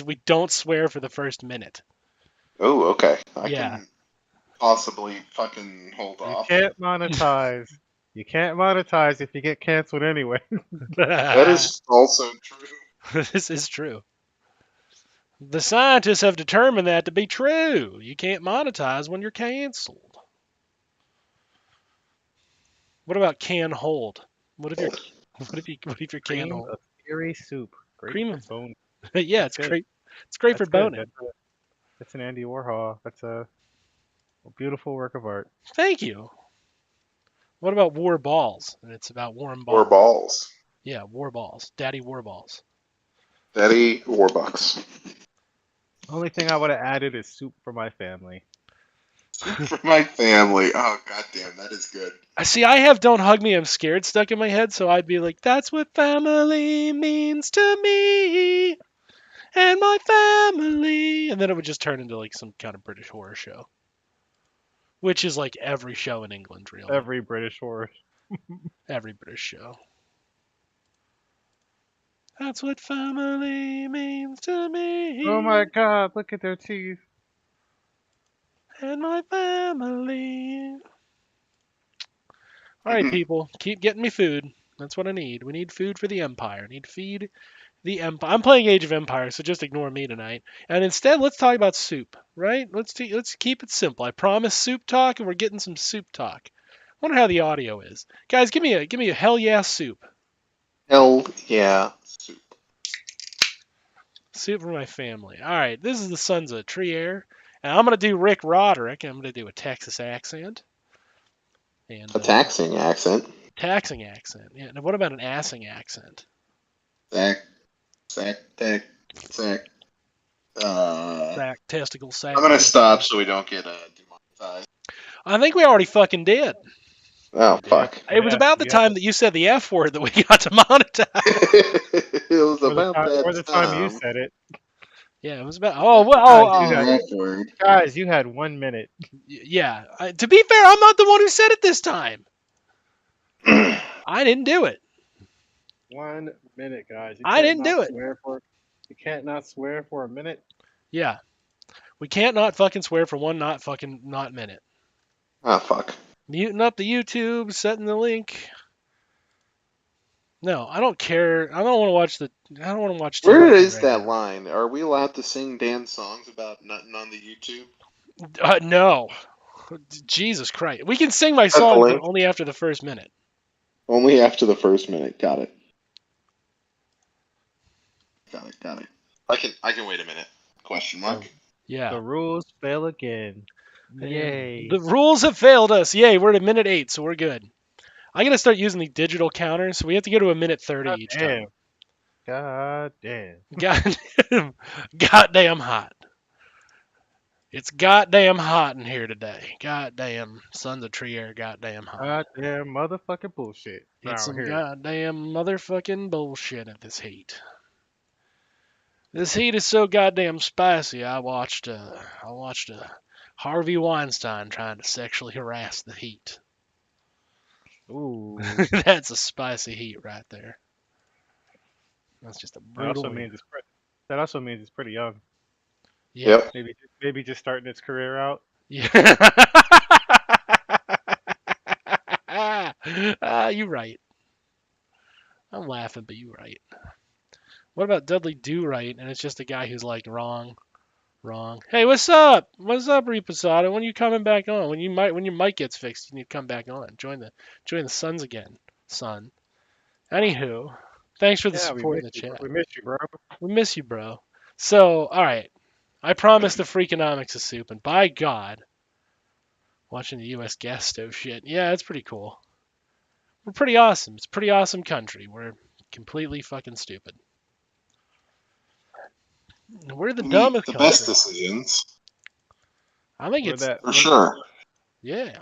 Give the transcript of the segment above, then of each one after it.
we don't swear for the first minute. Oh, okay. I Yeah. can possibly fucking hold You off. can't monetize. You can't monetize if you get canceled anyway. That is also true. This is true. The scientists have determined that to be true. You can't monetize when you're canceled. What about can hold? What if you're what if you can Cream hold? of theory soup. Great Cream for of bone. yeah, That's it's good. great. It's great for That's good. boning. That's an Andy Warhol. That's a beautiful work of art. Thank you. What about war balls? And it's about warm Or balls. balls. Yeah, war balls. Daddy war balls. Daddy Warbucks. Only thing I would have added is soup for my family. For my family. Oh, goddamn, that is good. I see. I have "Don't Hug Me, I'm Scared" stuck in my head, so I'd be like, "That's what family means to me, and my family," and then it would just turn into like some kind of British horror show, which is like every show in England, really. Every British horror. Every British show. That's what family means to Oh me, my God! Look at their teeth. and my family. All right, people, keep getting me food. That's what I need. We need food for the Empire. I need to feed the Empire. I'm playing Age of Empires, so just ignore me tonight. And instead, let's talk about soup, right? Let's keep it simple. I promise soup talk, and we're getting some soup talk. Wonder how the audio is, guys. Give me a hell yeah soup. Hell yeah. Soup. Soup for my family. All right, this is the Sons of Trier, and I'm gonna do Rick Roderick. I'm gonna do a Texas accent and A taxing accent. taxing accent. Yeah. Now, what about an assing accent? Sack. Sack. Tack. Sack. Sack, testicle, sack. I'm gonna Testicle. stop so we don't get demonetized. I think we already fucking did. Oh, Yeah. fuck. It was Yeah. about the Yeah. time that you said the F word that we got demonetized. It was about Or that the time you time. said it. Yeah, it was about. Oh, well, Guys, Fucking you had F word. guys, you had 1 minute. yeah. To be fair, I'm not the one who said it this time. I didn't do it. 1 minute, guys. I didn't do it. You can't not swear for a minute. Yeah, we can't not fucking swear for one not fucking not minute. Oh, fuck. Muting up the YouTube, setting the link. No, I don't care. I don't want to watch the. I don't want to watch Where TV is right that now. line? Are we allowed to sing dance songs about nothing on the YouTube? No. Jesus Christ. We can sing my At the songs, but link? only after the first minute. Only after the first minute. Got it. Got it. Got it. I can wait a minute. Question mark. Yeah. The rules fail again. Yay. The rules have failed us. Yay, we're at a minute 8, so we're good. I gotta start using the digital counter, so we have to go to a minute 30 God each damn. time. God damn. Goddamn hot. It's goddamn hot in here today. Goddamn Sons of Trier, goddamn hot. Goddamn motherfucking bullshit. It's Around some here. goddamn motherfucking bullshit at this heat. This heat is so goddamn spicy. I watched Harvey Weinstein trying to sexually harass the heat. Ooh. That's a spicy heat right there. That's just a That brutal also heat. means that also means it's pretty young. Yeah. Yep. Maybe just starting its career out. Yeah. You're right. I'm laughing, but you're right. What about Dudley Do Right? And it's just a guy who's like wrong, wrong. Hey, what's up? What's up, Reposado? When are you coming back on? When your mic gets fixed, you need to come back on. Join the Suns again, son. Anywho, thanks for the Yeah, support in the chat. We miss you, bro. We miss you, bro. So, all right. I promised the Freakonomics of soup, and by God, watching the U.S. gas stove shit. Yeah, it's pretty cool. We're pretty awesome. It's a pretty awesome country. We're completely fucking stupid. We're the We make dumbest the country. best decisions. I think We're it's that For sure. yeah.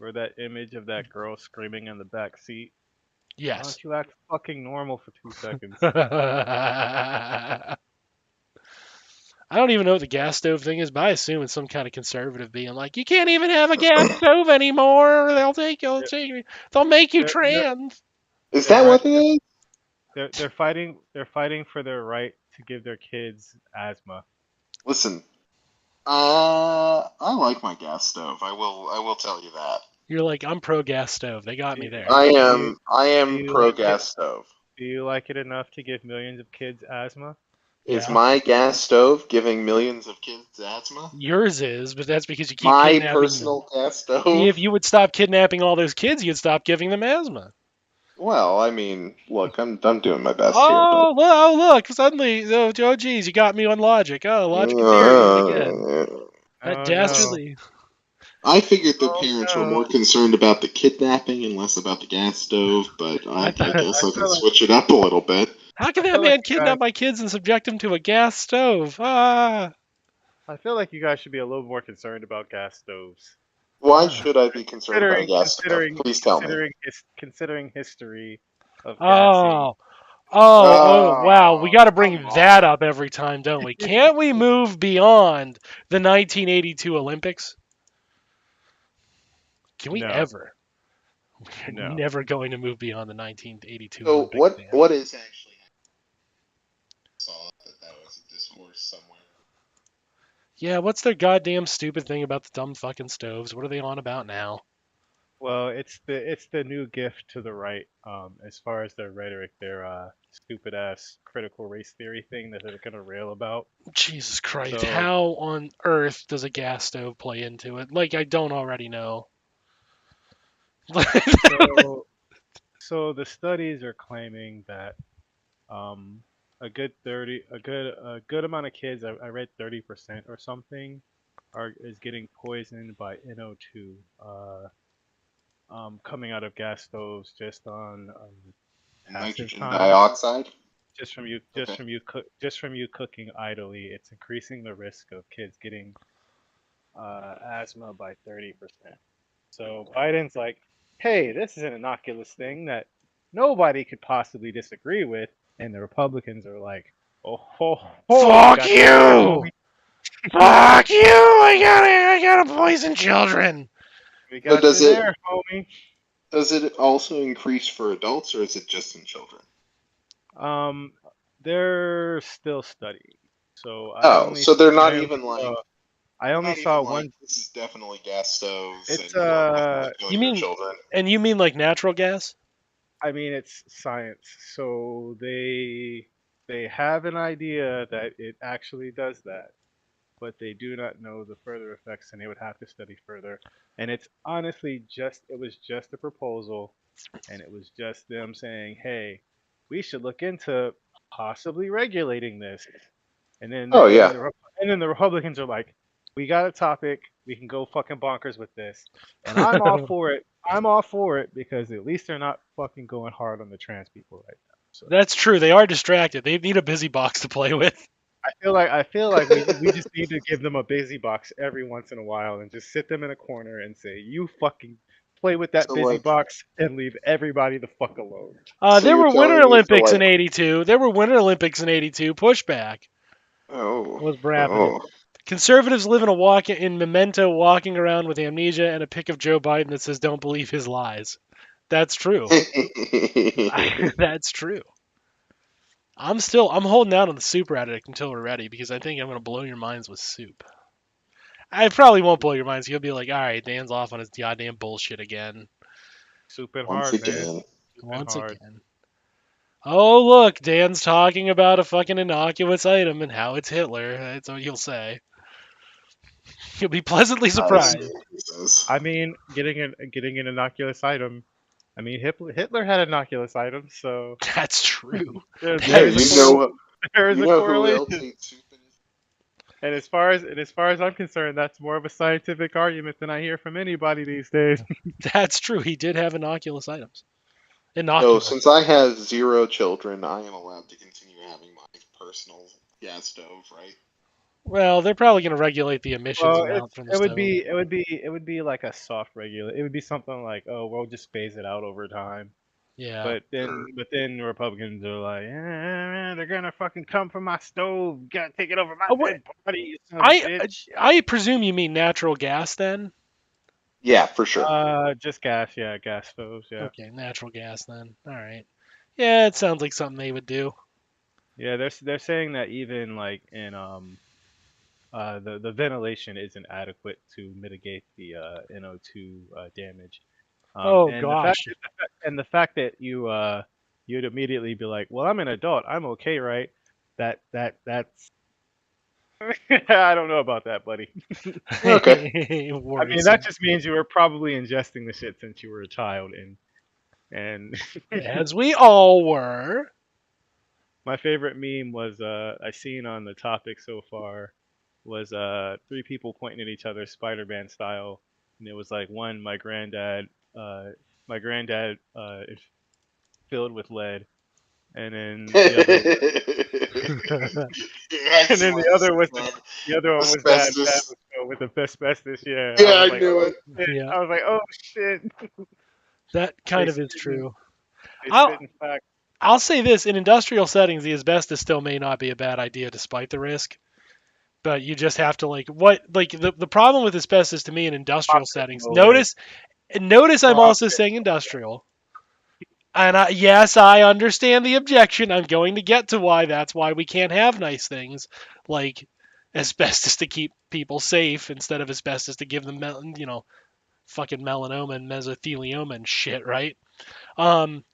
we're that image of that girl screaming in the back seat. Why Yes. don't you act fucking normal for 2 seconds? I don't even know what the gas stove thing is, but I assume it's some kind of conservative being like, you can't even have a gas stove anymore. They'll make you They're, trans. Is they're that right. what it is? They're fighting for their right to give their kids asthma? Listen, I like my gas stove. I will tell you that. You're like, I'm pro gas stove. They got Do me you, there. I do you am I do am you pro like it? gas stove. Do you like it enough to give millions of kids asthma? Is Yeah. my gas stove giving millions of kids asthma? Yours is, but that's because you keep My kidnapping them. personal gas If stove? you would stop kidnapping all those kids, you'd stop giving them asthma. Well, I mean, look, I'm doing my best here, but Oh, look! Suddenly, oh, geez, you got me on logic. Oh, logic and theory yet again. That Oh no! dastardly. I figured the Oh parents were more no! concerned about the kidnapping and less about the gas stove, but I I thought, guess I I can feel like switch it up a little bit. how I can that feel like man you guys. kidnap my kids and subject them to a gas stove? Ah, I feel like you guys should be a little more concerned about gas stoves. Why ah. should I be concerned about a gas stove? Please tell me. Considering history of gassing. Oh, wow. We Oh, got to come bring that on. up every time, don't we? Can't we move beyond the 1982 Olympics? Can we No, ever? We're no. never going to move beyond the 1982 So Olympics, Dan. what is actually I saw that was a discourse somewhere. Yeah, what's their goddamn stupid thing about the dumb fucking stoves? What are they on about now? Well, it's the new gift to the right. As far as their rhetoric, their stupid ass critical race theory thing that they're gonna rail about. Jesus Christ, So, how on earth does a gas stove play into it? Like, I don't already know. so, so the studies are claiming that um, a good amount of kids. I read 30% or something is getting poisoned by NO2 coming out of gas stoves just on passive Nitrogen time. dioxide? Okay. Just from you cooking idly, it's increasing the risk of kids getting asthma by 30%. So Biden's like, hey, this is an innocuous thing that nobody could possibly disagree with, and the Republicans are like, oh, we Fuck got you there, you! homie. Fuck you! I gotta poison children. We But got you there, homie. does it also increase for adults or is it just in children? Um, they're still studying, so Oh, so I they're only not even saw like one. this is definitely gas stoves It's and you are definitely You killing your mean, children. and you mean like natural gas? I mean, it's science, so they have an idea that it actually does that, but they do not know the further effects, and they would have to study further. And it's honestly it was just a proposal, and it was just them saying, hey, we should look into possibly regulating this. And then Oh and then yeah. the and then the Republicans are like, we got a topic, we can go fucking bonkers with this, and I'm all for it. I'm all for it because at least they're not fucking going hard on the trans people right now. So That's true. They are distracted. They need a busy box to play with. I feel like we just need to give them a busy box every once in a while and just sit them in a corner and say, you fucking play with that So busy like box and leave everybody the fuck alone. so There you're were Winter telling me to Olympics in like '82. There were Winter Olympics in '82. Pushback oh was happening. oh Conservatives live in memento, walking around with amnesia and a pic of Joe Biden that says "Don't believe his lies." That's true. That's true. I'm holding out on the super addict until we're ready because I think I'm gonna blow your minds with soup. I probably won't blow your minds. You'll be like, all right, Dan's off on his goddamn bullshit again. Souping Once hard, man. again. Souping Once hard. again. Oh, look, Dan's talking about a fucking innocuous item and how it's Hitler. That's what you'll say. You'll be pleasantly I see surprised. what he says. I mean, getting an innocuous item. I mean, Hitler had innocuous items, so That's true. Yeah, That there is a is. there is you a know who else correlation. hates soup in his And as far as I'm concerned, that's more of a scientific argument than I hear from anybody these days. That's true. He did have innocuous items. So Innocuous. since I have zero children, I am allowed to continue having my personal gas stove, right? Well, they're probably going to regulate the emissions Well, amount from the it would stove. be it would be it would be like a soft regular. It would be something like, oh, we'll just phase it out over time. Yeah. But then the Republicans are like, they're gonna fucking come for my stove. You gotta take it over my Oh, what? dead body, you son of a I bitch. I presume you mean natural gas then. Yeah, for sure. Just gas, yeah, gas stoves, yeah. Okay, natural gas then. All right. Yeah, it sounds like something they would do. Yeah, they're saying that even like in the ventilation isn't adequate to mitigate the NO2 damage. Oh And the fact gosh. and the fact that you'd immediately be like, well, I'm an adult, I'm okay, right? That's I don't know about that, buddy. Okay. I mean, that Worrisome. just means you were probably ingesting the shit since you were a child, and As we all were. my favorite meme was I seen on the topic so far was three people pointing at each other Spider-Man style, and it was like one uh my granddad is filled with lead, and then the other I and see then what the this other was is, man. the other one was dad Asbestos. was filled with asbestos. Yeah, I Yeah, was I like, knew oh it. shit. Yeah, I was like, oh shit. that They kind of is spitting true. they I'll spitting facts. I'll say this: in industrial settings, the asbestos still may not be a bad idea despite the risk. But you just have to like the problem with asbestos to me in industrial Profit settings. motive. Notice I'm also Profit. saying industrial. And yes, I understand the objection. I'm going to get to why that's why we can't have nice things like asbestos to keep people safe instead of asbestos to give them, fucking melanoma and mesothelioma and shit, right? Um,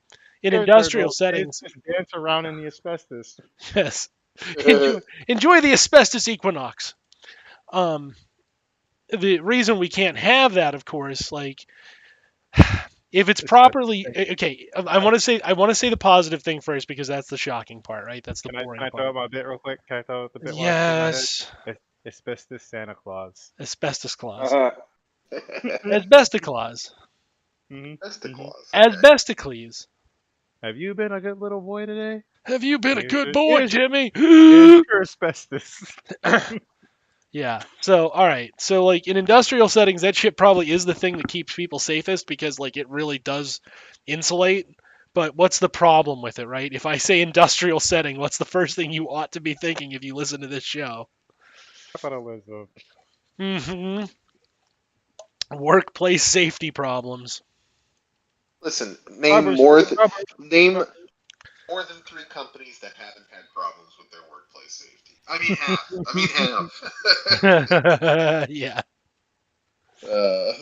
in industrial Turtle. settings, Just dance around in the asbestos. yes, enjoy enjoy the asbestos equinox. Um, the reason we can't have that, of course, like if it's Asbestos. properly okay, I want to say the positive thing first because that's the shocking part, right? That's the Can boring I throw part. out my bit real quick? Can I throw out the bit while I think in my head? Yes, Asbestos Santa Claus. asbestos clause, Uh-huh. asbestoclause, Mhm. That's the Mhm. clause. Okay. asbestocles. Have you been a good little boy today? Have you been a Here's good your boy, here's Jimmy? here's your asbestos. Yeah. So, all right. So, like in industrial settings, that shit probably is the thing that keeps people safest because, like, it really does insulate. But what's the problem with it, right? If I say industrial setting, what's the first thing you ought to be thinking if you listen to this show? Capitalism. Hmm. Workplace safety problems. Listen, Rubber, rubber, name more than three companies that haven't had problems with their workplace safety. I mean half. I mean Yeah, half.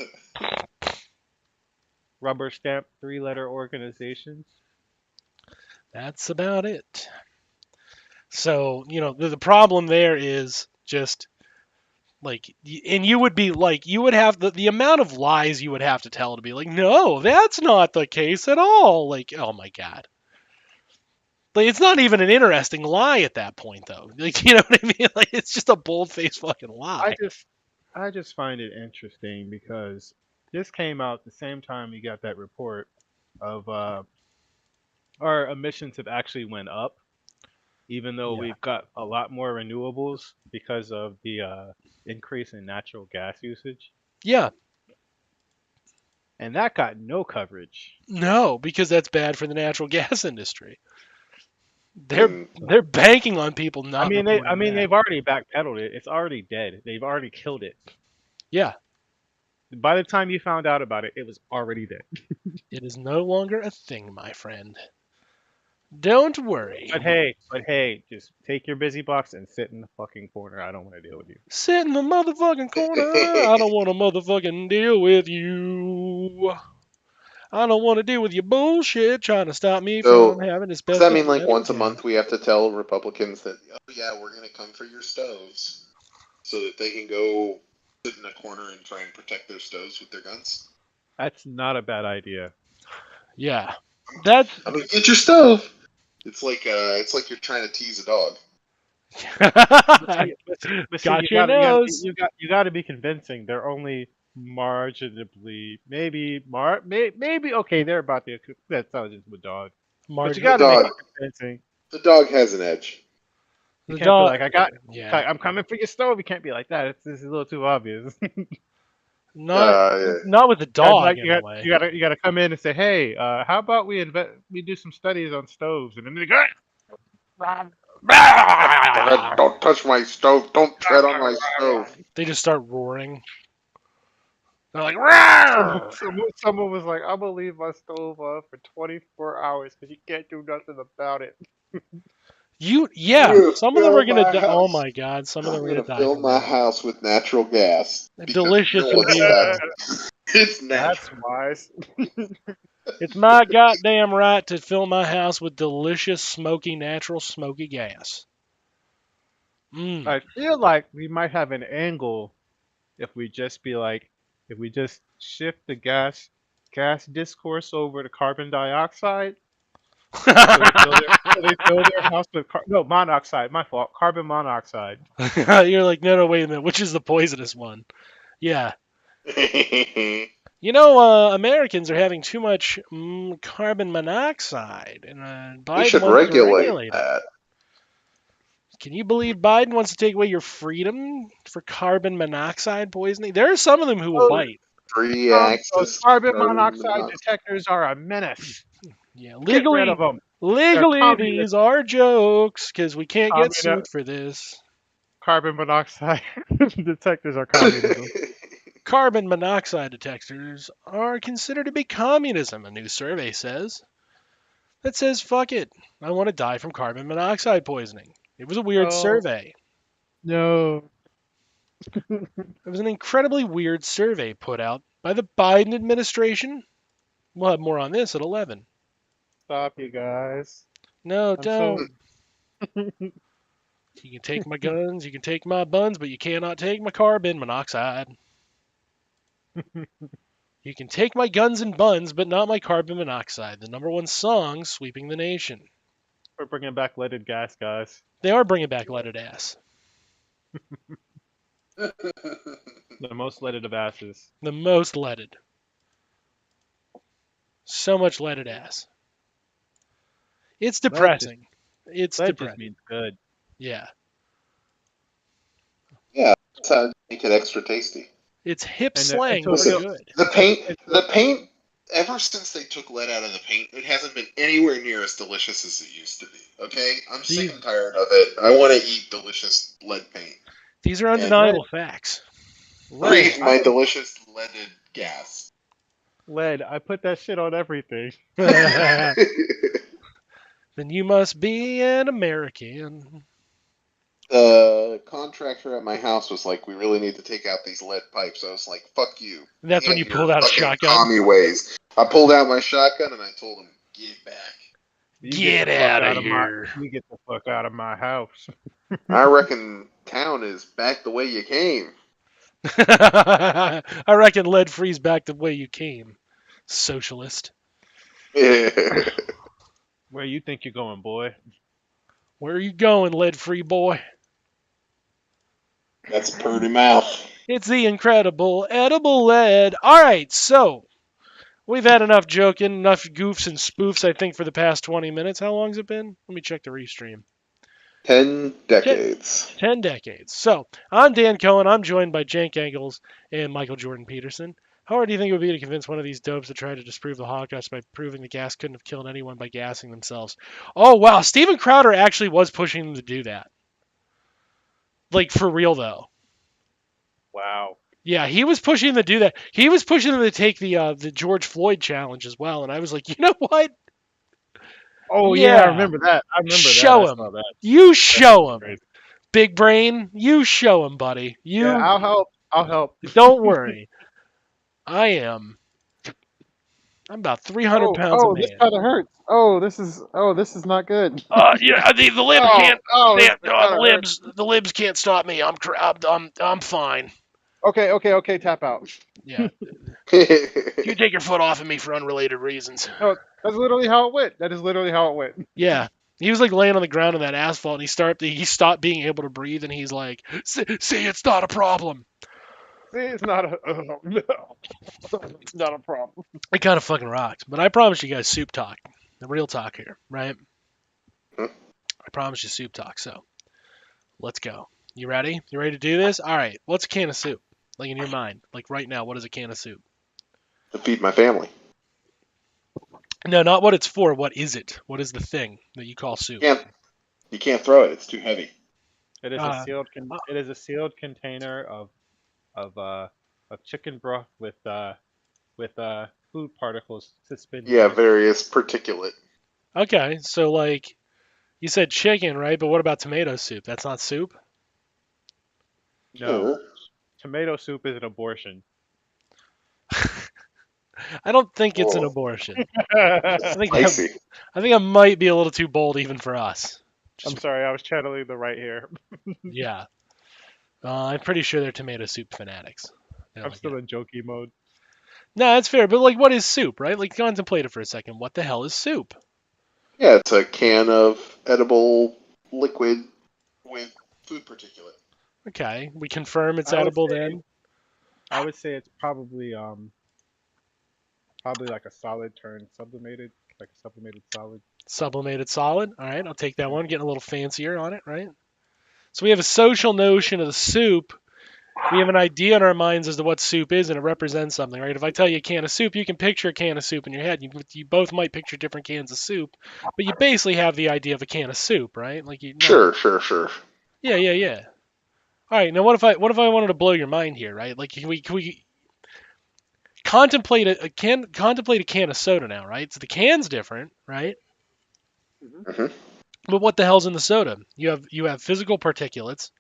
rubber stamp three-letter organizations. that's about it. So, the problem there is just like, and you would be like, you would have the amount of lies you would have to tell to be like, no, that's not the case at all. Like, oh my God. Like, it's not even an interesting lie at that point, though. Like, you know what I mean? Like, it's just a bold faced fucking I lie. just I just find it interesting because this came out the same time you got that report of our emissions have actually went up, even though Yeah. we've got a lot more renewables because of the increase in natural gas usage, Yeah. and that got no coverage. No, because that's bad for the natural gas industry. I They're mean, So, they're banking on people not I reporting mean that. they've already backpedaled it. It's already dead. They've already killed it. Yeah. By the time you found out about it, it was already dead. It is no longer a thing, my friend. Don't worry. But hey, just take your busy box and sit in the fucking corner. I don't want to deal with you. Sit in the motherfucking corner. I don't want to motherfucking deal with you. I don't want to deal with your bullshit trying to stop me from so having does that asbestos mean and like natural once a gas. month we have to tell Republicans that oh yeah we're gonna come for your stoves so that they can go sit in a corner and try and protect their stoves with their guns? That's not a bad idea. Yeah. That's I'm gonna get your stove. It's like you're trying to tease a dog. But see, got your nose. you got to be convincing. They're only marginally, maybe okay. They're about the intelligence of a dog, but you The got Marginal. to make dog, it convincing. the dog has an edge. You The can't be dog. like, Yeah. I'm coming for your stove. You can't be like that. This is a little too obvious. Not Yeah. not with the Gotta be dog like, anyway. you gotta come in and say, hey, how about we do some studies on stoves, and then they go, Don't touch my stove. Don't tread on my stove. They just start roaring. They're like, "Rawr!" someone was like, I'm gonna leave my stove on for 24 hours because you can't do nothing about it. Some of them Fill are gonna my die. Oh house. my god, some of them I'm are gonna gonna die fill from my that. house with natural gas because you Delicious know and it's beautiful. it's natural. That's wise. It's my goddamn right to fill my house with delicious, smoky, natural, smoky gas. Mmm. I feel like we might have an angle if we just be like, if we just shift the gas discourse over to carbon dioxide, so they fill their house with no monoxide. My fault. Carbon monoxide. You're like, no, wait a minute. Which is the poisonous one? Yeah. Americans are having too much carbon monoxide, and We Biden should wants to regulate regulate it. that. Can you believe Biden wants to take away your freedom for carbon monoxide poisoning? There are some of them who will Those, bite. Free those access to carbon carbon monoxide monoxide. detectors are a menace. Yeah, Get rid of legally, them. They're legally, communist. these are jokes because we can't get Communist sued for this. carbon monoxide detectors are communism. Carbon monoxide detectors are considered to be communism, a new survey says. That says, fuck it, I want to die from carbon monoxide poisoning. It was a weird Oh survey. no! It was an incredibly weird survey put out by the Biden administration. We'll have more on this at 11. Stop, you guys. No, I'm so. don't. You can take my guns, you can take my buns, but you cannot take my carbon monoxide. You can take my guns and buns, but not my carbon monoxide, the number one song sweeping the nation. We're bringing back leaded gas, guys. They are bringing back leaded ass. The most leaded of asses. The most leaded. So much leaded ass. It's Lead just depressing. It's lead just depressing. means good. Yeah. Yeah, that's how you make it extra tasty. It's hip And slang to for Listen, feel good. the paint, and the paint. Ever since they took lead out of the paint, it hasn't been anywhere near as delicious as it used to be. Okay, I'm sick These and tired of it. I want to eat delicious lead paint these are and lead undeniable facts. lead. breathe I my put delicious leaded gas. lead. I put that shit on everything. Then you must be an American. The contractor at my house was like, "We really need to take out these lead pipes." I was like, "Fuck you! And that's when And you your pulled out a fucking shotgun. commie ways." I pulled out my shotgun and I told him, "Get back." You get the Get fuck out of out of my. here. You get the fuck out of my house. I reckon town is back the way you came. I reckon lead free's back the way you came. Socialist. Where you think you're going, boy? Where are you going, lead free boy? That's purty mouth. It's the incredible edible lead. All right, so we've had enough joking, enough goofs and spoofs, I think, for the past 20 minutes. How long's it been? Let me check the restream. 10 10, decades. 10 decades. So I'm Dan Cohen. I'm joined by Jank Engels and Michael Jordan Peterson. How hard do you think it would be to convince one of these dopes to try to disprove the Holocaust by proving the gas couldn't have killed anyone by gassing themselves? Oh, wow. Steven Crowder actually was pushing them to do that. Like, for real, though. Wow. Yeah, he was pushing them to do that. He was pushing them to take the George Floyd challenge as well. And I was like, you know what? Oh yeah, I Yeah, remember that. I remember that. I show saw him. that. You That show was him. crazy. Big brain, you show him, buddy. Yeah, You I'll help. I'll help. don't worry. I am. I'm about 300 pounds of Oh, this man. kind of hurts. This is not good. Yeah, the libs Oh, can't. oh, this The kind of hurts. the libs can't stop me. I'm fine. Okay. Tap out. Yeah, you take your foot off of me for unrelated reasons. No, that's literally how it went. That is literally how it went. Yeah, he was like laying on the ground in that asphalt, and he stopped being able to breathe, and he's like, "See, it's not a problem." See, it's not a. No. It's not a problem. It kind of fucking rocked. But I promise you guys, soup talk, the real talk here, right? I promise you, soup talk. So let's go. You ready? You ready to do this? All right. What's a can of soup? Like in your mind, like right now, what is a can of soup? To feed my family. No, not what it's for. What is it? What is the thing that you call soup? You can't throw it. It's too heavy. It is a Uh, sealed. uh, It is a sealed container of uh of chicken broth with food particles suspended Yeah, in it. various particulate. okay, so like You said chicken, right? But what about tomato soup? That's not soup? No, Sure. tomato soup is an abortion. I don't think it's an Oh, abortion. I think I, spicy. I think I might be a little too bold even for us. I'm Just sorry, I was channeling the right here. yeah. I'm pretty sure they're tomato soup fanatics. They're I'm like, still in jokey mode. no, that's fair. But like, what is soup, right? Like, contemplate it for a second. What the hell is soup? Yeah, it's a can of edible liquid with food particulate. Okay, we confirm it's I would edible say then. I would say it's probably like a solid turned sublimated, like a sublimated solid. Sublimated solid. All right, I'll take that Yeah. one. Getting a little fancier on it, right? So we have a social notion of the soup. We have an idea in our minds as to what soup is, and it represents something, right? If I tell you a can of soup, you can picture a can of soup in your head. You both might picture different cans of soup, but you basically have the idea of a can of soup, right? Like you not. Sure, sure, sure. Yeah, yeah, yeah. All right, now what if I wanted to blow your mind here, right? Like can we contemplate a can of soda now, right? So the can's different, right? Hmm. But what the hell's in the soda? You have physical particulates,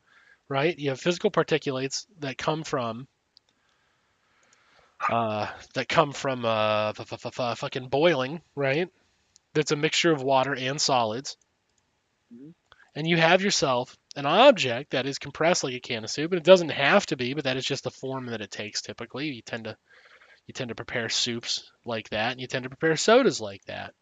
right? You have physical particulates that come from fucking boiling, right? That's a mixture of water and solids. Mhm. And you have yourself an object that is compressed like a can of soup, and it doesn't have to be, but that is just the form that it takes typically. You tend to prepare soups like that, and you tend to prepare sodas like that.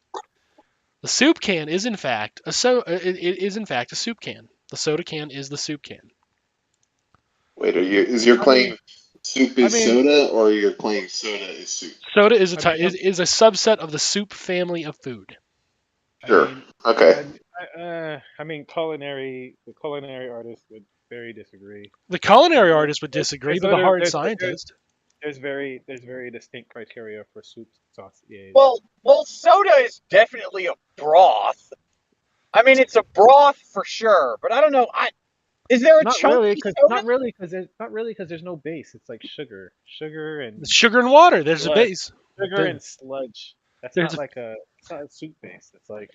The soup can is in fact it is in fact a soup can. The soda can is the soup can. Wait, is your I mean, claim soup I is mean, soda, or your claim soda is soup? Soda is a I mean, is a subset of the soup family of food. I Sure. mean, Okay. I mean, the culinary artist would very disagree. The culinary There's, artist would disagree, there's, but the literally, hard scientist. there's very distinct criteria for soups, sauciers. Well, soda is definitely a broth. I mean, it's a broth for sure, but I don't know. Is there a chunky soda? Not really, because there's no base. It's like sugar It's sugar and water. There's a sludge, base. sugar There- and sludge. That's There's not like it's not a soup base. It's like,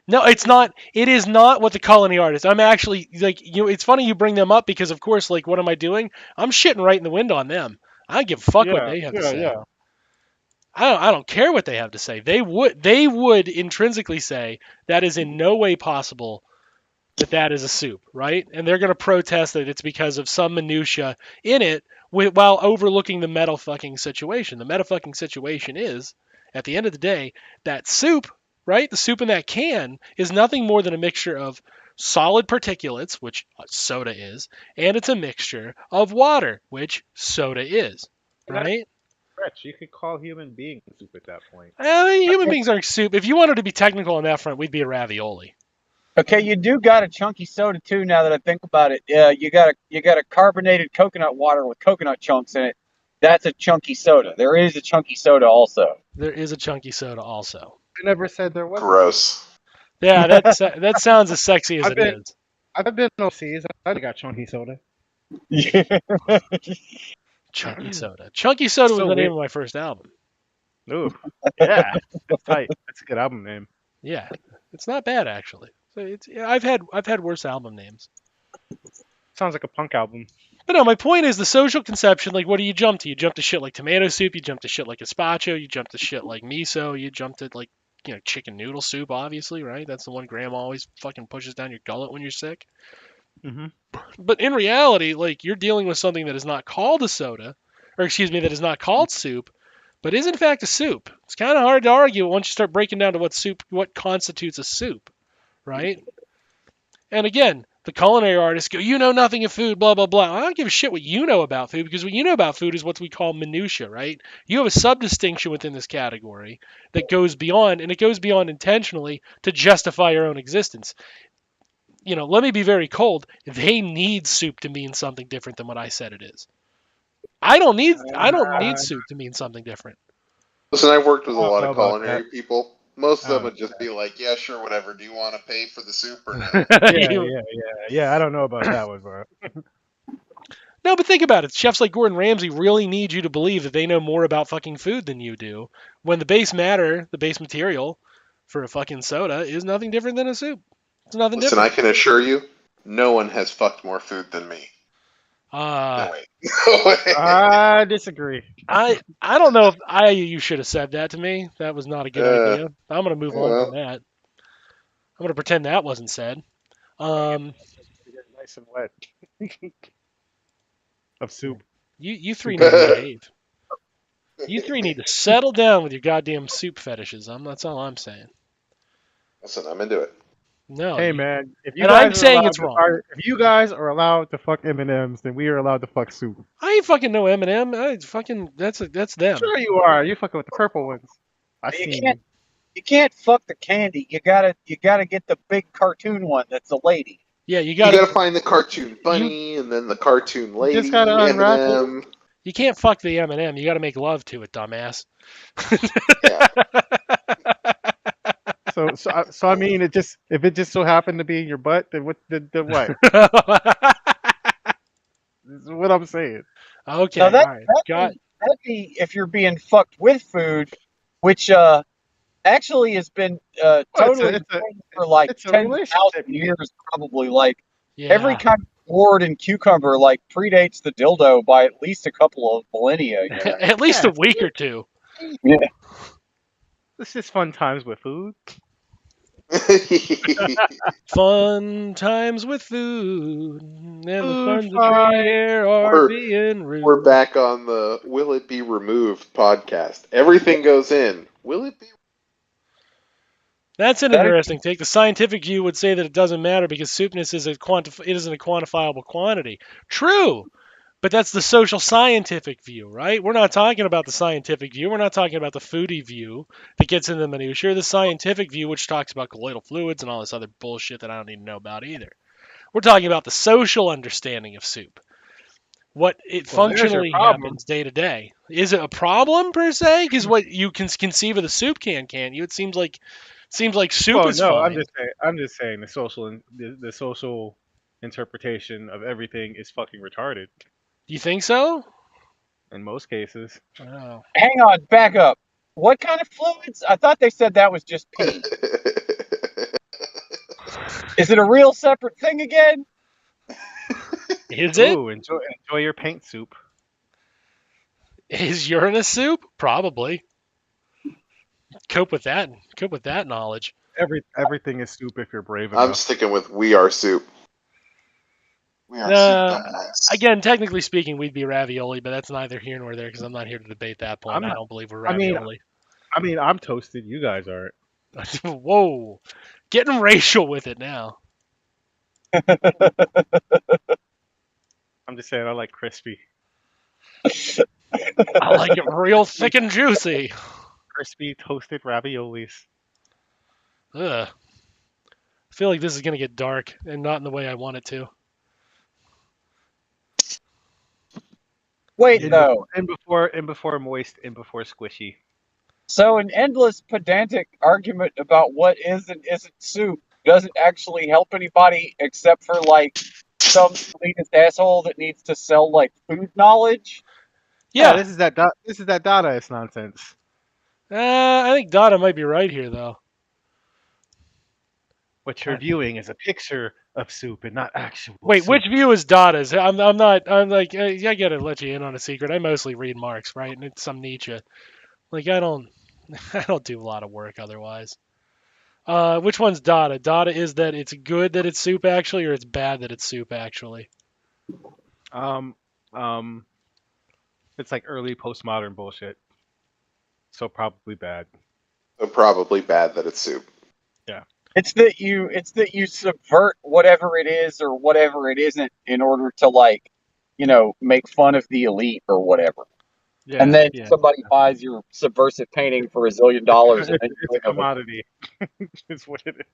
No, it's not. It is not what the culinary artist. I'm actually like It's funny you bring them up because of course, like, what am I doing? I'm shitting right in the wind on them. I don't give a fuck what yeah, they have to yeah, say. yeah. I don't care what they have to say. They would intrinsically say that is in no way possible that is a soup, right? And they're going to protest that it's because of some minutia in it while overlooking the meta fucking situation. The meta fucking situation is, at the end of the day, that soup, right? The soup in that can is nothing more than a mixture of solid particulates, which soda is, and it's a mixture of water, which soda is, And that's right? stretch. You could call human beings soup at that point. Human beings aren't soup. If you wanted to be technical on that front, we'd be a ravioli. Okay, you do got a chunky soda too. Now that I think about it, you got a carbonated coconut water with coconut chunks in it. That's a chunky soda. There is a chunky soda also. There is a chunky soda also. I never said there wasn't. Gross. Yeah, that sounds as sexy as I've it been- is. I've been overseas. I got chunky soda. Chunky soda. Chunky soda was So the name weird. of my first album. Ooh, yeah, that's tight. That's a good album name. Yeah, it's not bad actually. So I've had worse album names. Sounds like a punk album. But no, my point is the social conception. Like, what do you jump to? You jump to shit like tomato soup. You jump to shit like gazpacho. You jump to shit like miso. You jump to like chicken noodle soup. Obviously, right? That's the one Grandma always fucking pushes down your gullet when you're sick. Mm-hmm. But in reality, like, you're dealing with something that is not called a soda, or excuse me, that is not called soup, but is in fact a soup. It's kind of hard to argue once you start breaking down to what constitutes a soup, right? And again, the culinary artists go, you know nothing of food, blah blah blah. I don't give a shit what you know about food because what you know about food is what we call minutia, right? You have a subdistinction within this category that goes beyond, and it goes beyond intentionally to justify your own existence. Let me be very cold. They need soup to mean something different than what I said it is. I don't need soup to mean something different. Listen, I've worked with a I don't lot know of about culinary people. Most of I them don't would just be like, "Yeah, sure, whatever. Do you want to pay for the soup or no?" Yeah. I don't know about that one, bro. No, but think about it. Chefs like Gordon Ramsay really need you to believe that they know more about fucking food than you do, when the base matter, the base material for a fucking soda is nothing different than a soup. It's nothing Listen, I different. can assure you, no one has fucked more food than me. No way. No way. I disagree. I don't know if you should have said that to me. That was not a good idea. I'm gonna move on from Well, that. I'm gonna pretend that wasn't said. Um, Get nice and wet of soup. you three need to behave. You three need to settle down with your goddamn soup fetishes. That's all I'm saying. listen, I'm into it. No, Hey man, if you and I'm guys are saying allowed it's to, wrong. if you guys are allowed to fuck M&Ms, then we are allowed to fuck soup. I ain't fucking no Eminem. That's them. Sure you are. You fucking with the purple ones. I You seen can't you. you can't fuck the candy. You gotta get the big cartoon one that's a lady. Yeah, you You gotta gotta find the cartoon you bunny, and then the cartoon You just gotta lady, unwrap it. Eminem. you can't fuck the Eminem. You gotta make love to it, dumbass. Yeah. So I mean, if it just so happened to be in your butt, then what? This is what I'm saying. Okay, Now all right. Got that'd be if you're being fucked with food, which actually has been Well, totally thing for like it's a 10,000 relationship. years, probably. Like every yeah. kind of gourd and cucumber like predates the dildo by at least a couple of millennia. You know. At least Yeah, a week or two. Yeah. it's just fun times with food. Fun times with food, and the Food sons of three fight. hair are we're being we're rude. back on the Will It Be Removed podcast. Everything goes in. Will it be? That's an That interesting take. The scientific view would say that it doesn't matter because soupness is it isn't a quantifiable quantity. True, but that's the social scientific view, right? We're not talking about the scientific view. We're not talking about the foodie view that gets into the minutiae. Or the scientific view, which talks about colloidal fluids and all this other bullshit that I don't need to know about either. We're talking about the social understanding of soup. What it Well, there's your functionally problem. happens day to day. Is it a problem per se? Because what you can conceive of the soup can, can't you? It seems like soup Well, is no, fine. I'm just saying the social interpretation of everything is fucking retarded Do you think so? in most cases. Oh. hang on, back up. What kind of fluids? I thought they said that was just pee. Is it a real separate thing again? Is it? Ooh, enjoy your paint soup. Is urine a soup? Probably. Cope with that. Cope with that knowledge. Everything is soup if you're brave I'm enough. sticking with We Are Soup. We Are Soup Uh, dumplings. again, technically speaking, we'd be ravioli, but that's neither here nor there because I'm not here to debate that point. I'm I not. don't believe we're I mean, ravioli. I'm toasted. You guys aren't. Whoa. Getting racial with it now. I'm just saying I like crispy, I like it real thick and juicy. crispy toasted raviolis. Ugh. I feel like this is going to get dark and not in the way I want it to. Wait, In though. before moist, and before squishy. So an endless pedantic argument about what is and isn't soup doesn't actually help anybody except for like some elitist asshole that needs to sell like food knowledge. Yeah, Yeah. this is that Dadaist nonsense. I think Dada might be right here, though. What you're viewing is a picture of soup and not actual Wait, soup. which view is Dada's? I'm not. I'm like, I gotta let you in on a secret. I mostly read Marx, right? And it's some Nietzsche. Like, I don't, I don't do a lot of work otherwise. Which one's Dada? Dada is that it's good that it's soup actually, or it's bad that it's soup actually. Um, um, it's like early postmodern bullshit. So probably bad. So probably bad that it's soup. Yeah. It's that you subvert whatever it is or whatever it isn't in order to like, make fun of the elite or whatever. Yeah. And then Yeah. somebody buys your subversive painting for $1 zillion and then It's a you live commodity. It's what it is.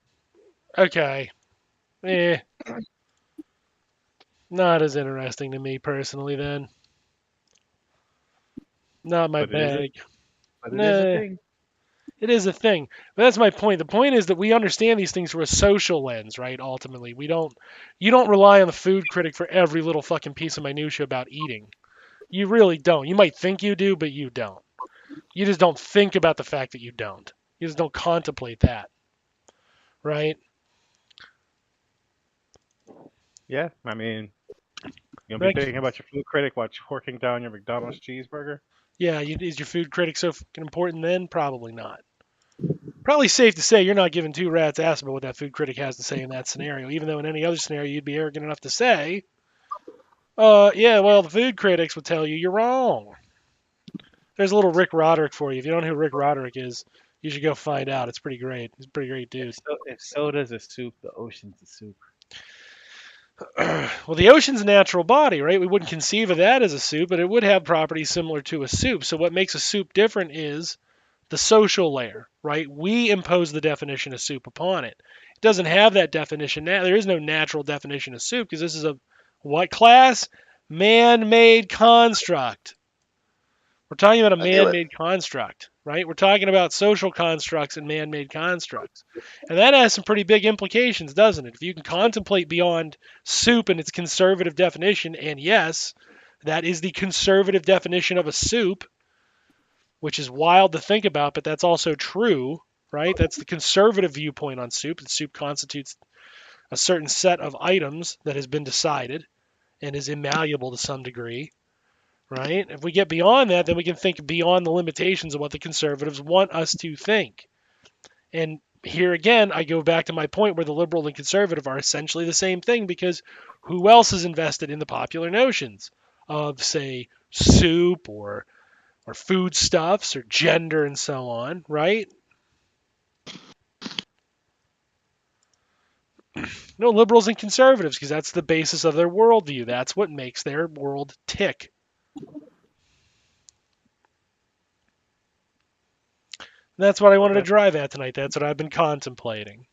Okay. Eh. Not as interesting to me personally. Then. Not my But it is a, bag. but it is a Nah. thing. It is a thing. But that's my point. The point is that we understand these things through a social lens, right? Ultimately, you don't rely on the food critic for every little fucking piece of minutia about eating. You really don't. You might think you do, but you don't. You just don't think about the fact that you don't. You just don't contemplate that, right? Yeah, I mean, you'll be Rick? thinking about your food critic while horking down your McDonald's cheeseburger. Yeah, is your food critic so fucking important then? Probably not. Probably safe to say you're not giving two rats ass about what that food critic has to say in that scenario, even though in any other scenario you'd be arrogant enough to say, yeah, well, the food critics would tell you you're wrong. There's a little Rick Roderick for you. If you don't know who Rick Roderick is, you should go find out. It's pretty great. He's a pretty great dude. If soda's a soup, the ocean's a soup. Well, the ocean's a natural body, right? We wouldn't conceive of that as a soup, but it would have properties similar to a soup. So what makes a soup different is the social layer, right? We impose the definition of soup upon it. It doesn't have that definition now. There is no natural definition of soup because this is a what class? Man-made construct. We're talking about a I knew it. man-made construct, right? We're talking about social constructs and man-made constructs. And that has some pretty big implications, doesn't it? If you can contemplate beyond soup and its conservative definition, and yes, that is the conservative definition of a soup, which is wild to think about, but that's also true, right? That's the conservative viewpoint on soup. That soup constitutes a certain set of items that has been decided and is immalleable to some degree, right? If we get beyond that, then we can think beyond the limitations of what the conservatives want us to think. And here again, I go back to my point where the liberal and conservative are essentially the same thing because who else is invested in the popular notions of, say, soup or foodstuffs or gender and so on, right? No, liberals and conservatives, because that's the basis of their worldview. That's what makes their world tick. And that's what I wanted to drive at tonight. That's what I've been contemplating.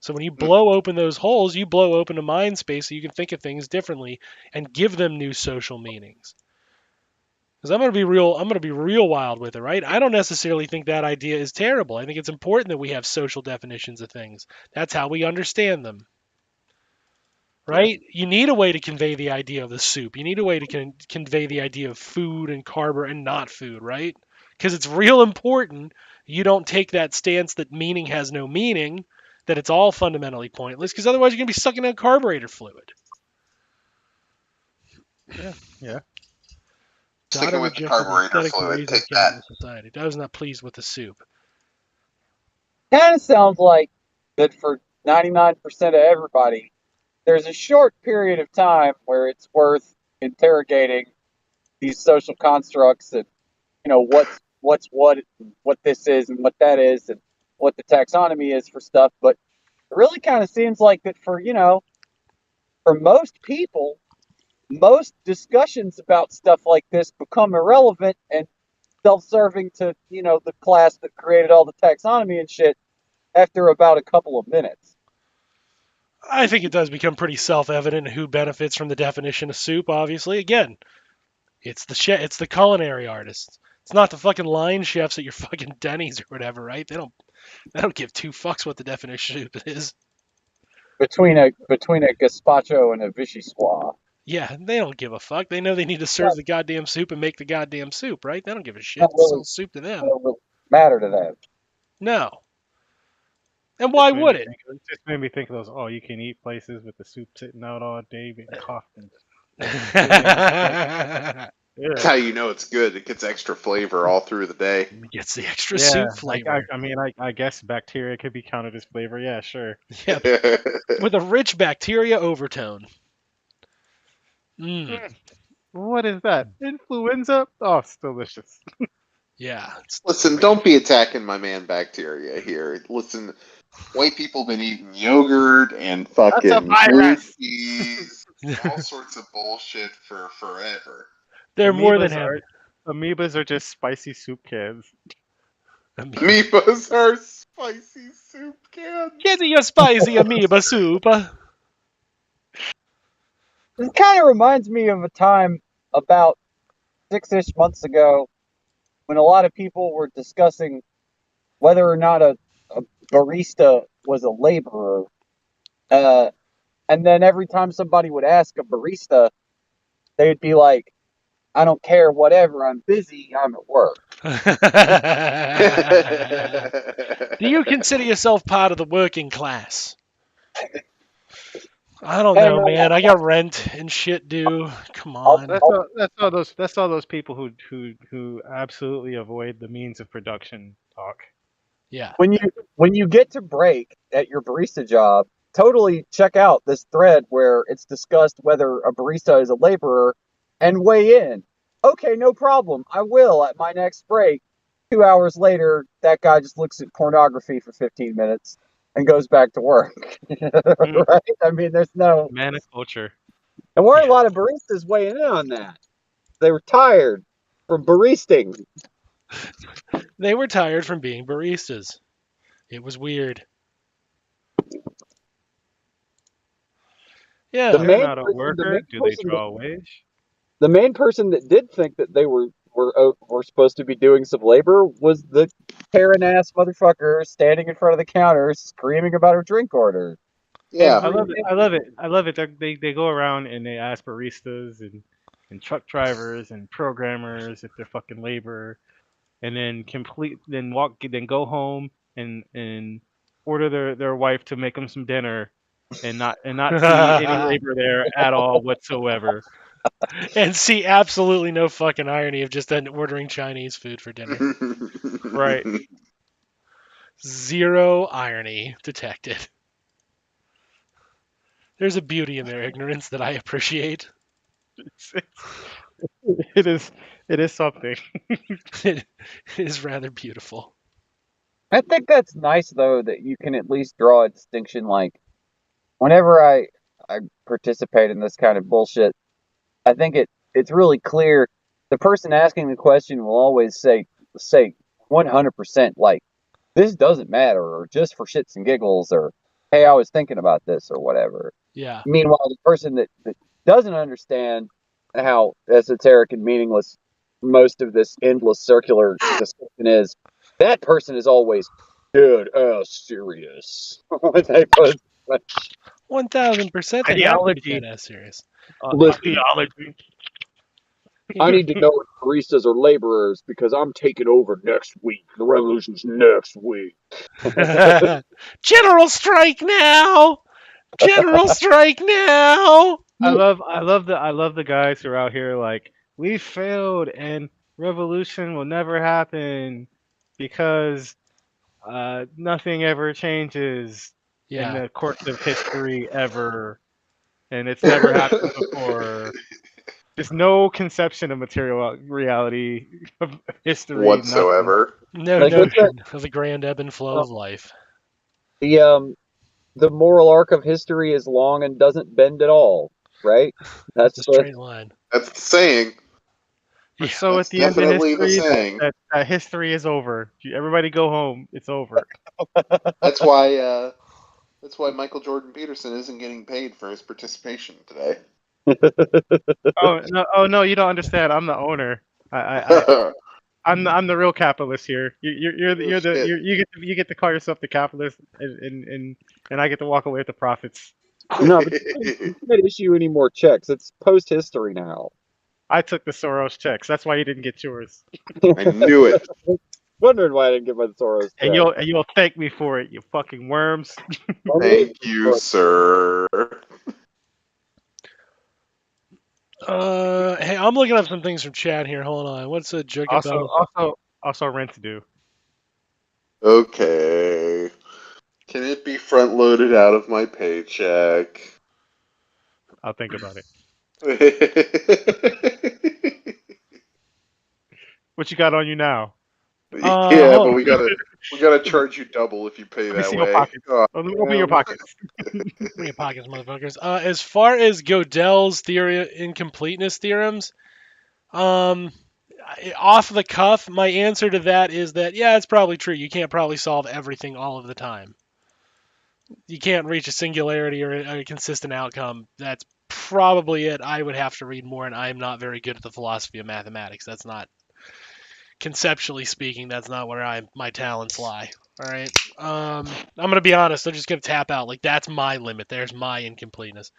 So when you blow open those holes, you blow open a mind space so you can think of things differently and give them new social meanings. Because I'm going to be real wild with it, right? I don't necessarily think that idea is terrible. I think it's important that we have social definitions of things. That's how we understand them. Right? You need a way to convey the idea of the soup. You need a way to convey the idea of food and carb and not food, right? Because it's real important you don't take that stance that meaning has no meaning, that it's all fundamentally pointless, because otherwise you're going to be sucking out carburetor fluid. Yeah. Sticking with the carburetor fluid, take that. Society. I was not pleased with the soup. Kind of sounds like that for 99% of everybody, there's a short period of time where it's worth interrogating these social constructs and what's what this is and what that is and what the taxonomy is for stuff. But it really kind of seems like that for most people, most discussions about stuff like this become irrelevant and self-serving to the class that created all the taxonomy and shit after about a couple of minutes. I think it does become pretty self-evident who benefits from the definition of soup. Obviously, again, it's the culinary artists. It's not the fucking line chefs at your fucking Denny's or whatever, right? They don't give two fucks what the definition of soup is. Between a gazpacho and a vichyssoise. Yeah, they don't give a fuck. They know they need to serve the goddamn soup and make the goddamn soup, right? They don't give a shit. It's all soup to them. Don't really matter to them. No. And why would it? It just made me think of those all-you-can-eat places with the soup sitting out all day getting coughing. That's how you know it's good. It gets extra flavor all through the day. It gets the extra soup flavor. I guess bacteria could be counted as flavor. Yeah, sure. Yeah, with a rich bacteria overtone. What is that? Influenza? Oh, it's delicious. Yeah. Listen, don't be attacking my man bacteria here. Listen, white people been eating yogurt and fucking blue cheese, all sorts of bullshit for forever. They're more than happy. Amoebas are just spicy soup cans. Amoebas are spicy soup cans. Get your spicy amoeba soup. This kind of reminds me of a time about 6-ish months ago when a lot of people were discussing whether or not a barista was a laborer. And then every time somebody would ask a barista, they would be like, I don't care, whatever, I'm busy, I'm at work. Do you consider yourself part of the working class? I don't Hang know, on. man. I got rent and shit due. Come I'll, on. That's all those people who absolutely avoid the means of production talk. Yeah. when you get to break at your barista job, totally check out this thread where it's discussed whether a barista is a laborer and weigh in. Okay, no problem. I will at my next break. 2 hours later, that guy just looks at pornography for 15 minutes and goes back to work. Right? I mean, there's no. Man of culture. And weren't a Yeah. lot of baristas weighing in on that. They were tired from baristing. They were tired from being baristas. It was weird. The Yeah. They're main not a person, the worker. main Do they person that draw a wage? the main person that did think that they were supposed to be doing some labor was the Karen ass motherfucker standing in front of the counter screaming about her drink order. Yeah. I Every love it. I love it. I love it. They go around and they ask baristas and truck drivers and programmers if they're fucking labor, and then go home and order their wife to make them some dinner, and not see any labor there at all whatsoever. And see absolutely no fucking irony of just then ordering Chinese food for dinner. Right. Zero irony detected. There's a beauty in their ignorance that I appreciate. It is it is something. It is rather beautiful. I think that's nice though that you can at least draw a distinction. Like whenever I participate in this kind of bullshit, I think it's really clear. The person asking the question will always say 100% like this doesn't matter or just for shits and giggles or hey I was thinking about this or whatever. Yeah. Meanwhile, the person that doesn't understand how esoteric and meaningless most of this endless circular discussion is, that person is always dead ass serious when they pose the question. 1000%. They have to be Ideology. dead ass serious. Listen, Ideology. I need to know if baristas are laborers because I'm taking over next week. The revolution's next week. General strike now! General strike now! I love the guys who are out here like we failed and revolution will never happen because nothing ever changes in Yeah. the course of history ever, and it's never happened before. There's no conception of material reality of history. Nothing. Whatsoever. No Like what's that? notion of the grand ebb and flow Uh, of life. the the moral arc of history is long and doesn't bend at all, right? It's a That's the straight line. That's the saying. We're Yeah. so at That's the end of definitely the history saying. that history is over. Everybody go home. It's over. That's why. That's why Michael Jordan Peterson isn't getting paid for his participation today. Oh no, you don't understand. I'm the owner. Oh I'm the real capitalist here. shit! You get to call yourself the capitalist, and I get to walk away with the profits. no, but you can't issue any more checks. It's post history now. I took the Soros checks. That's why you didn't get yours, I knew it. Wondering why I didn't get my Soros and check. you'll thank me for it. You fucking worms. Thank you, sir. Hey, I'm looking up some things from chat here. Hold on. What's a joke Also, about? also rent to do. Okay. Can it be front loaded out of my paycheck? I'll think about it. What you got on you now? Yeah, but Hold we gotta charge you double if you pay Let me that see your way. pockets. Oh, Let me open your man. pockets. on your pockets, motherfuckers. As far as Gödel's theory incompleteness theorems, um, off the cuff, my answer to that is that yeah, it's probably true. You can't probably solve everything all of the time. You can't reach a singularity or a consistent outcome. That's probably it. I would have to read more, and I'm not very good at the philosophy of mathematics. That's not conceptually speaking. That's not where my talents lie. All right. I'm gonna be honest. I'm just gonna tap out. Like that's my limit. There's my incompleteness.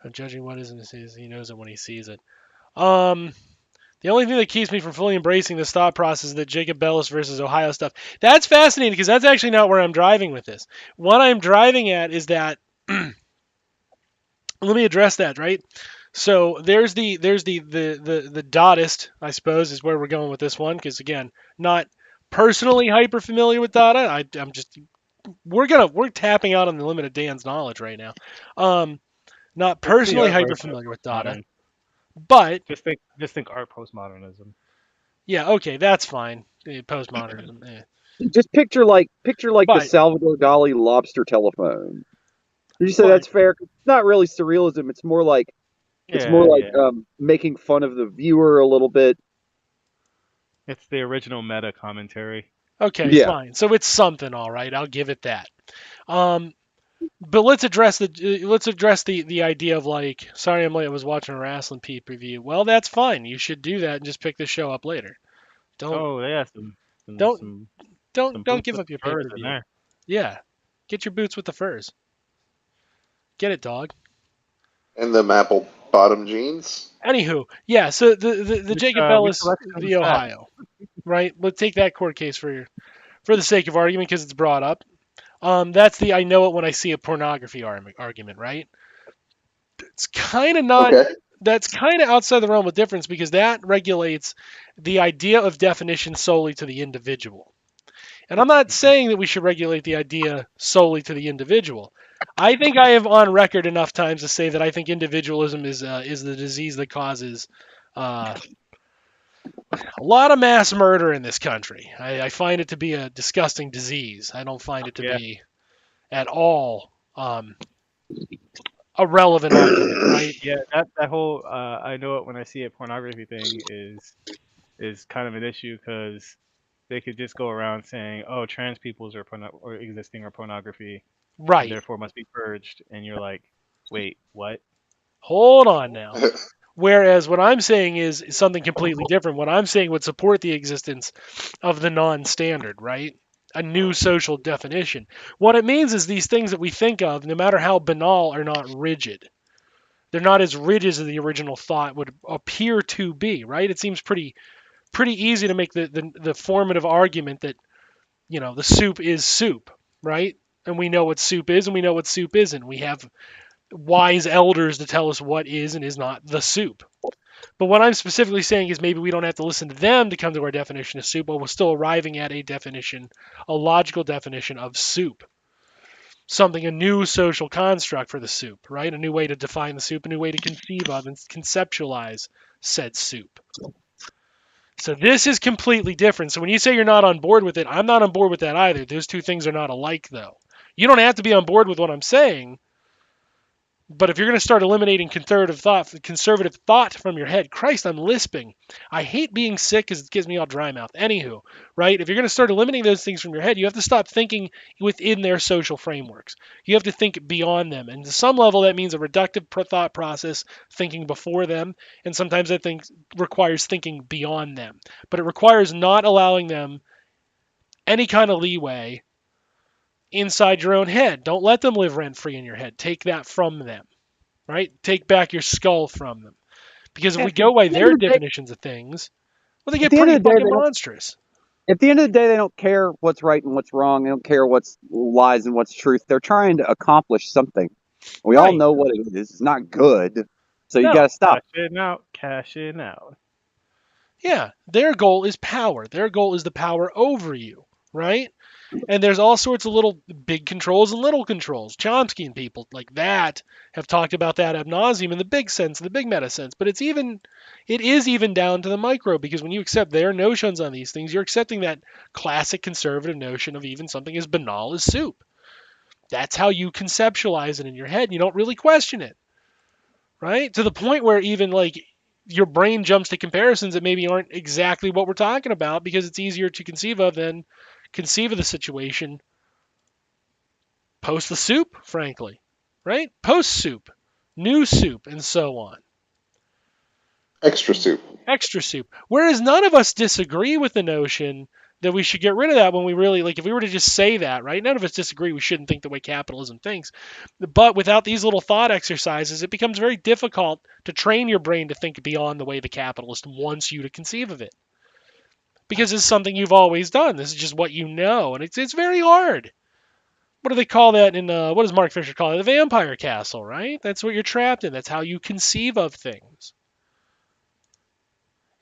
I'm judging what isn't his. He knows it when he sees it. Um, the only thing that keeps me from fully embracing this thought process is that Jacob Bellis versus Ohio stuff. That's fascinating because that's actually not where I'm driving with this. What I'm driving at is that Let me address that, right? So there's the Dadaist, I suppose, is where we're going with this one, because again, not personally hyper familiar with Dada. I'm just we're tapping out on the limit of Dan's knowledge right now. Um, not It's the personally art hyper version of familiar with Dada, postmodern. but Just think art postmodernism. yeah, okay, that's fine. Postmodernism, Just picture like the but Salvador Dali lobster telephone. Did you say but that's fair? It's not really surrealism. It's more Yeah, like yeah. making fun of the viewer a little bit. It's the original meta commentary. okay, Yeah. fine. So it's something, all right. I'll give it that. Um, but let's address the idea of like, sorry I'm late. I was watching a wrestling peep review. Well, that's fine. You should do that and just pick the show up later. Don't Oh yeah, some some don't some some don't boots give with up your pay furs per in view. there. Yeah, get your boots with the furs. Get it, dog. And them apple bottom jeans. Anywho, yeah. So the Jacob Which Ellis election was v that? Ohio, right? Let's take that court case for the sake of argument because it's brought up. That's the I know it when I see a pornography argument, right? It's kind of not. Okay. That's kind of outside the realm of difference because that regulates the idea of definition solely to the individual. And I'm not Mhm. saying that we should regulate the idea solely to the individual. I think I have on record enough times to say that I think individualism is the disease that causes uh, a lot of mass murder in this country. I find it to be a disgusting disease. I don't find it to Yeah, be at all a relevant argument, right? yeah. That whole I know it when I see it pornography thing is kind of an issue because they could just go around saying, "Oh, trans peoples are or existing or pornography, and Right. therefore must be purged," and you're like, "Wait, what?" Hold on now. Whereas what I'm saying is something completely different. What I'm saying would support the existence of the non standard, right? A new social definition. What it means is these things that we think of, no matter how banal, are not rigid. They're not as rigid as the original thought would appear to be, right? It seems pretty easy to make the formative argument that, the soup is soup, right? And we know what soup is and we know what soup isn't. We have wise elders to tell us what is and is not the soup. But what I'm specifically saying is maybe we don't have to listen to them to come to our definition of soup, but we're still arriving at a definition, a logical definition of soup. Something, a new social construct for the soup, right? A new way to define the soup, a new way to conceive of and conceptualize said soup. So this is completely different. So when you say you're not on board with it, I'm not on board with that either. Those two things are not alike, though. You don't have to be on board with what I'm saying, but if you're going to start eliminating conservative thought from your head, Christ, I'm lisping. I hate being sick because it gives me all dry mouth. Anywho, right? If you're going to start eliminating those things from your head, you have to stop thinking within their social frameworks. You have to think beyond them. And to some level, that means a reductive thought process, thinking before them. And sometimes that requires thinking beyond them. But it requires not allowing them any kind of leeway inside your own head. Don't let them live rent free in your head. Take that from them, right? Take back your skull from them. Because if And we go by at the end their of the day, definitions of things, well, they at get the end pretty of the day, fucking they don't. monstrous. At the end of the day, they don't care what's right and what's wrong. They don't care what's lies and what's truth. They're trying to accomplish something. We all Right. know what it is. It's not good. So you got No. to stop. Cashing out. Yeah. Their goal is power. Their goal is the power over you, right? And there's all sorts of little big controls and little controls. Chomsky and people like that have talked about that ad nauseum in the big sense, in the big meta sense. But it is even down to the micro because when you accept their notions on these things, you're accepting that classic conservative notion of even something as banal as soup. That's how you conceptualize it in your head. You don't really question it, right? To the point where even like your brain jumps to comparisons that maybe aren't exactly what we're talking about because it's easier to conceive of than conceive of the situation post the soup, frankly, right? Post soup, new soup, and so on. Extra soup. Extra soup. Whereas none of us disagree with the notion that we should get rid of that when we really, like, if we were to just say that, right? None of us disagree we shouldn't think the way capitalism thinks. But without these little thought exercises, it becomes very difficult to train your brain to think beyond the way the capitalist wants you to conceive of it. Because it's something you've always done. This is just what you know. And it's very hard. what do they call that in what does Mark Fisher call it? The vampire castle, right? That's what you're trapped in. That's how you conceive of things.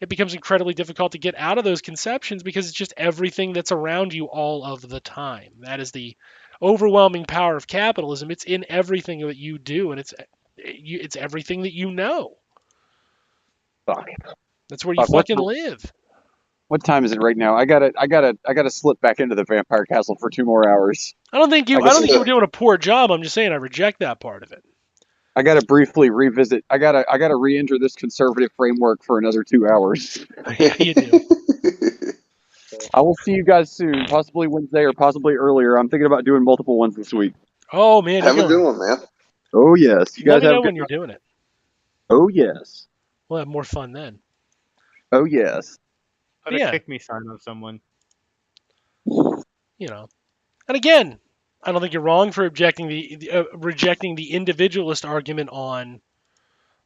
It becomes incredibly difficult to get out of those conceptions because it's just everything that's around you all of the time. That is the overwhelming power of capitalism. It's in everything that you do, and it's everything that you know. Fuck. That's where you Fuck. fucking live. What time is it right now? I gotta slip back into the vampire castle for 2 more hours. I don't think you were doing a poor job. I'm just saying I reject that part of it. I gotta briefly revisit. I gotta re-enter this conservative framework for another 2 hours. Yeah, you do. I will see you guys soon, possibly Wednesday or possibly earlier. I'm thinking about doing multiple ones this week. Oh man, Have a good one, man. Oh yes, you Let guys me have know a good when you're doing it. Oh yes. We'll have more fun then. Oh yes. Put a Yeah. kick me sign on someone. You know, and again, I don't think you're wrong for rejecting the individualist argument on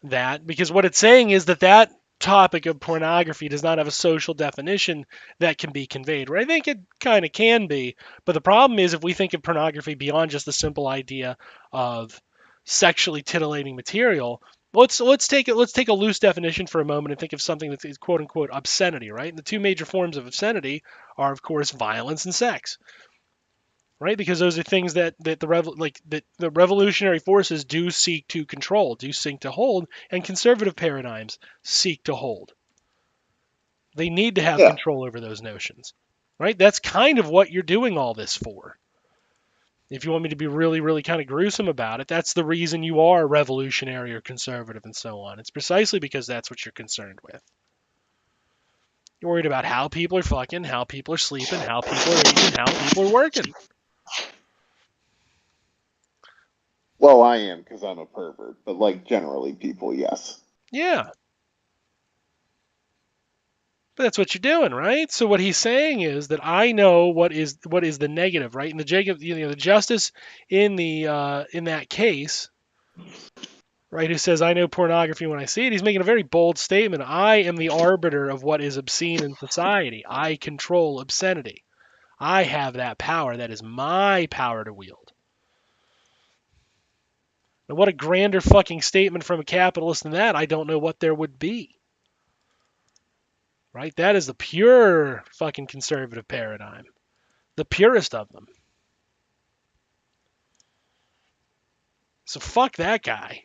that, because what it's saying is that topic of pornography does not have a social definition that can be conveyed. Where I think it kind of can be, but the problem is if we think of pornography beyond just the simple idea of sexually titillating material. Let's take a loose definition for a moment and think of something that's quote unquote obscenity, right? And the two major forms of obscenity are, of course, violence and sex, right? Because those are things that the revolutionary forces do seek to control, do seek to hold, and conservative paradigms seek to hold. They need to have Yeah. control over those notions, right? That's kind of what you're doing all this for. If you want me to be really, really kind of gruesome about it, that's the reason you are revolutionary or conservative and so on. It's precisely because that's what you're concerned with. You're worried about how people are fucking, how people are sleeping, how people are eating, how people are working. Well, I am because I'm a pervert, but like generally people, yes. Yeah. But that's what you're doing, right? So what he's saying is that I know what is the negative, right? And the justice in that case, right, who says I know pornography when I see it, he's making a very bold statement. I am the arbiter of what is obscene in society. I control obscenity. I have that power. That is my power to wield. And what a grander fucking statement from a capitalist than that, I don't know what there would be. Right? That is the pure fucking conservative paradigm. The purest of them. So fuck that guy.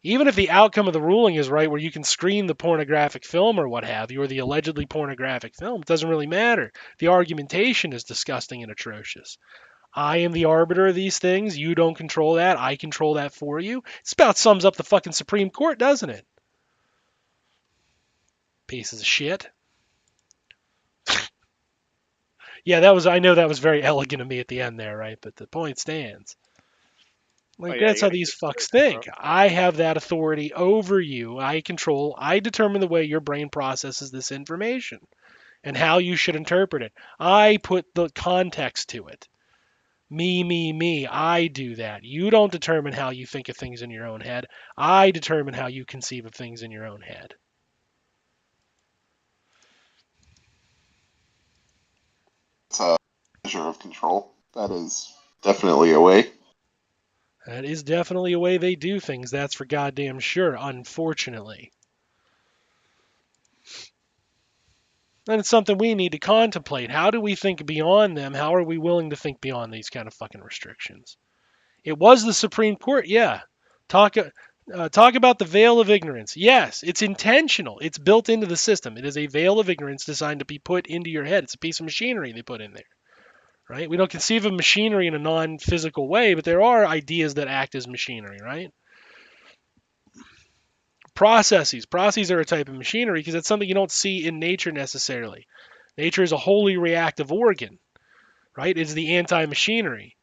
Even if the outcome of the ruling is right, where you can screen the pornographic film or what have you, or the allegedly pornographic film, it doesn't really matter. The argumentation is disgusting and atrocious. I am the arbiter of these things. You don't control that. I control that for you. It's about sums up the fucking Supreme Court, doesn't it? Pieces of shit. Yeah, I know that was very elegant of me at the end there, right? But the point stands. Like, yeah, that's you how gotta these keep fucks it, bro. think. I have that authority over you. I determine the way your brain processes this information and how you should interpret it. I put the context to it. Me. I do that. You don't determine how you think of things in your own head. I determine how you conceive of things in your own head. It's a measure of control. That is definitely a way. That is definitely a way they do things. That's for goddamn sure, unfortunately. And it's something we need to contemplate. How do we think beyond them? How are we willing to think beyond these kind of fucking restrictions? It was the Supreme Court, yeah. Talk about the veil of ignorance. Yes, it's intentional. It's built into the system. It is a veil of ignorance designed to be put into your head. It's a piece of machinery they put in there, right? We don't conceive of machinery in a non-physical way, but there are ideas that act as machinery, right? Processes are a type of machinery because it's something you don't see in nature necessarily. Nature is a wholly reactive organ, right? It's the anti-machinery.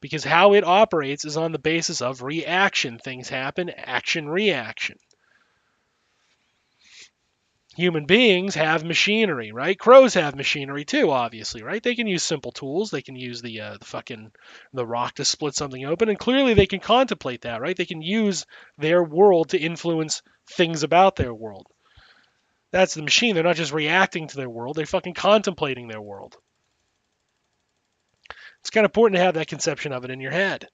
Because how it operates is on the basis of reaction. Things happen, action, reaction. Human beings have machinery, right? Crows have machinery too, obviously, right? They can use simple tools. They can use the rock to split something open, and clearly they can contemplate that, right? They can use their world to influence things about their world. That's the machine. They're not just reacting to their world; they're fucking contemplating their world. It's kind of important to have that conception of it in your head.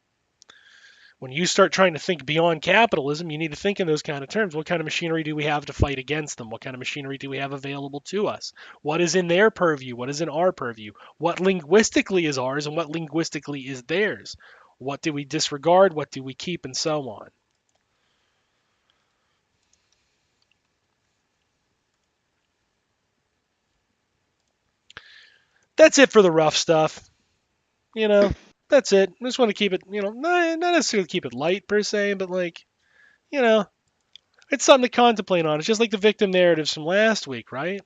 When you start trying to think beyond capitalism, you need to think in those kind of terms. What kind of machinery do we have to fight against them? What kind of machinery do we have available to us? What is in their purview? What is in our purview? What linguistically is ours and what linguistically is theirs? What do we disregard? What do we keep? And so on. That's it for the rough stuff. That's it. I just want to keep it, not necessarily keep it light per se, but like, you know, it's something to contemplate on. It's just like the victim narratives from last week, right?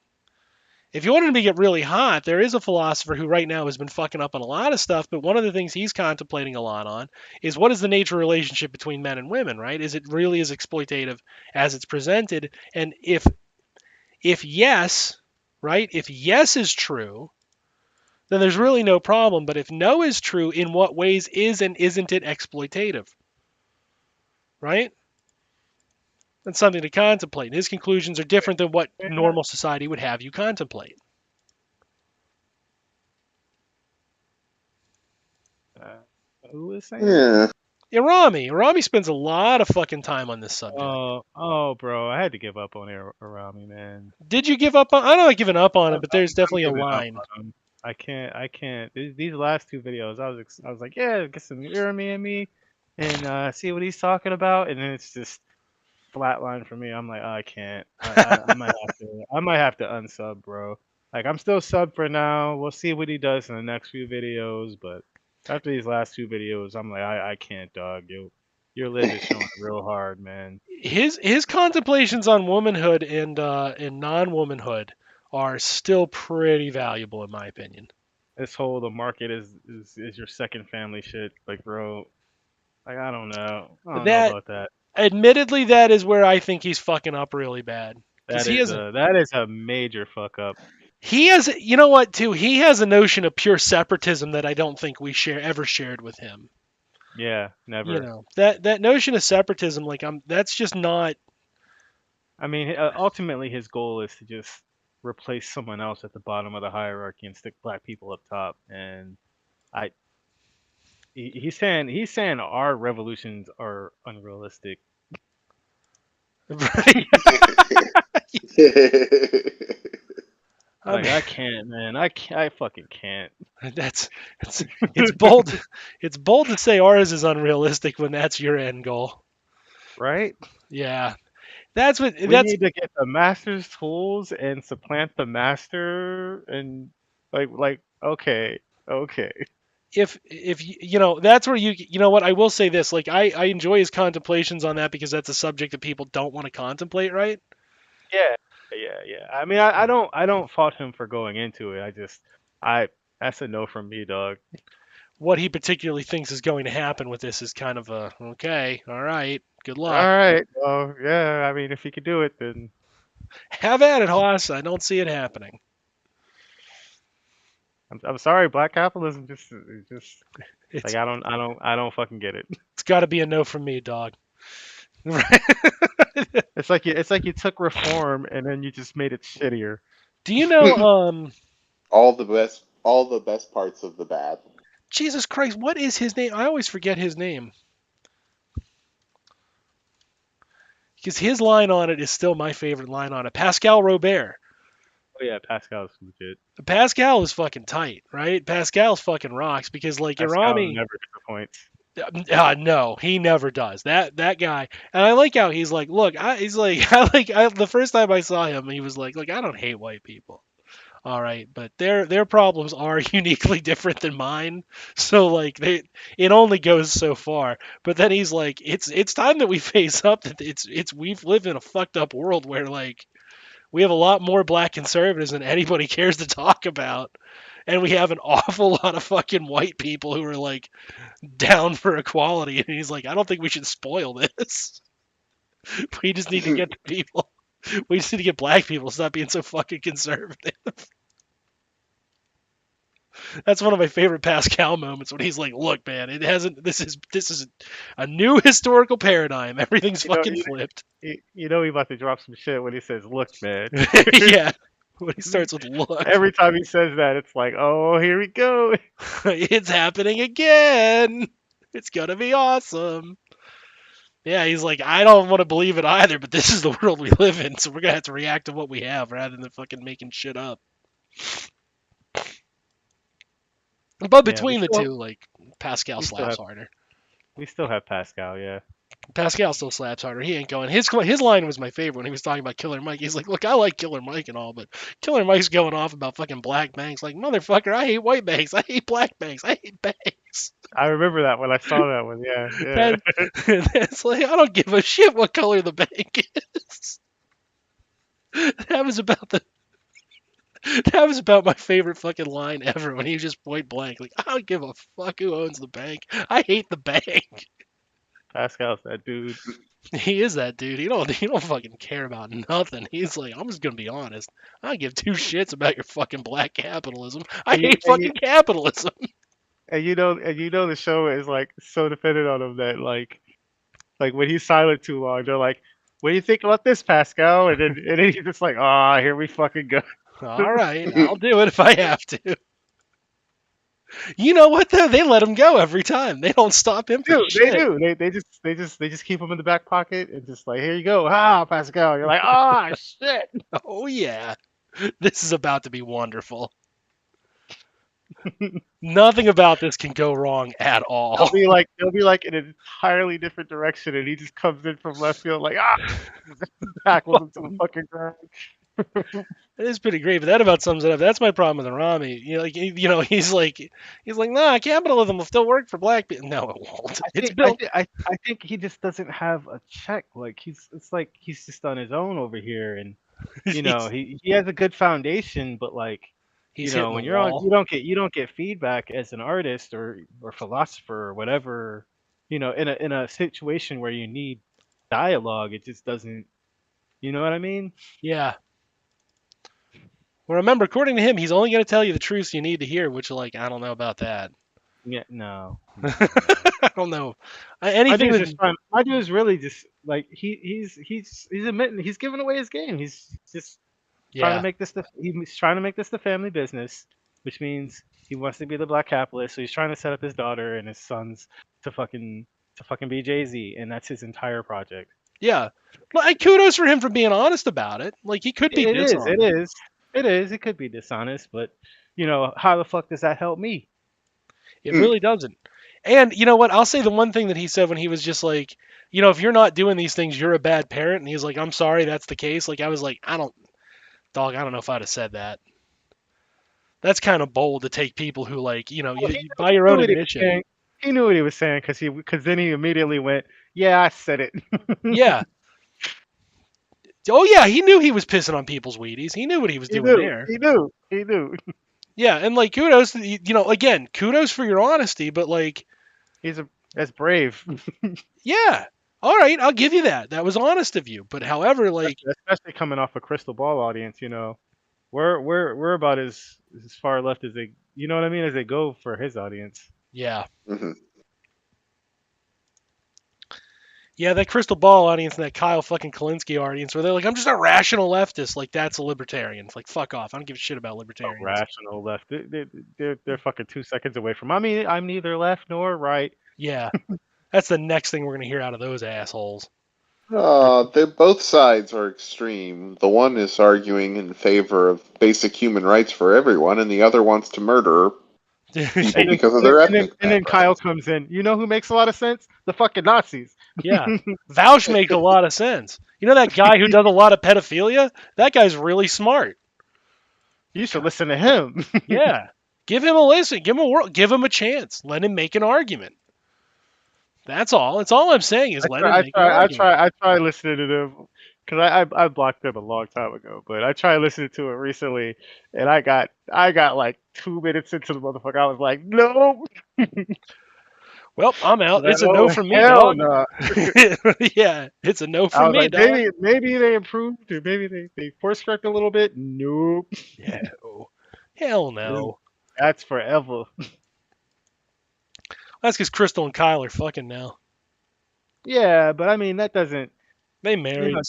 If you wanted to make it really hot, there is a philosopher who right now has been fucking up on a lot of stuff, but one of the things he's contemplating a lot on is what is the nature of relationship between men and women, right? Is it really as exploitative as it's presented? And if yes, right? If yes is true, then there's really no problem. But if no is true, in what ways is and isn't it exploitative? Right? That's something to contemplate. And his conclusions are different than what normal society would have you contemplate. Who is saying? Yeah. Irami spends a lot of fucking time on this subject. Bro, I had to give up on Arami, man. Did you give up on? I'm not giving up on it, but there's definitely a giving up line. on him. I can't. These last two videos, I was like, yeah, get some Irami in me, and see what he's talking about, and then it's just flatline for me. I'm like, oh, I can't. I might have to unsub, bro. Like, I'm still sub for now. We'll see what he does in the next few videos, but after these last two videos, I'm like, I can't, dog. Your lid is showing real hard, man. His contemplations on womanhood and non-womanhood are still pretty valuable in my opinion. This whole the market is your second family shit, like, bro. Like, I don't know. I don't know about that. Admittedly, that is where I think he's fucking up really bad. That is a major fuck up. He has, you know what, too? He has a notion of pure separatism that I don't think we ever shared with him. Yeah, never. You know, that notion of separatism, like, that's just not. I mean, ultimately, his goal is to just replace someone else at the bottom of the hierarchy and stick black people up top. And he's saying our revolutions are unrealistic. Right? Like, I can't, man. I fucking can't. It's bold. It's bold to say ours is unrealistic when that's your end goal. Right? Yeah. We need to get the master's tools and supplant the master, and like okay. If that's where you know what, I will say this, like, I enjoy his contemplations on that because that's a subject that people don't want to contemplate, right? Yeah. I mean, I don't fault him for going into it. That's a no from me, dog. What he particularly thinks is going to happen with this is kind of a okay, all right, good luck. All right. Well, yeah. I mean, if he could do it, then have at it, Haas. I don't see it happening. I'm sorry, black capitalism just like, I don't fucking get it. It's got to be a no from me, dog. It's like you took reform and then you just made it shittier. Do you know all the best parts of the bad? Jesus Christ, what is his name? I always forget his name. Because his line on it is still my favorite line on it. Pascal Robert. Oh yeah, Pascal's legit. Pascal is fucking tight, right? Pascal's fucking rocks because, like, Irami never disappoints. No, he never does. That guy, and I like how he's like, look, the first time I saw him, he was like, look, I don't hate white people, all right, but their problems are uniquely different than mine, so like it only goes so far. But then he's like, it's time that we face up that we've lived in a fucked up world where, like, we have a lot more black conservatives than anybody cares to talk about. And we have an awful lot of fucking white people who are, like, down for equality. And he's like, I don't think we should spoil this. We just need to get people. We just need to get black people to stop being so fucking conservative. That's one of my favorite Pascal moments when he's like, look, man, this is a new historical paradigm. Everything's fucking flipped. You know, he about to drop some shit when he says, look, man. Yeah. when he starts with look. Every time he says that, it's like, oh, here we go. It's happening again. It's gonna be awesome. Yeah, he's like, I don't want to believe it either, but this is the world we live in, so we're gonna have to react to what we have rather than fucking making shit up. But Yeah, between the two, like Pascal we still slaps have harder. we still have Pascal. Yeah. Pascal still slaps harder. He ain't going. His line was my favorite when he was talking about Killer Mike. He's like, look, I like Killer Mike and all, but Killer Mike's going off about fucking black banks. Like, motherfucker, I hate white banks. I hate black banks. I hate banks. I remember that when I saw that one. Yeah, yeah. That's like, I don't give a shit what color the bank is. That was about the. That was about my favorite fucking line ever when he was just point blank. Like, I don't give a fuck who owns the bank. I hate the bank. Pascal's that dude. He is that dude. He don't fucking care about nothing. He's like, I'm just gonna be honest. I don't give two shits about your fucking black capitalism. I And you, hate and you, fucking capitalism. and the show is like so dependent on him that like when he's silent too long, they're like, "What do you think about this, Pascal?" And then he's just like, "Ah, here we fucking go." All right, I'll do it if I have to. You know what though? They let him go every time. They don't stop him for Dude, shit. they do. They just keep him in the back pocket and just like, "Here you go, ah, Pascal." You're like, "Ah, shit." Oh yeah, this is about to be wonderful. Nothing about this can go wrong at all. They'll be like in an entirely different direction, and he just comes in from left field like, ah, tackles him to the fucking ground. It is pretty great, but that about sums it up. That's my problem with Rami. He's like, nah, capitalism will still work for black people. No, it won't. It's built. I think he just doesn't have a check. Like it's like he's just on his own over here, and he has a good foundation, but like He's hitting when the you're on, wall. you don't get feedback as an artist or philosopher or whatever. In a situation where you need dialogue, it just doesn't. You know what I mean? Yeah. Well, remember, according to him, he's only going to tell you the truths you need to hear, which, like, I don't know about that. Yeah, no. I don't know. Anything that. My dude is really just like he's admitting he's giving away his game. He's just trying to Yeah. make he's trying to make this the family business, which means he wants to be the black capitalist. So he's trying to set up his daughter and his sons to fucking be Jay-Z, and that's his entire project. Yeah. Like, kudos for him for being honest about it. Like, he could be It is, dishonest. it is. It could be dishonest, but how the fuck does that help me? It really doesn't. And you know what? I'll say the one thing that he said when he was just like, if you're not doing these things, you're a bad parent. And he's like, I'm sorry, that's the case. Like, I was like, I don't know if I'd have said that. That's kind of bold to take people who, like, you by your own admission. He knew what he was saying because then he immediately went, "Yeah, I said it." Yeah. Oh yeah, he knew he was pissing on people's Wheaties. He knew what he was doing there. He knew. Yeah, and like kudos, again, kudos for your honesty, but like, that's brave. yeah, all right, I'll give you that. That was honest of you. But however, like, especially coming off a Crystal Ball audience, we're about as far left as they, you know what I mean, as they go for his audience. Yeah. Mhm. Yeah, that Crystal Ball audience and that Kyle fucking Kalinske audience where they're like, I'm just a rational leftist. Like, that's a libertarian. It's like, fuck off. I don't give a shit about libertarians. Rational left. They're fucking 2 seconds away from. I mean, I'm neither left nor right. Yeah. That's the next thing we're going to hear out of those assholes. Both sides are extreme. The one is arguing in favor of basic human rights for everyone, and the other wants to murder people because of their ethnic and then Kyle comes in. You know who makes a lot of sense? The fucking Nazis. Yeah. Vouch makes a lot of sense. You know that guy who does a lot of pedophilia? That guy's really smart. You should listen to him. Yeah. Give him a listen. Give him a whirl. Give him a chance. Let him make an argument. That's all. That's all I'm saying is let him make an argument. I try listening to them because I blocked them a long time ago, but I tried listening to it recently, and I got like 2 minutes into the motherfucker. I was like, no. Well, I'm out. It's a Oh, no from me, hell dog. no. Yeah, it's a no I from was me, like, dog. maybe they improved, or maybe they course correct a little bit. Nope. No. Hell no. That's forever. That's because Crystal and Kyle are fucking now. Yeah, but I mean that doesn't They You married. know,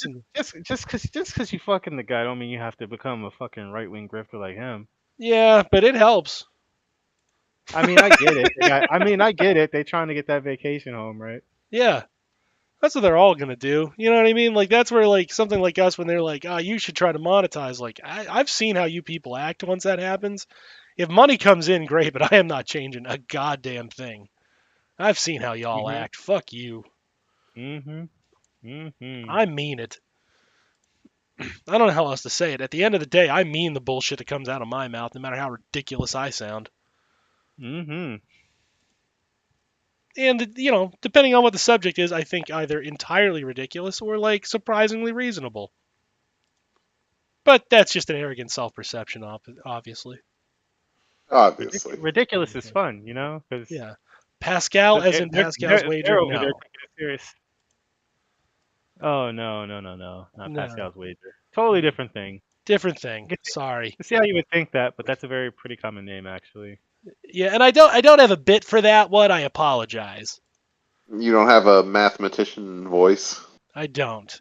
just cause you fucking the guy don't mean you have to become a fucking right wing grifter like him. Yeah, but it helps. I mean, I get it. I get it. They trying to get that vacation home, right? Yeah. That's what they're all gonna do. You know what I mean? Like that's where like something like us when they're like, oh, you should try to monetize. Like I've seen how you people act once that happens. If money comes in, great, but I am not changing a goddamn thing. I've seen how y'all Mhm. act. Fuck you. Mhm. Mhm. I mean it. I don't know how else to say it. At the end of the day, I mean the bullshit that comes out of my mouth, no matter how ridiculous I sound. Mhm. And depending on what the subject is, I think either entirely ridiculous or like surprisingly reasonable. But that's just an arrogant self-perception, obviously. Obviously. Ridiculous is fun, you know, because Yeah. Pascal, as in Pascal's they're wager? over there No. taking it serious. Oh no, no, no, no, not No. Pascal's wager. Totally different thing. Different thing. I Sorry. can see how you would think that, but that's a very pretty common name actually. Yeah, and I don't have a bit for that one. I apologize. You don't have a mathematician voice. I don't.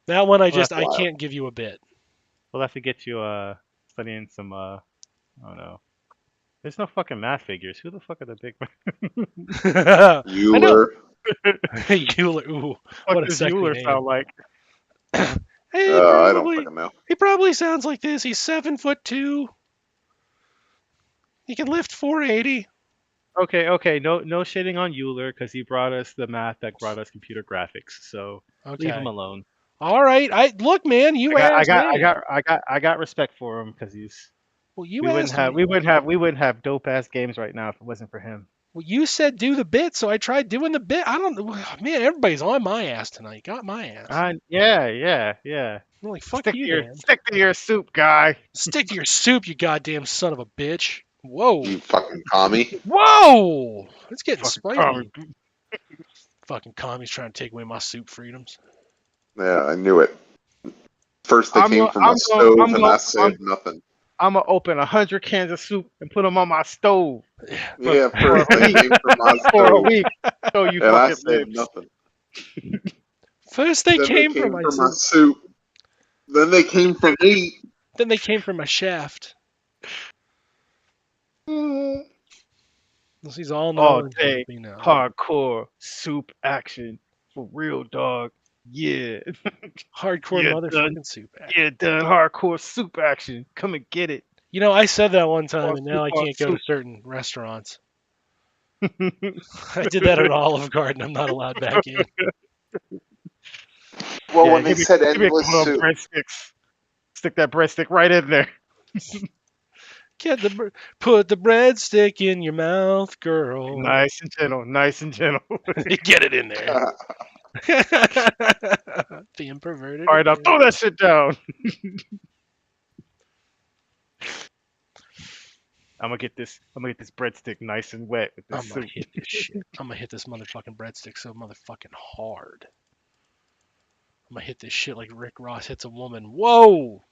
That one We'll have I to, Wow. can't give you a bit. we'll have to get you studying some I don't know. There's no fucking math figures. Who the fuck are the big I know. Euler. Euler. Ooh, fuck what a does sexy Euler name. sound like? Hey, I don't probably. fucking know. He probably sounds like this. He's 7'2". He can lift 480. Okay, no shitting on Euler because he brought us the math that brought us computer graphics. So leave him Okay. alone. All right. I look, man. You asked me. I got respect for him because he's Well, you asked me. we wouldn't have dope ass games right now if it wasn't for him. Well, you said do the bit, so I tried doing the bit. I don't know. Man, everybody's on my ass tonight. Got my ass. Yeah. I'm like, fuck you, man. Stick to your soup, guy. Stick to your soup, you goddamn son of a bitch. Whoa. You fucking commie. Whoa. It's getting Fucking comic. spicy. Fucking commies trying to take away my soup freedoms. Yeah, I knew it. First they I'm came going from a stove and I said I'm nothing. I'm gonna open 100 cans of soup and put them on my stove Yeah, for first they came from my for a stove week. So you and I fucking said lives. nothing. First they Then they came from came my from my soup, soup. Then they came from me. then they came from my shaft. He's all All knowing day me now. hardcore soup action for real, dog. Yeah, Hardcore yeah, done. motherfucking soup. Yeah, done hardcore soup action. Come and get it. I said that one time, On and now soup I on can't go to soup. certain restaurants. I did that at Olive Garden. I'm not allowed back in. Well, Yeah, when they said give me a endless couple of soup, breadsticks. Stick that breadstick right in there. Put the breadstick in your mouth, girl. Nice and gentle. Nice and gentle. Get it in there. Being perverted All right, now again. throw that shit down. I'm gonna get this breadstick nice and wet with this I'm gonna soup. hit this shit. I'm gonna hit this motherfucking breadstick so motherfucking hard. I'm gonna hit this shit like Rick Ross hits a woman. Whoa!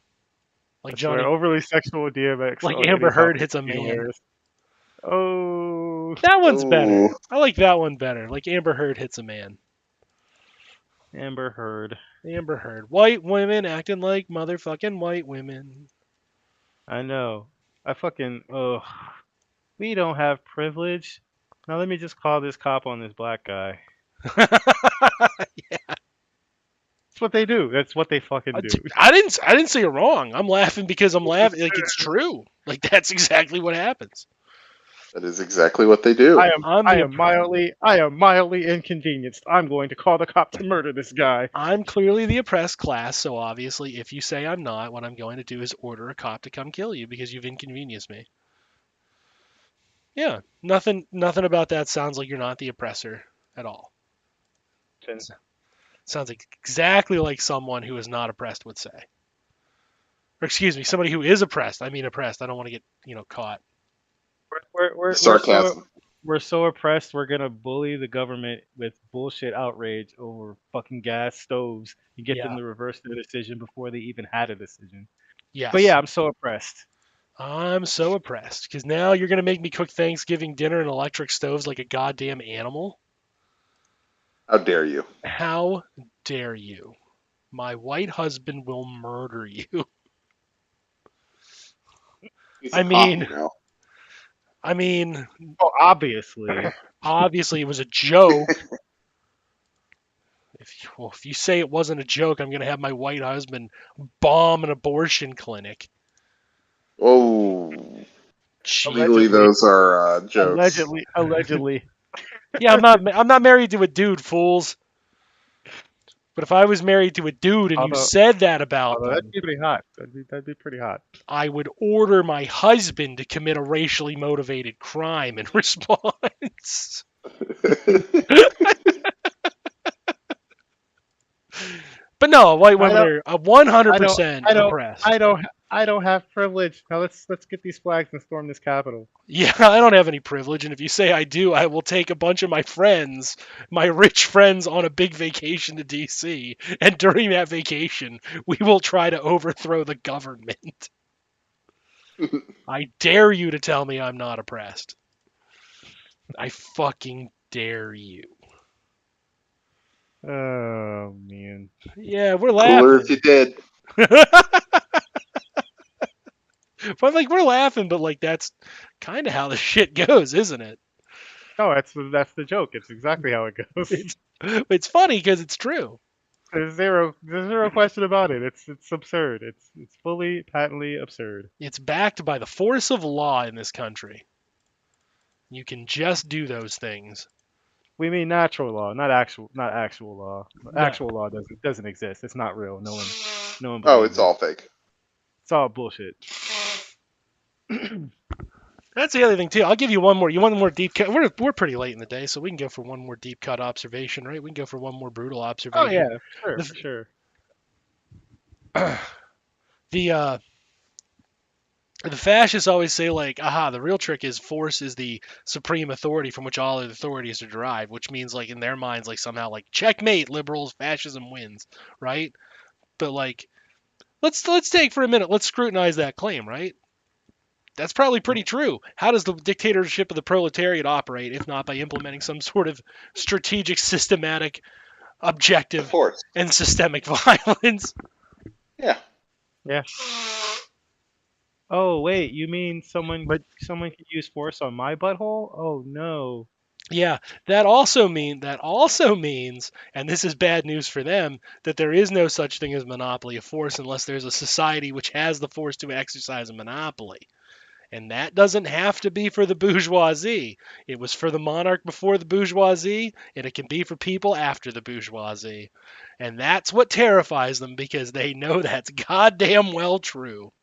Like I swear, Johnny, overly sexual DMX. like Oh, Amber Heard anytime hits a be man. hilarious. Oh, That one's better. ooh, I like that one better. Like Amber Heard hits a man. Amber Heard. Amber Heard. White women acting like motherfucking white women. I know. I fucking. Ugh. We don't have privilege. Now let me just call this cop on this black guy. That's what they do. That's what they fucking do. I didn't say you're wrong. I'm laughing because I'm laughing like it's true. Like that's exactly what happens. that is exactly what they do. I'm the I am mildly inconvenienced. I'm going to call the cop to murder this guy. I'm clearly the oppressed class, so obviously if you say I'm not, what I'm going to do is order a cop to come kill you because you've inconvenienced me. Yeah. Nothing about that sounds like you're not the oppressor at all. Sounds exactly like someone who is not oppressed would say. Or excuse me, somebody who is oppressed. I mean oppressed. I don't want to get, caught. Sarcasm. We're so oppressed. We're gonna bully the government with bullshit outrage over fucking gas stoves and get them Yeah. to reverse their decision before they even had a decision. Yes. But yeah, I'm so oppressed. I'm so oppressed because now you're going to make me cook Thanksgiving dinner in electric stoves like a goddamn animal. How dare you? How dare you? My white husband will murder you. He's I a cop, mean, you know. I mean, Oh, obviously. obviously it was a joke. If you say it wasn't a joke, I'm gonna have my white husband bomb an abortion clinic. Oh, legally Jesus. those are jokes. Allegedly. Yeah, I'm not married to a dude, fools. But if I was married to a dude and you Although, said that about that'd them, be pretty hot. That'd be pretty hot. I would order my husband to commit a racially motivated crime in response. But no, white I women don't. are I don't. 100% I don't. oppressed. I don't. I don't have privilege. Now let's get these flags and storm this Capitol. Yeah, I don't have any privilege, and if you say I do, I will take a bunch of my friends, my rich friends, on a big vacation to DC, and during that vacation, we will try to overthrow the government. I dare you to tell me I'm not oppressed. I fucking dare you. Oh man. Yeah, we're Cooler if laughing. you did. But like we're laughing, but like that's kind of how the shit goes, isn't it? No, that's the joke. It's exactly how it goes. It's funny because it's true. There's zero question about it. It's absurd. It's fully patently absurd. It's backed by the force of law in this country. You can just do those things. We mean natural law, not actual law. No. Actual law doesn't exist. It's not real. No one Oh, believes it's it. all fake. It's all bullshit. That's the other thing too. I'll give you one more. You want one more deep cut? We're pretty late in the day, so we can go for one more deep cut observation, right? We can go for one more brutal Oh observation. yeah, for The sure. the the fascists always say like, aha, the real trick is force is the supreme authority from which all other authorities are derived, which means like in their minds like somehow like checkmate liberals, fascism wins, right? But like let's take for a minute, let's scrutinize that claim, right? That's probably pretty true. How does the dictatorship of the proletariat operate if not by implementing some sort of strategic, systematic, The objective, force. and systemic violence? Yeah. Yeah. Oh wait, you mean But someone could use force on my butthole? Oh no. yeah, that also means, and this is bad news for them, that there is no such thing as monopoly of force unless there's a society which has the force to exercise a monopoly. And that doesn't have to be for the bourgeoisie. It was for the monarch before the bourgeoisie, and it can be for people after the bourgeoisie. And that's what terrifies them because they know that's goddamn well true.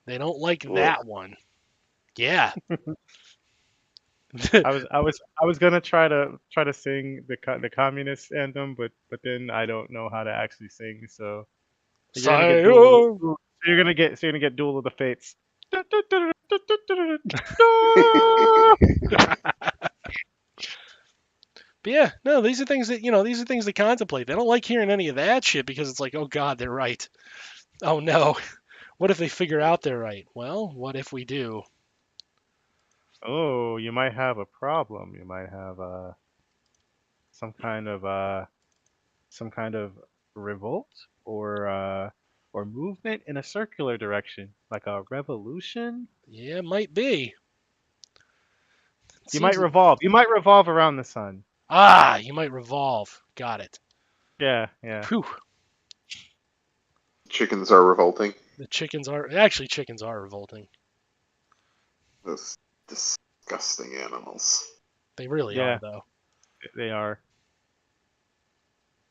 They don't like Ugh. that one. Yeah. I was gonna try to sing the communist anthem, but then I don't know how to actually sing, so you're gonna get Sayonara. you're gonna get Duel of the Fates. But yeah, no, these are things that these are things to contemplate. They don't like hearing any of that shit because it's like, oh god, they're right. Oh no, what if they figure out they're right? Well, what if we do? Oh, you might have a problem. You might have some kind of some kind of revolt or movement in a circular direction, like a revolution. Yeah, might be. It You might seems revolve. You might revolve around the sun. you might revolve. Got it. Yeah, yeah. Whew. Chickens are revolting. Chickens are revolting. Those disgusting animals. They really Yeah, are though. they are.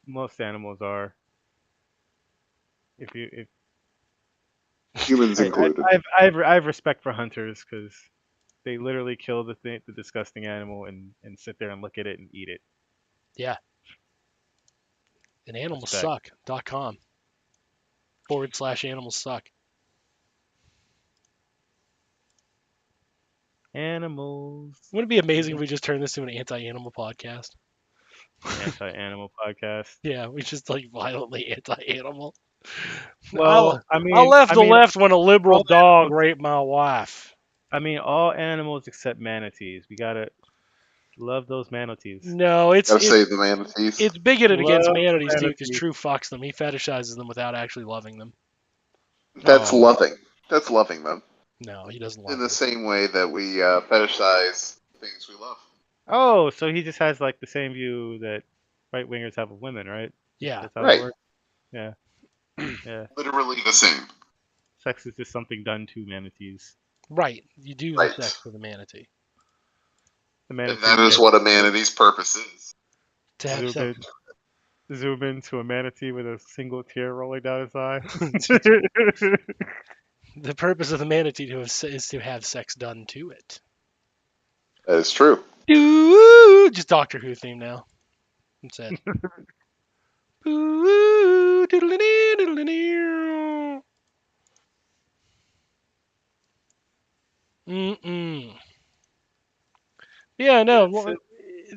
Most animals are. If Humans included. I have respect for hunters because they literally kill the disgusting animal and sit there and look at it and eat it. Yeah. And Respect. animalsuck.com /animals suck. Animals. Wouldn't it be amazing if we just turned this to an anti-animal podcast? Anti-animal podcast. Yeah, we just like violently anti-animal. Well, I left the left when a liberal all dog animals- raped my wife. I mean, all animals except manatees. We gotta Love those manatees. No, it's Gotta save the manatees. it's bigoted against Love manatees too, because manatees. True fucks them. He fetishizes them without actually loving them. That's Oh. loving. That's loving them. No, he doesn't In love the them. same way that we fetishize things we love. Oh, so he just has like the same view that right wingers have of women, right? Yeah, That's how Right. that works. Yeah. Yeah. Literally the same. Sex is just something done to manatees. right. You do Right. have sex with a manatee. The And manatees that is get what a manatee's purpose is. To have sex. zoom into a manatee with a single tear rolling down his eye. The purpose of the manatee is to have sex done to it. That is true. Just Doctor Who theme now. That's it. Ooh, diddle-dee, diddle-dee. Mm-mm. Yeah, no.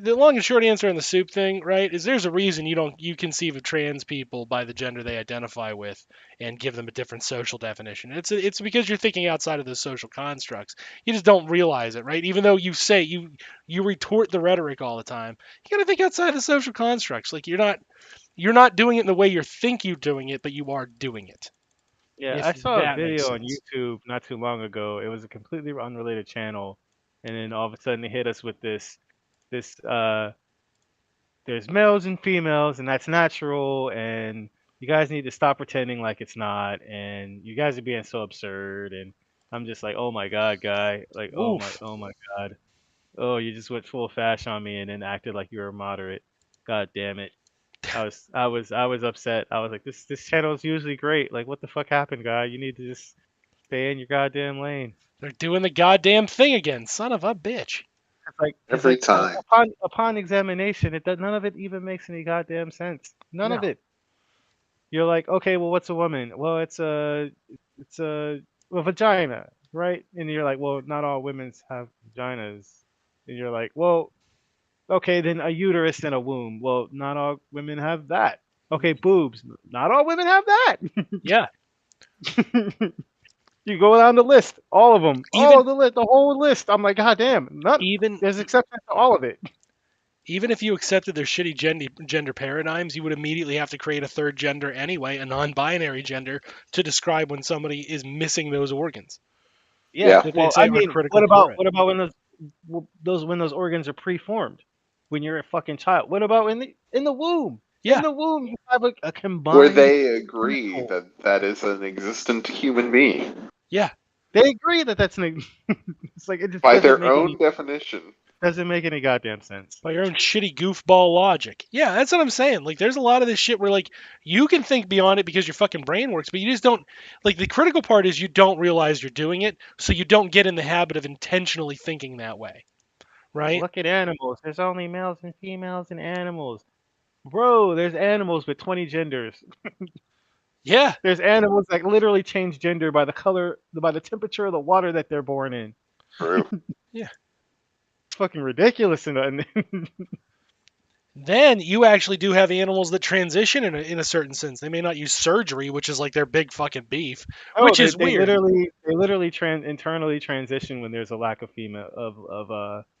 The long and short answer on the soup thing, right, is there's a reason you conceive of trans people by the gender they identify with and give them a different social definition. It's because you're thinking outside of those social constructs. You just don't realize it, right? Even though you say you retort the rhetoric all the time, you gotta think outside the social constructs. Like you're not doing it in the way you think you're doing it, but you are doing it. Yeah, If I saw a that makes video on sense. YouTube not too long ago. It was a completely unrelated channel, and then all of a sudden they hit us with this there's males and females, and that's natural, and you guys need to stop pretending like it's not, and you guys are being so absurd, and I'm just like, oh my god, guy, like, Oof. oh my god, oh, you just went full fash on me and then acted like you were moderate. God damn it. I was upset. I was like, this channel is usually great. Like, what the fuck happened, guy? You need to just stay in your goddamn lane. They're doing the goddamn thing again, son of a bitch. It's Every like time. upon examination, none of it even makes any goddamn sense. None of No. it. You're like, okay, well, what's a woman? Well, it's a vagina, right? And you're like, well, not all women have vaginas. And you're like, well, okay, then a uterus and a womb. Well, not all women have that. Okay, boobs. Not all women have that. Yeah. You go down the list, all of them, Even the whole list. I'm like, God damn, none. even There's exceptions to all of it. even if you accepted their shitty gender paradigms, you would immediately have to create a third gender anyway, a non-binary gender, to describe when somebody is missing those organs. Yeah. That they'd Well, say I are mean, critical for it. what about when those organs are preformed? When you're a fucking child. What about in the womb? Yeah. In the womb, you have a combined. Where they agree chemical. that that is an existent human being. Yeah. They agree that that's an. It's like it just By doesn't their make own any definition. doesn't make any goddamn sense. By your own shitty goofball logic. Yeah, that's what I'm saying. Like, there's a lot of this shit where, like, you can think beyond it because your fucking brain works, but you just don't. Like, the critical part is you don't realize you're doing it, so you don't get in the habit of intentionally thinking that way. Right? Look at animals. There's only males and females in animals. Bro, there's animals with 20 genders. Yeah. There's animals that literally change gender by the temperature of the water that they're born in. True. Yeah. It's fucking ridiculous. And Then you actually do have animals that transition in a certain sense. They may not use surgery, which is like their big fucking beef, which is they weird. literally internally transition when there's a lack of female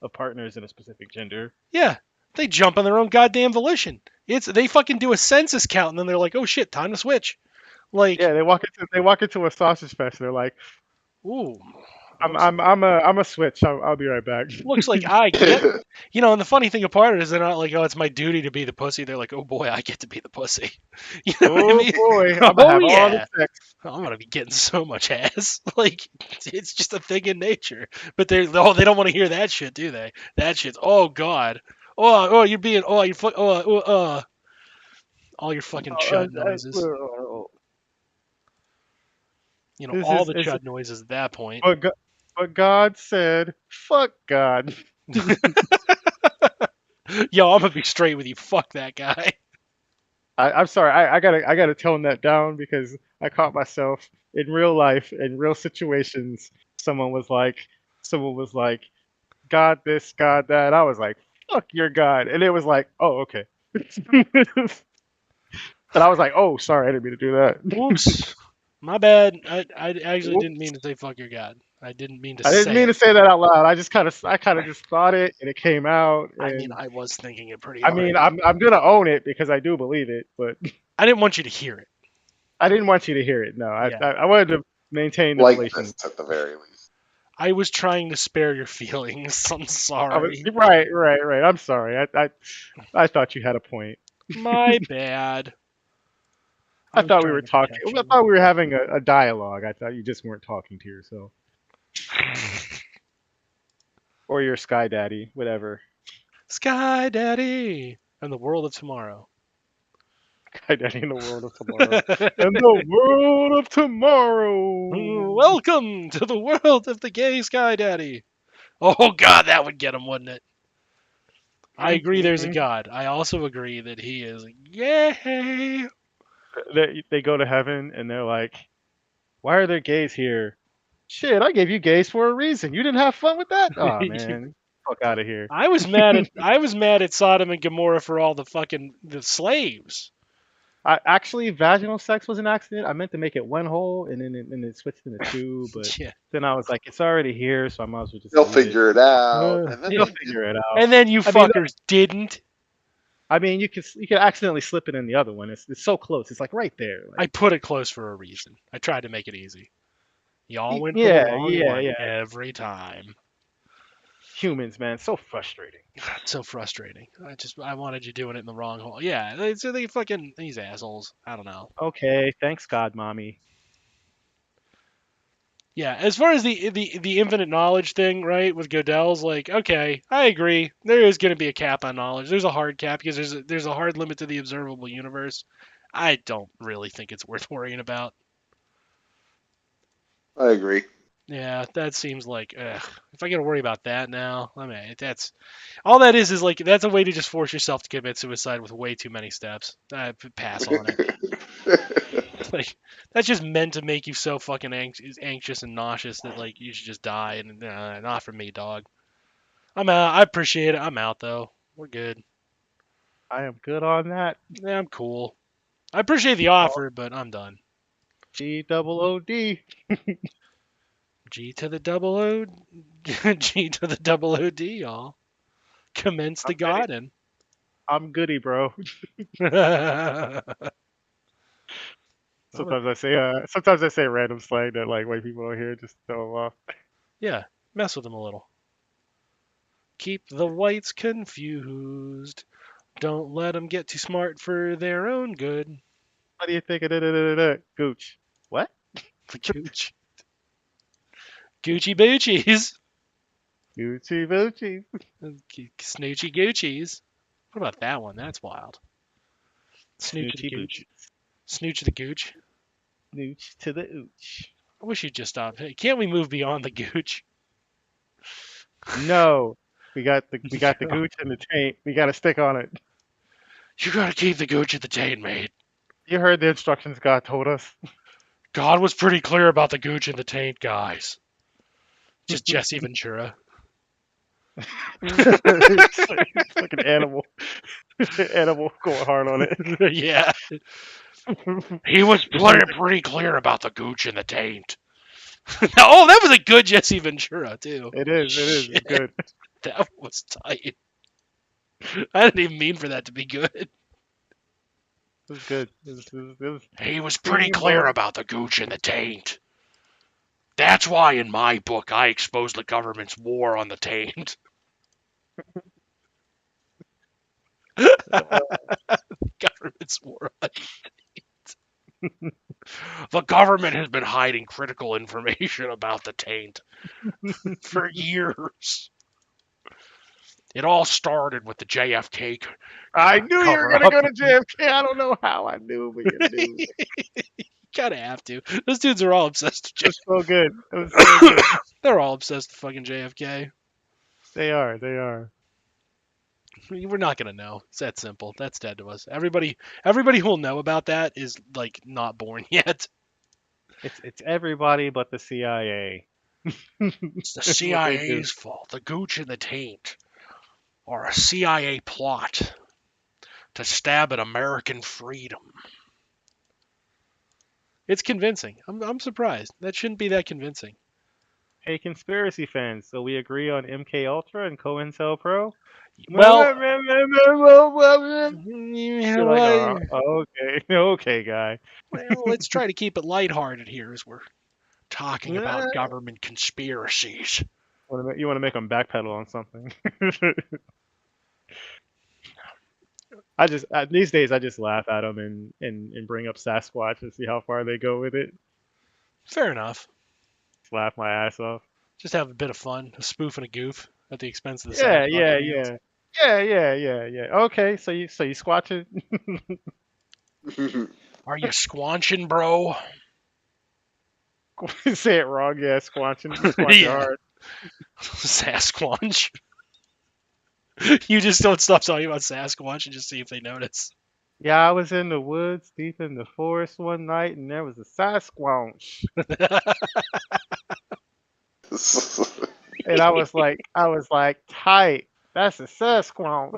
of partners in a specific gender. Yeah, they jump on their own goddamn volition. They fucking do a census count and then they're like, oh shit, time to switch. Like, Yeah, they walk into a sausage fest and they're like, ooh, I'm a switch. I'll be right back. looks like I get. And the funny thing about it is they're not like, oh, it's my duty to be the pussy. They're like, oh boy, I get to be the pussy. You know what I Oh mean? boy, I'm gonna Oh have all the yeah. sex. I'm gonna be getting so much ass. Like, it's just a thing in nature. But they don't want to hear that shit, do they? That shit's oh god. You're being all your fucking chud noises. This All is the chud noises at that point. But God said, "Fuck God." Yo, I'm gonna be straight with you. Fuck that guy. I'm sorry. I gotta tone that down because I caught myself in real life, in real situations. Someone was like, God this, God that. I was like, fuck your God. And it was like, oh, okay. And I was like, oh, sorry, I didn't mean to do that. Whoops. My bad. I actually didn't mean to say fuck your god. I didn't mean to I didn't say mean it. to say that out loud. I kind of just thought it, and it came out. I mean, And I was thinking it pretty I hard. mean, I'm gonna own it because I do believe it, but I didn't want you to hear it. I didn't want you to hear it. No, Yeah. I wanted to maintain the Like relation. this at the very least. I was trying to spare your feelings. I'm sorry. Right. I'm sorry. I thought you had a point. My bad. I was thought we trying were to talking. protect I you. thought we were having a dialogue. I thought you just weren't talking to yourself or your sky daddy, whatever. Sky Daddy and the world of tomorrow. Sky daddy in the world of tomorrow. In the world of tomorrow. Welcome to the world of the gay Sky Daddy. Oh God, that would get him, wouldn't it? I agree there's a Mhm. God. I also agree that he is gay. They go to heaven and they're like, "Why are there gays here?" Shit, I gave you gays for a reason. You didn't have fun with that? Oh man, fuck out of here. I was mad at Sodom and Gomorrah for all the fucking the slaves. Actually, vaginal sex was an accident. I meant to make it one hole, and then it switched into two. But Yeah. then I was like, it's already here, so I might as well just They'll leave it. figure it out, Uh, and then They'll they figure it out. and then you I mean, fuckers didn't. you could accidentally slip it in the other one. It's so close. It's like right there. I Like, put it close for a reason. I tried to make it easy. Y'all went for the yeah, wrong yeah, one yeah. every time. Humans, man, so frustrating. It's so frustrating. I wanted you doing it in the wrong hole. Yeah, so they fucking these assholes. I don't know. Okay, thanks God, mommy. Yeah, as far as the infinite knowledge thing, right, with Godel's, like, okay, I agree. There is going to be a cap on knowledge. There's a hard cap because there's a hard limit to the observable universe. I don't really think it's worth worrying about. I agree. Yeah, that seems like, if I got to worry about that now, I mean, that's all that is like that's a way to just force yourself to commit suicide with way too many steps. I pass on it. Like that's just meant to make you so fucking anxious and nauseous that like you should just die. And not for me, dog. I'm out. I appreciate it. I'm out though. We're good. I am good on that. Yeah, I'm cool. I appreciate the Oh, offer, but I'm done. GOOD. G to the double O, G to the double OD, y'all. Commence the I'm goody. garden. I'm goody, bro. Sometimes I say random slang that like white people don't hear just to throw them off. Yeah, mess with them a little. Keep the whites confused. Don't let them get too smart for their own good. What do you think of that? Gooch? What? Gooch. Gucci Boochies. Gucci Boochie. Snoochie Goochies. What about that one? That's wild. Snooch the Snoochie Gooch. Boochie. Snooch the Gooch. Snooch to the ooch. I wish you'd just stop. Hey, can't we move beyond the Gooch? No. We got the gooch and the taint. We got to stick on it. You gotta keep the Gooch at the taint, mate. You heard the instructions God told us. God was pretty clear about the Gooch and the taint, guys. Just Jesse Ventura. It's like an animal. Animal going hard on it. Yeah. He was pretty clear about the Gooch and the taint. Oh, that was a good Jesse Ventura, too. It is. It's good. That was tight. I didn't even mean for that to be good. It was good. It was He was pretty clear about the Gooch and the taint. That's why in my book I expose the government's war on the taint. Government's war on the taint. The government has been hiding critical information about the taint for years. It all started with the JFK. I knew you were going to cover-up. go to JFK. I don't know how I knew, but you knew. You gotta have to. Those dudes are all obsessed with It was so good. It was so good. They're all obsessed with fucking JFK. They are. We're not gonna know. It's that simple. That's dead to us. Everybody who will know about that is like not born yet. It's everybody but the CIA. It's the That's what they do. CIA's fault. The Gooch and the taint are a CIA plot to stab at American freedom. It's convincing. I'm surprised. That shouldn't be that convincing. Hey, conspiracy fans. So we agree on MK Ultra and Cohen Pro. Well, you You're know like, what? okay, okay, guy. Well, let's try to keep it lighthearted here as we're talking about Nah. government conspiracies. You want to make them backpedal on something? These days I just laugh at them and bring up Sasquatch and see how far they go with it. Fair enough. Just laugh my ass off. Just have a bit of fun, a spoof and a goof at the expense of the Yeah, Sasquatch yeah, fans. yeah, yeah. Okay, so you squatching? Are you squanching, bro? Say it wrong, yeah, squatching. You squatch your Yeah, heart. Sasquatch. You just don't stop talking about Sasquatch and just see if they notice. Yeah, I was in the woods, deep in the forest one night, and there was a Sasquatch, and I was like, tight. That's a Sasquatch.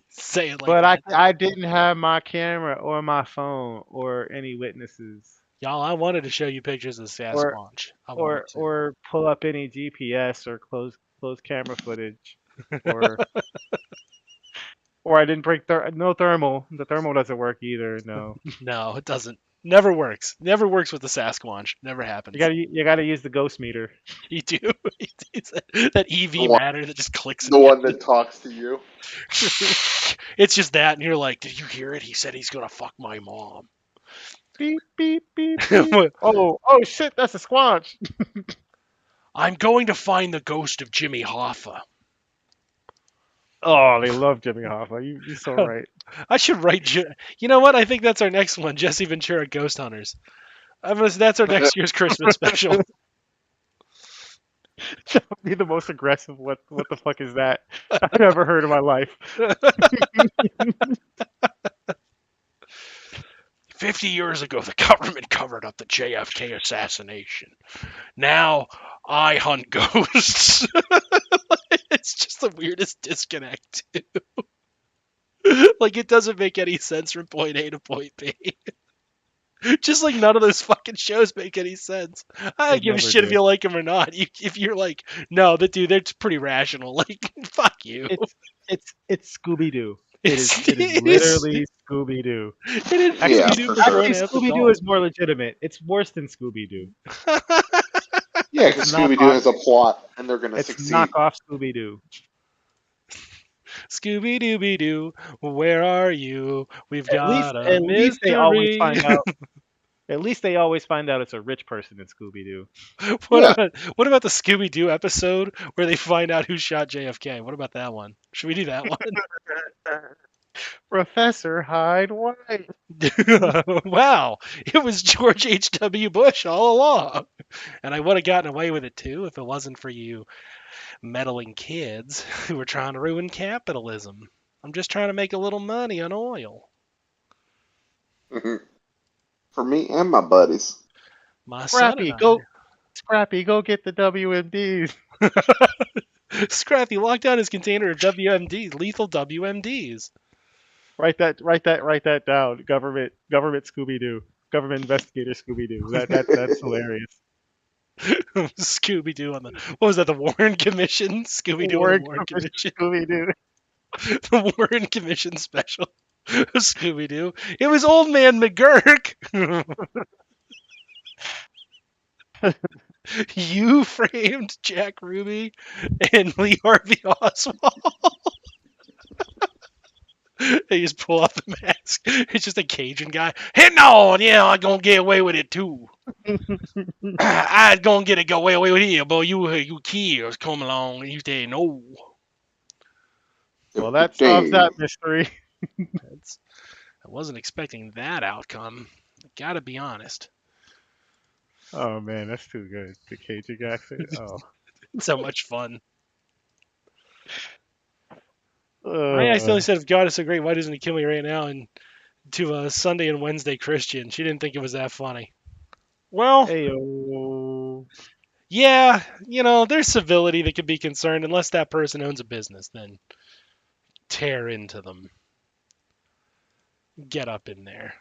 Say it like But that. I didn't have my camera or my phone or any witnesses Y'all, I wanted to show you pictures of or Sasquatch. I wanted to. or pull up any GPS or close camera footage or I didn't bring no thermal. The thermal doesn't work either. No, No, it doesn't. Never works. Never works with the Sasquatch. Never happens. you gotta use the ghost meter. You do. It's that the EV one, matter that just clicks in the the one engine. that talks to you. It's just that, and you're like, did you hear it? He said he's gonna fuck my mom. Beep beep beep beep. Oh shit! That's a squatch. I'm going to find the ghost of Jimmy Hoffa. Oh, they love Jimmy Hoffa. You're so right. I should write. You know what? I think that's our next one. Jesse Ventura Ghost Hunters. That's our next year's Christmas special. That would be the most aggressive. What the fuck is that? I've never heard in my life. 50 years ago, the government covered up the JFK assassination. Now I hunt ghosts. It's just the weirdest disconnect, too. Like, it doesn't make any sense from point A to point B. Just like none of those fucking shows make any sense. I They don't give a never shit if do. you like them or not. If you're like, no, that's pretty rational. Like, fuck you. It's Scooby Doo. It's, It is it is, literally Scooby Doo. it is Yeah, Scooby-Doo for for sure. grown Actually, ass Scooby Doo is adults. more legitimate. It's worse than Scooby Doo. Yeah, It's because Scooby Doo knockoff. has a plot, and they're gonna It's succeed. knockoff Scooby Doo. Scooby-Dooby-Doo, where are you? We've got a At least they always mystery. find out. At least they always find out it's a rich person in Scooby Doo. Yeah, What about the Scooby-Doo episode where they find out who shot JFK? What about that one? Should we do that one? Professor Hyde White. Wow, it was George H.W. Bush all along. And I would have gotten away with it too if it wasn't for you meddling kids who were trying to ruin capitalism. I'm just trying to make a little money on oil. for me and my buddies. My son and Scrappy, go get the WMDs. I. Scrappy locked down his container of WMDs, lethal WMDs. Write that down. Government Scooby Doo. Government investigator Scooby Doo. That's hilarious. Scooby Doo on the what was that? The Warren Commission. Scooby Doo on the Warren Warren Commission Commission. Scooby Doo. The Warren Commission special. Scooby Doo. It was Old Man McGurk. You framed Jack Ruby and Lee Harvey Oswald. They just pull off the mask. It's just a Cajun guy. Hitting on, yeah, I'm gonna get away with it too. I gonna get it away with it, but you kids come along and you say no. Well, that solves that mystery. I wasn't expecting that outcome. Gotta be honest. Oh man, that's too good. The Cajun accent. Oh. It's so much fun. I accidentally said, if God is so great, why doesn't he kill me right now? And to a Sunday and Wednesday Christian. She didn't think it was that funny. Well, Heyo. yeah, there's civility that could be concerned unless that person owns a business. Then tear into them. Get up in there.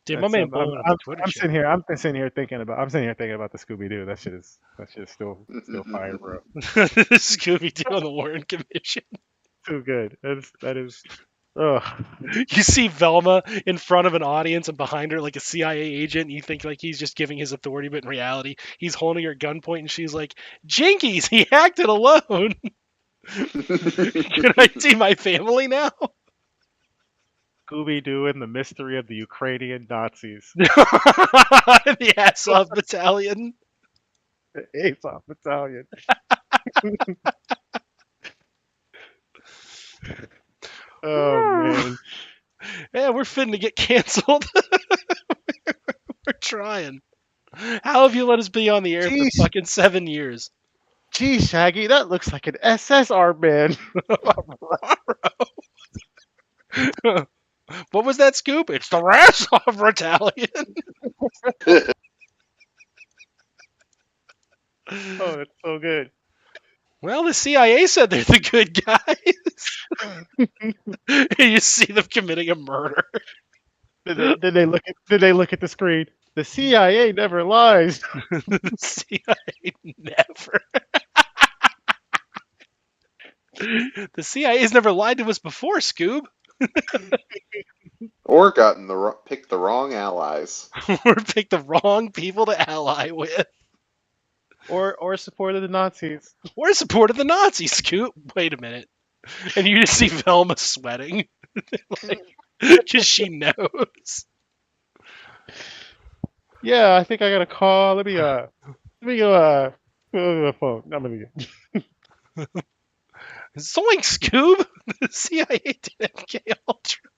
Dude, my man blowing up the Twitter I'm chat. sitting here thinking about the Scooby Doo. That shit is still fire, bro. Scooby Doo on the Warren Commission. Too good. That is. Ugh. You see Velma in front of an audience and behind her like a CIA agent, and you think like he's just giving his authority, but in reality, he's holding her at gunpoint, and she's like, "Jinkies, he acted alone. Can I see my family now?" Scooby Doo and the mystery of the Ukrainian Nazis. The Azov Battalion. The Azov Battalion. Oh man. Yeah, we're fitting to get canceled. We're trying. How have you let us be on the air Jeez. for fucking 7 years? Gee, Shaggy, that looks like an SS armband. What was that scoop? It's the Razov Battalion. Oh, that's so good. Well, the CIA said they're the good guys. You see them committing a murder. Did they look at the screen? The CIA never lies. The CIA never. The CIA's never lied to us before, Scoob. Or picked the wrong allies. Or picked the wrong people to ally with. Or supported the Nazis. Or supported the Nazis, Scoob. Wait a minute. And you just see Velma sweating. Because she knows. Yeah, I think I got a call. Let me go go to the phone. I'm gonna get. Zoink, Scoob! The CIA did MK Ultra.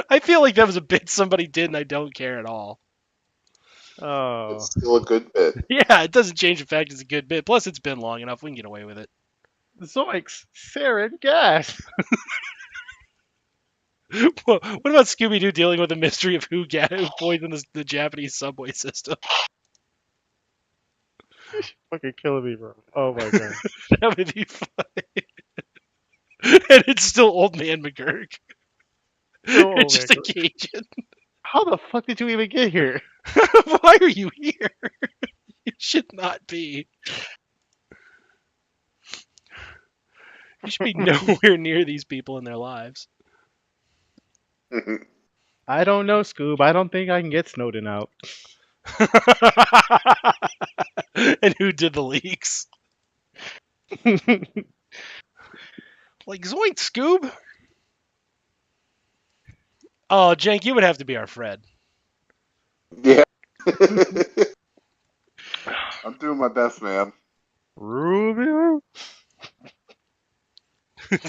I feel like that was a bit somebody did and I don't care at all. Oh. It's still a good bit. Yeah, it doesn't change the fact it's a good bit. Plus, it's been long enough. We can get away with it. Zoinks! Sarin gas! Well, what about Scooby-Doo dealing with the mystery of who poisoned the Japanese subway system? Fucking killing me, bro. Oh my god. That would be funny. And it's still Old Man McGurk. Oh, It's just a Cajun. How the fuck did you even get here? Why are you here? You should not be. You should be nowhere near these people in their lives. I don't know, Scoob. I don't think I can get Snowden out. And who did the leaks? Like, zoink, Scoob! Oh, Jank, you would have to be our Fred. Yeah. I'm doing my best, man. Rubio?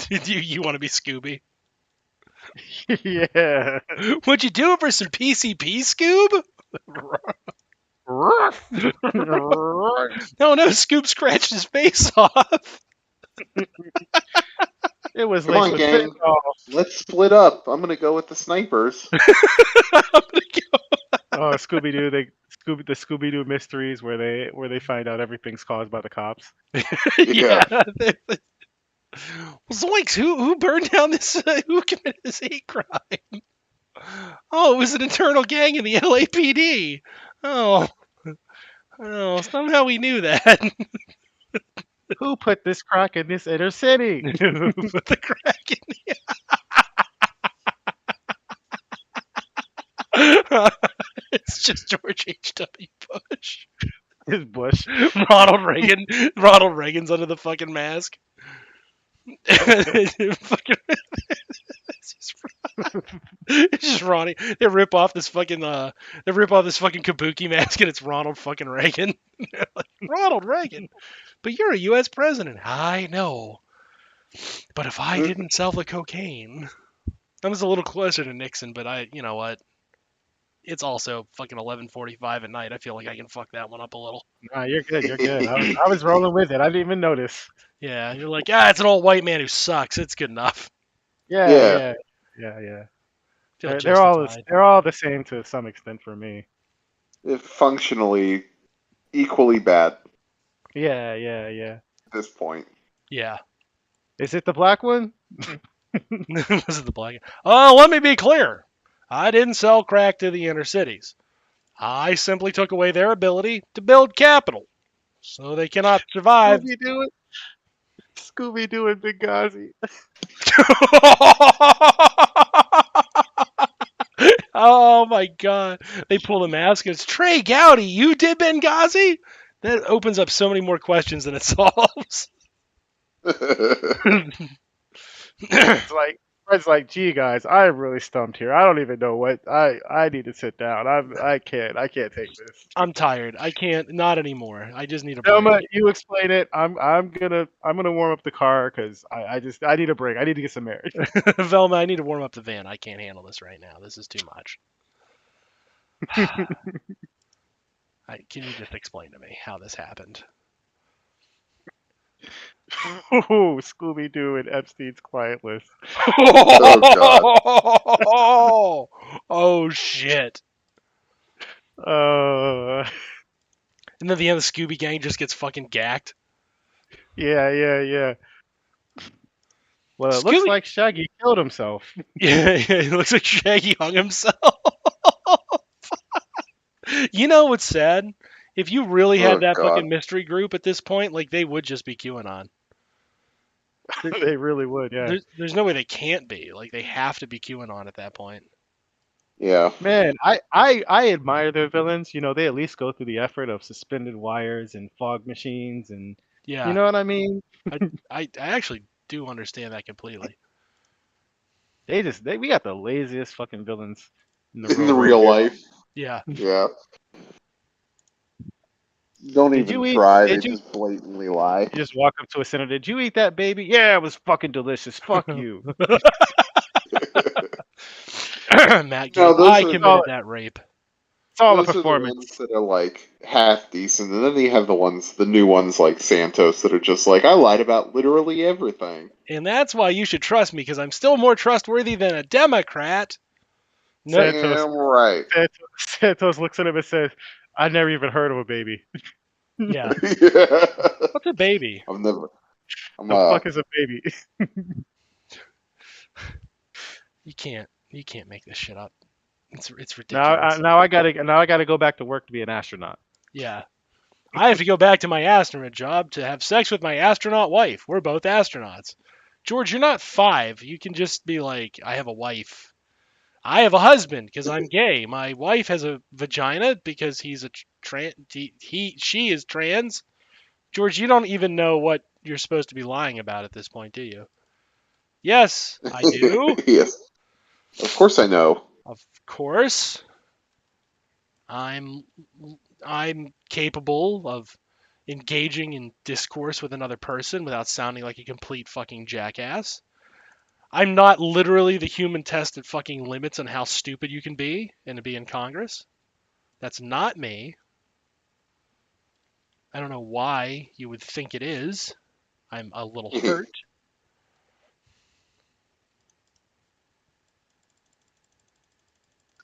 You want to be Scooby? Yeah. Would you do it for some PCP, Scoob? No, Scoob scratched his face off. It was Come like on, gang. Let's split up. I'm gonna go with the snipers. Oh, Scooby-Doo! The Scooby-Doo mysteries where they find out everything's caused by the cops. Yeah. Zoinks! Who burned down this? Who committed this hate crime? Oh, it was an internal gang in the LAPD. Oh, somehow we knew that. Who put this crack in this inner city? Who put the crack in the... It's just George H.W. Bush. His Bush. Ronald Reagan's under the fucking mask. It's just Ronnie. They rip off this fucking kabuki mask and it's Ronald fucking Reagan. Like, Ronald Reagan, but you're a U.S. president. I know, but if I didn't sell the cocaine, I was a little closer to Nixon. But you know what? It's also fucking 11:45 at night. I feel like I can fuck that one up a little. Nah, you're good. You're good. I was rolling with it. I didn't even notice. Yeah, you're like, it's an old white man who sucks. It's good enough. Yeah. Feel They're all justified. the same to some extent for me. Functionally equally bad Yeah. at this point. Yeah. Is it the black one? Was it the black? Oh, let me be clear. I didn't sell crack to the inner cities. I simply took away their ability to build capital, so they cannot survive. Scooby Doo and Benghazi. Oh my god. They pull the mask and it's Trey Gowdy, you did Benghazi? That opens up so many more questions than it solves. Fred's like, gee guys, I'm really stumped here. I don't even know what I need to sit down. I can't take this. I'm tired. I can't, not anymore. I just need a Thelma, break. you explain it. I'm gonna warm up the car because I need a break. I need to get some air. Velma, I need to warm up the van. I can't handle this right now. This is too much. Can you just explain to me how this happened? Ooh, Scooby Doo and Epstein's client list. Oh, oh shit. Uh, And then the end of the Scooby Gang just gets fucking gacked. yeah. Well, it looks Scooby. like Shaggy killed himself. Yeah, it looks like Shaggy hung himself. You know what's sad? If you really had Oh that god. fucking mystery group at this point, like they would just be QAnon. They really would, yeah. There's no way they can't be. Like they have to be QAnon at that point. Yeah. Man, I admire their villains. You know, they at least go through the effort of suspended wires and fog machines, and Yeah, you know what I mean. I actually do understand that completely. We got the laziest fucking villains in the In the real real world. life. Yeah. Yeah. Don't Did even you eat? try. They Did you? just blatantly lie. You just walk up to a senator. Did you eat that baby? Yeah, it was fucking delicious. Fuck you. Matt No, Gabe, I those are committed that rape. It's all a those are the performance. ones that are like half decent, and then you have the new ones like Santos that are just like I lied about literally everything. And that's why you should trust me, because I'm still more trustworthy than a Democrat. No, Santos, Damn right. Santos looks at him and says, "I never even heard of a baby. yeah. Yeah. What's a baby? I'm never. I'm The fuck is a baby?" You can't make this shit up. It's Now, ridiculous. now I gotta go back to work to be an astronaut. Yeah. I have to go back to my astronaut job to have sex with my astronaut wife. We're both astronauts. George, you're not 5. You can just be like, I have a wife. I have a husband because I'm gay. My wife has a vagina because he's a she is trans. George, you don't even know what you're supposed to be lying about at this point, do you? Yes, I do. Yes. Of course I know. Of course. I'm capable of engaging in discourse with another person without sounding like a complete fucking jackass. I'm not literally the human test that fucking limits on how stupid you can be and to be in Congress. That's not me. I don't know why you would think it is. I'm a little hurt.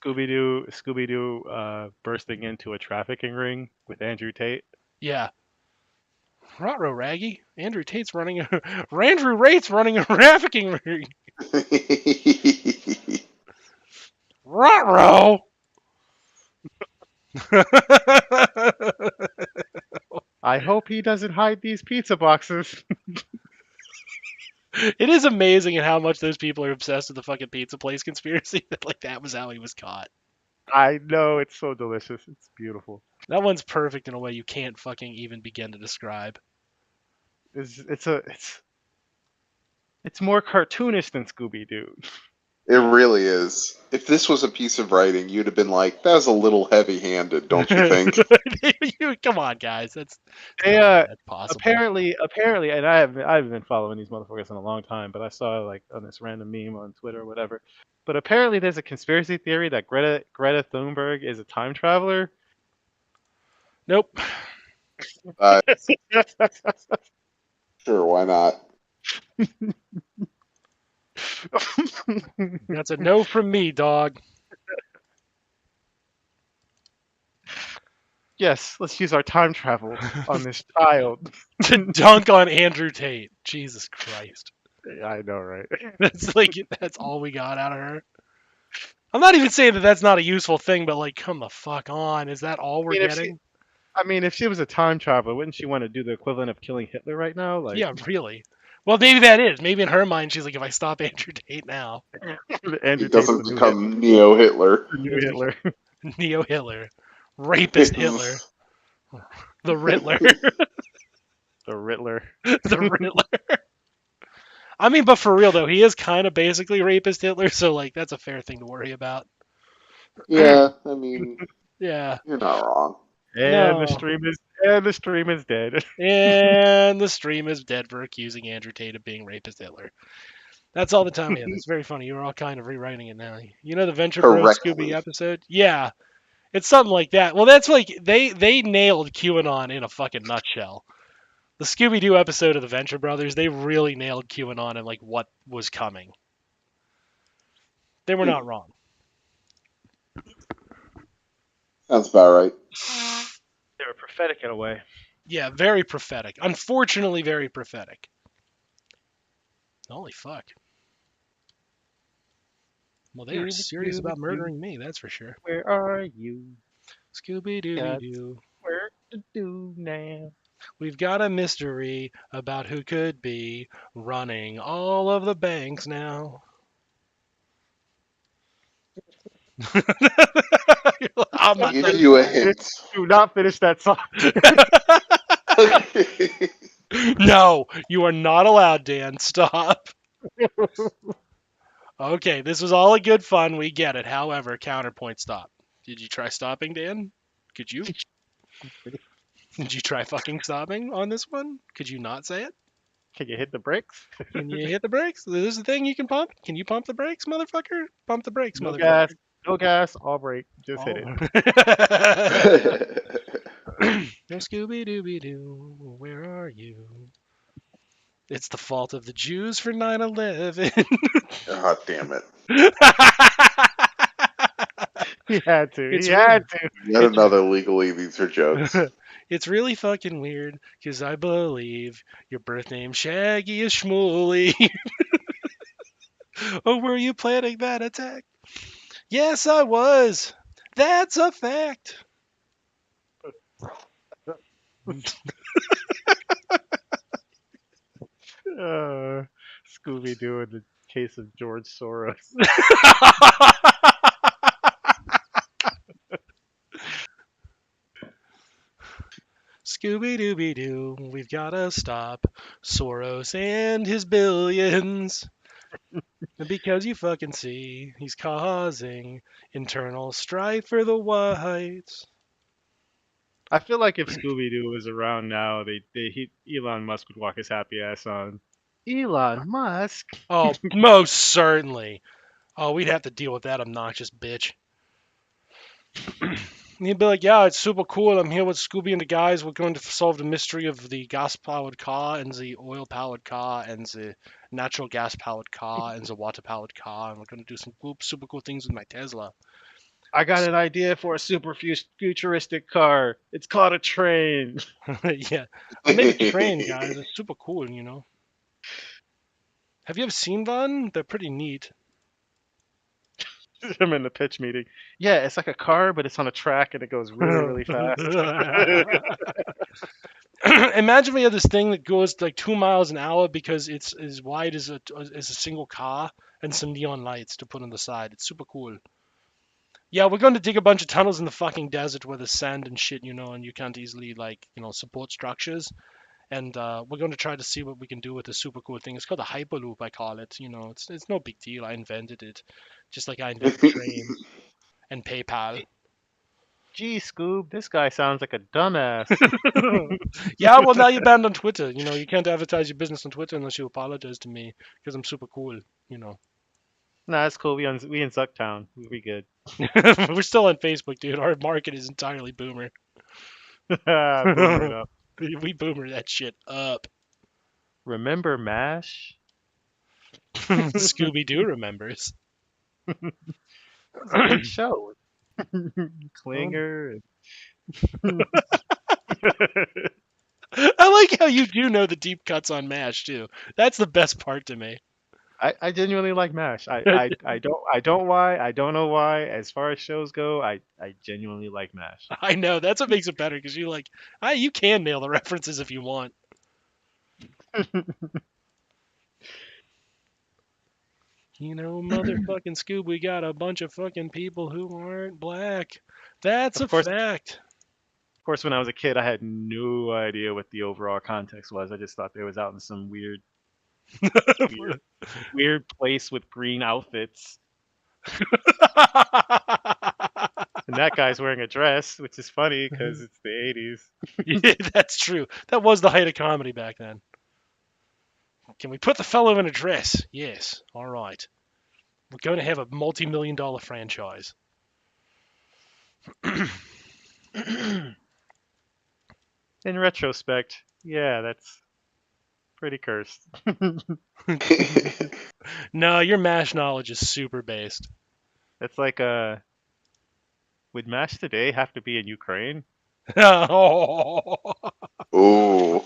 Scooby Doo, bursting into a trafficking ring with Andrew Tate. Yeah. Rotro Raggy. Andrew Tate's running a Andrew Rate's running a trafficking ring. Rotro. I hope he doesn't hide these pizza boxes. It is amazing at how much those people are obsessed with the fucking pizza place conspiracy. Like that was how he was caught. I know, it's so delicious. It's beautiful. That one's perfect in a way you can't fucking even begin to describe. It's more cartoonish than Scooby Doo. It really is. If this was a piece of writing, you'd have been like, "That was a little heavy-handed, don't you think?" Come on, guys. That's possible. Apparently, and I haven't been following these motherfuckers in a long time, but I saw like on this random meme on Twitter or whatever. But apparently, there's a conspiracy theory that Greta Thunberg is a time traveler. Nope. Sure, why not? That's a no from me, dog. Yes, let's use our time travel on this child. To dunk on Andrew Tate. Jesus Christ. I know, right? That's all we got out of her. I'm not even saying that that's not a useful thing, but like, come the fuck on. Is that all we're mean, if she, getting? I mean, if she was a time traveler, wouldn't she want to do the equivalent of killing Hitler right now? Like, Yeah, really. Well, maybe that is. Maybe in her mind, she's like, if I stop Andrew Tate now, He Andrew Tate's doesn't the new Hitler. become Neo Hitler. The new Hitler. Neo Hitler, rapist Hitler, the Riddler, The Riddler. the Riddler. I mean, but for real though, he is kind of basically rapist Hitler, so like that's a fair thing to worry about. Yeah, I mean, Yeah. you're not wrong. And the No. stream is dead. And the stream is dead for accusing Andrew Tate of being rapist Hitler. That's all the time we have. It's very funny. You're all kind of rewriting it now. You know the Venture Bros Scooby Correctly. episode? Yeah. It's something like that. Well, that's like they nailed QAnon in a fucking nutshell. The Scooby Doo episode of the Venture Brothers, they really nailed QAnon and like what was coming. They were not wrong. Sounds about right. They were prophetic in a way. Yeah, very prophetic. Unfortunately, very prophetic. Holy fuck. Well, they are serious about murdering me, that's for sure. Where are you? Scooby Dooby Doo. Where to do now? We've got a mystery about who could be running all of the banks now. I'm I'll not give done. you a hint. Do not finish that song. No, you are not allowed, Dan. Stop. Okay, this was all a good fun. We get it. However, counterpoint stop. Did you try stopping, Dan? Could you? Did you try fucking stopping on this one? Could you not say it? Can you hit the brakes? Can you hit the brakes? This is the thing you can pump. Can you pump the brakes, motherfucker? Pump the brakes, No motherfucker. gas. No gas. All brake. Just hit it. No Scooby Dooby Doo, where are you? It's the fault of the Jews for 9/11. God damn it. He had to. It's He had to. Yet another legally, these are jokes. It's really fucking weird because I believe your birth name Shaggy is Shmuley. Oh, were you planning that attack? Yes, I was. That's a fact. Scooby Doo in the case of George Soros. Scooby Dooby Doo, we've gotta stop Soros and his billions. Because you fucking see, he's causing internal strife for the whites. I feel like if Scooby Doo was around now, Elon Musk would walk his happy ass on. Elon Musk. Oh, most certainly. Oh, we'd have to deal with that obnoxious bitch. He'd be like, yeah, it's super cool. I'm here with Scooby and the guys. We're going to solve the mystery of the gas-powered car and the oil-powered car and the natural gas-powered car and the water-powered car. And we're going to do some super cool things with my Tesla. I got an idea for a super futuristic car. It's called a train. Yeah, I made a train, guys. It's super cool, you know. Have you ever seen one? They're pretty neat. I'm in the pitch meeting. Yeah, it's like a car, but it's on a track and it goes really, really fast. Imagine we have this thing that goes like 2 miles an hour because it's as wide as a single car and some neon lights to put on the side. It's super cool. Yeah, we're going to dig a bunch of tunnels in the fucking desert where there's sand and shit, you know, and you can't easily like, you know, support structures. And we're going to try to see what we can do with this super cool thing. It's called a hyperloop, I call it. You know, it's no big deal. I invented it, just like I invented the train and PayPal. Gee, Scoob, this guy sounds like a dumbass. Yeah, well, now you're banned on Twitter. You know, you can't advertise your business on Twitter unless you apologize to me because I'm super cool. You know, Nah, it's cool. We in Zucktown. We'll be good. we're still on Facebook, dude. Our market is entirely boomer. Boomer it up. We boomer that shit up. Remember MASH? Scooby Doo remembers. It's a good show. Klinger. I like how you do know the deep cuts on MASH too. That's the best part to me. I genuinely like MASH. I don't why. I don't know why. As far as shows go, I genuinely like MASH. I know that's what makes it better because you like, you can nail the references if you want. You know, motherfucking Scoob, we got a bunch of fucking people who aren't black. That's a Of course, fact. of course, when I was a kid, I had no idea what the overall context was. I just thought they was out in some weird, weird place with green outfits, and that guy's wearing a dress, which is funny because it's the '80s. Yeah, that's true. That was the height of comedy back then. Can we put the fellow in a dress? Yes. All right. We're going to have a multi-million-dollar franchise. In retrospect, yeah, that's pretty cursed. No, your MASH knowledge is super based. That's like would MASH today have to be in Ukraine, Oh. Ooh.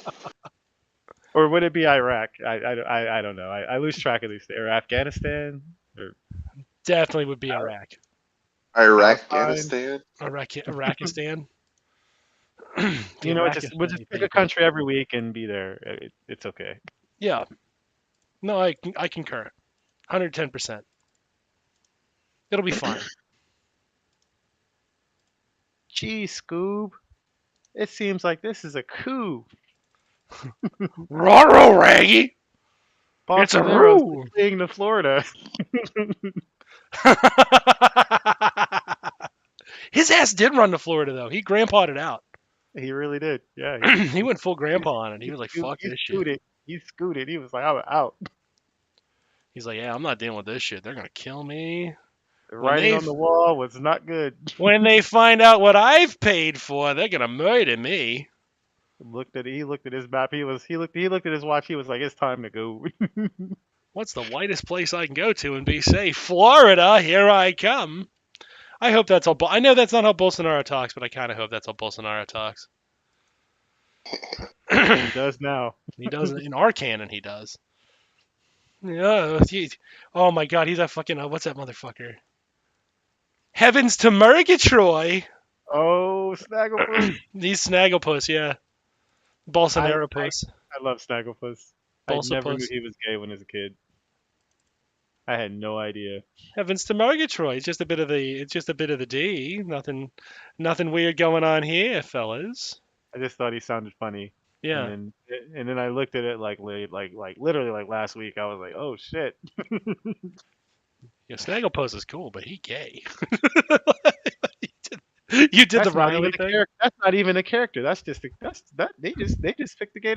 or would it be Iraq? I don't know. I lose track of these. Or Afghanistan, or Definitely would be Iraq. Palestine. Afghanistan? Iraqistan. The You know, we'll just Iraqistan pick a people. country every week and be there. It's okay. Yeah. No, I concur. 110%. It'll be fine. Gee, Scoob, it seems like this is a coup. Roro Raggy! It's a Balsonaro's roo! fleeing to Florida. His ass did run to Florida, though. He grandpa'd it out. He really did. Yeah, He went full grandpa on it. He was like, fuck he this shit. scooted. He scooted. He was like, I'm out. He's like, yeah, I'm not dealing with this shit. They're going to kill me. The When writing they on the wall was not good. when they find out what I've paid for, they're going to murder me. He looked at his map. He looked at his watch. He was like, it's time to go. What's the whitest place I can go to and be safe? Florida, here I come. I hope that's all. I know that's not how Bolsonaro talks, but I kind of hope that's how Bolsonaro talks. He does now. He does in our canon. He does. Yeah. Oh my God, he's a fucking. What's that motherfucker? Heavens to Murgatroyd. Oh, Snagglepuss. He's Snagglepuss, yeah. Bolsonaro puss. I love Snagglepuss. I Bolsa never knew puss. he was gay when I was a kid. I had no idea. Heavens to Murgatroyd. It's just a bit of the D. Nothing weird going on here, fellas. I just thought he sounded funny. Yeah. And then I looked at it like literally like last week. I was like, oh shit. Yeah, Snagglepuss is cool, but he gay. You did the Riley thing. That's not even a character. That's just they just picked the gay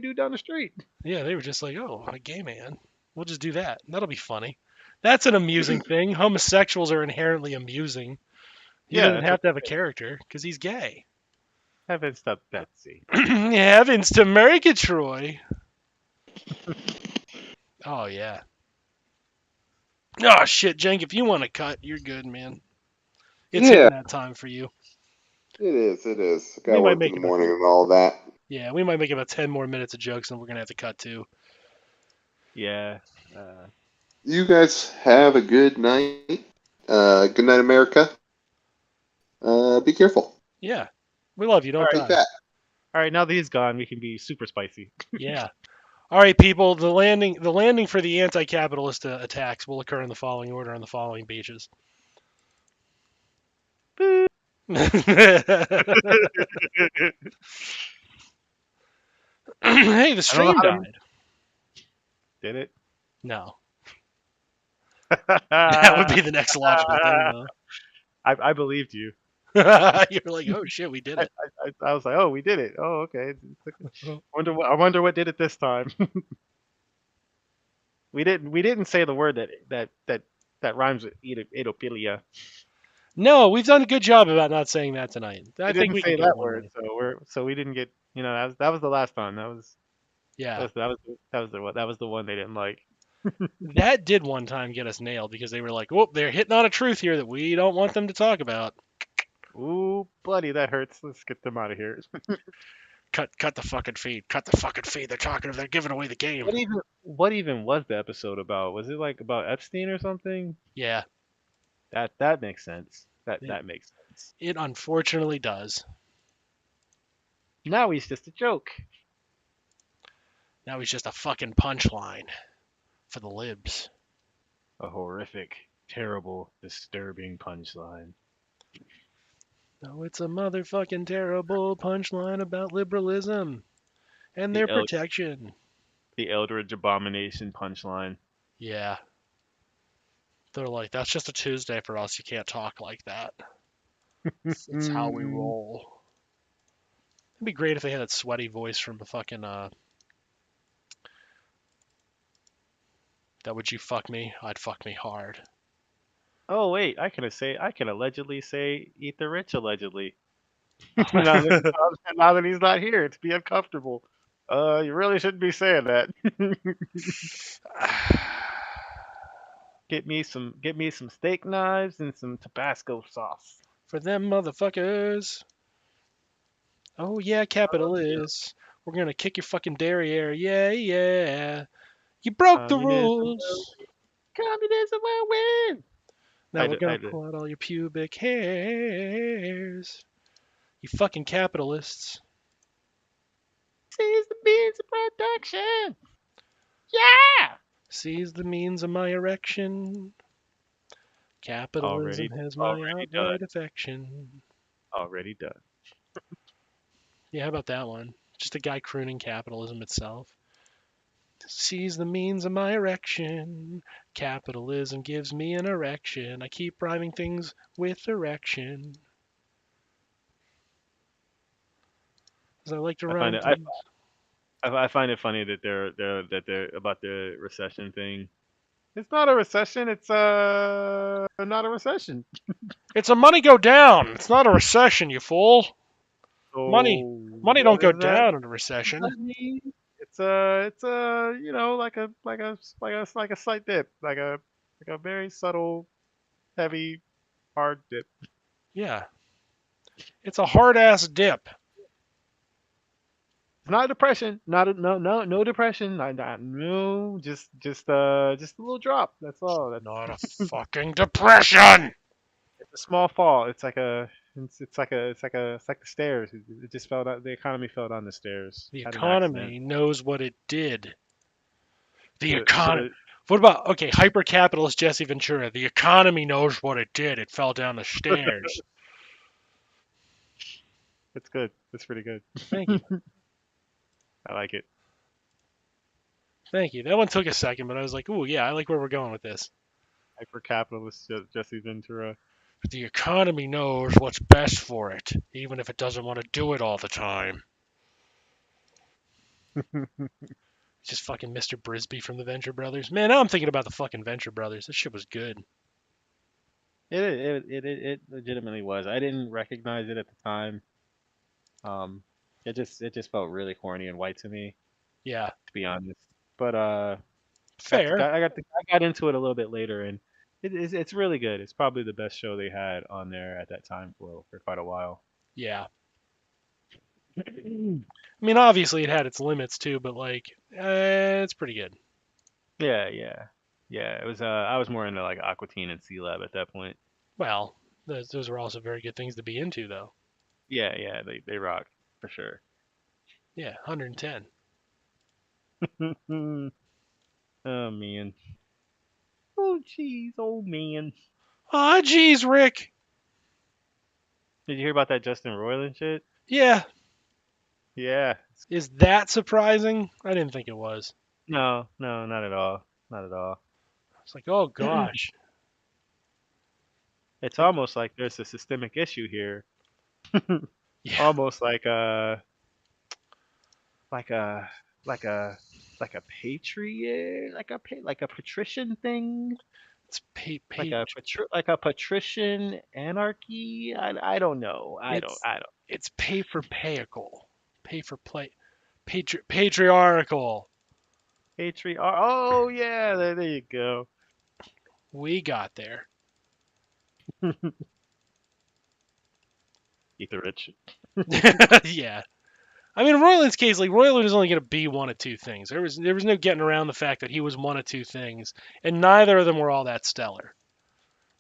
dude down the street. Yeah, they were just like, oh, a gay man. We'll just do that. That'll be funny. That's an amusing thing. Homosexuals are inherently amusing. He doesn't have to have a character because he's gay. Heavens to Betsy. Heavens to Murgatroyd. Oh yeah. Oh shit, Jenk, if you want to cut, you're good, man. It's hitting that time for you. It is. I We got might work make in the it morning and all that. Yeah, we might make about 10 more minutes of jokes and we're going to have to cut too. Yeah. You guys have a good night. Good night, America. Be careful. Yeah. We love you. Don't Take die. that. All right, now that he's gone, we can be super spicy. Yeah. All right, people. The landing for the anti-capitalist attacks will occur in the following order on the following beaches. Hey, the stream died. Did it? No. That would be the next logical thing, though. I believed you. You were like, "Oh shit, we did it." I was like, "Oh, we did it. Oh, okay." I wonder what did it this time. we didn't say the word that rhymes with edophilia. No, we've done a good job about not saying that tonight. I think we didn't say can that get one word, right. so we didn't get. You know, that was the last time. That was the one they didn't like. That did one time get us nailed because they were like, "Oh, they're hitting on a truth here that we don't want them to talk about." Ooh, buddy, that hurts. Let's get them out of here. cut the fucking feed. Cut the fucking feed. They're giving away the game. What even was the episode about? Was it like about Epstein or something? Yeah, That makes sense. That it, that makes sense. it unfortunately does. Now he's just a joke. Now he's just a fucking punchline for the libs. A horrific, terrible, disturbing punchline. No, it's a motherfucking terrible punchline about liberalism and The their El- protection. the Eldridge Abomination punchline. Yeah. They're like, that's just a Tuesday for us. You can't talk like that. It's how we roll. It'd be great if they had that sweaty voice from the fucking, that would you fuck me? I'd fuck me hard. Oh wait, I can allegedly say eat the rich allegedly. now, that, now that he's not here, to be uncomfortable. You really shouldn't be saying that. Get me some steak knives and some Tabasco sauce. For them motherfuckers. Oh yeah, capitalists. We're gonna kick your fucking derriere. Yeah, yeah. You broke the Communism, rules. communism will win. Now we're gonna pull out all your pubic hairs. You fucking capitalists. Seize the means of production. Yeah. Seize the means of my erection. Capitalism has my outright affection. Already done. Yeah, how about that one? Just a guy crooning capitalism itself. Seize the means of my erection. Capitalism gives me an erection. I keep rhyming things with erection. 'Cause I like to rhyme things. I find it funny that they're about the recession thing. It's not a recession. It's not a recession. It's a money go down. It's not a recession, you fool. So Money what don't go does that down in a recession. mean? It's you know like a slight dip, like a very subtle, heavy, hard dip. Yeah. It's a hard ass dip. It's not a depression. No depression. No, just a little drop. That's all. Not a fucking depression. It's a small fall. It's like the stairs. It just fell down. The economy fell down the stairs. The Had an accident. economy knows what it did. The Shoulda- economy. shoulda- What about, okay, hyper-capitalist Jesse Ventura? The economy knows what it did. It fell down the stairs. It's good. It's pretty good. Thank you. I like it. Thank you. That one took a second, but I was like, ooh, yeah, I like where we're going with this. Hyper capitalist Jesse Ventura. The economy knows what's best for it, even if it doesn't want to do it all the time. Just fucking Mr. Brisby from the Venture Brothers. Man, now I'm thinking about the fucking Venture Brothers. This shit was good. It legitimately was. I didn't recognize it at the time. It just felt really corny and white to me, Yeah, to be honest. But fair. I got into it a little bit later, and it's really good. It's probably the best show they had on there at that time for quite a while. Yeah. I mean, obviously it had its limits too, but like, it's pretty good. Yeah. It was. I was more into like Aqua Teen and C Lab at that point. Well, those are also very good things to be into, though. Yeah. They rock for sure. Yeah, 110. Oh man. Oh jeez. Oh man. Ah, geez, Rick. Did you hear about that Justin Roiland shit? Yeah, Yeah. is that surprising? I didn't think it was. No, not at all. Not at all. It's like, oh gosh. It's almost like there's a systemic issue here. Yeah, Almost like like a like a like a patriot, like a patrician thing, it's pay. like a patrician anarchy. I don't know. I don't. It's pay for payical. Pay for play. Patriarchal. Oh yeah, there you go. We got there. Eat the rich. Yeah. I mean, in Royland's case, like Royland was only going to be one of two things. There was no getting around the fact that he was one of two things, and neither of them were all that stellar,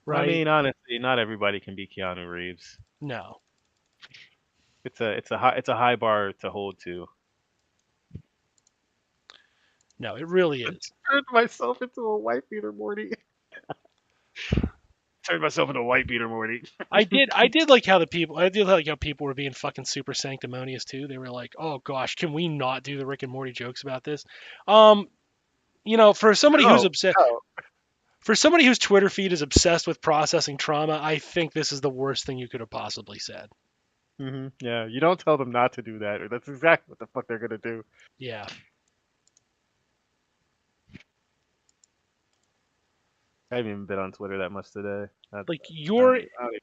I right? mean, honestly, not everybody can be Keanu Reeves. No, It's a high bar to hold to. no, it really is. Turned myself into a white beater, Morty. Turned myself into a white beater, Morty. I did like how people were being fucking super sanctimonious too. They were like, "Oh gosh, can we not do the Rick and Morty jokes about this?" Um, for somebody who's No, obsessed, no. for somebody whose Twitter feed is obsessed with processing trauma, I think this is the worst thing you could have possibly said. Yeah, you don't tell them not to do that. That's exactly what the fuck they're gonna do. Yeah, I haven't even been on Twitter that much today. like I don't, you're even- I don't, even,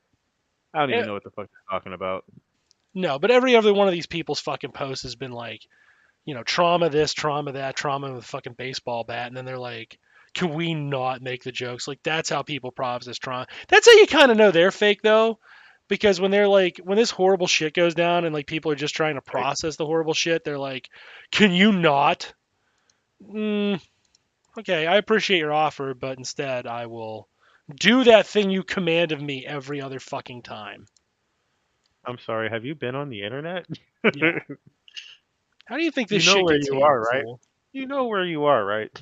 I don't eh, even know what the fuck they're talking about. no, but every other one of these people's fucking posts has been like, trauma this, trauma that, trauma with a fucking baseball bat, and then they're like, can we not make the jokes? Like that's how people process trauma. That's how you kind of know they're fake though, because when they're like, when this horrible shit goes down and like people are just trying to Right. process the horrible shit, they're like, can you not? Mm, okay, I appreciate your offer, but instead I will do that thing you command of me every other fucking time. I'm sorry. Have you been on the internet? Yeah. How do you think this You know shit where gets you are, handled, right? fool? You know where you are, right?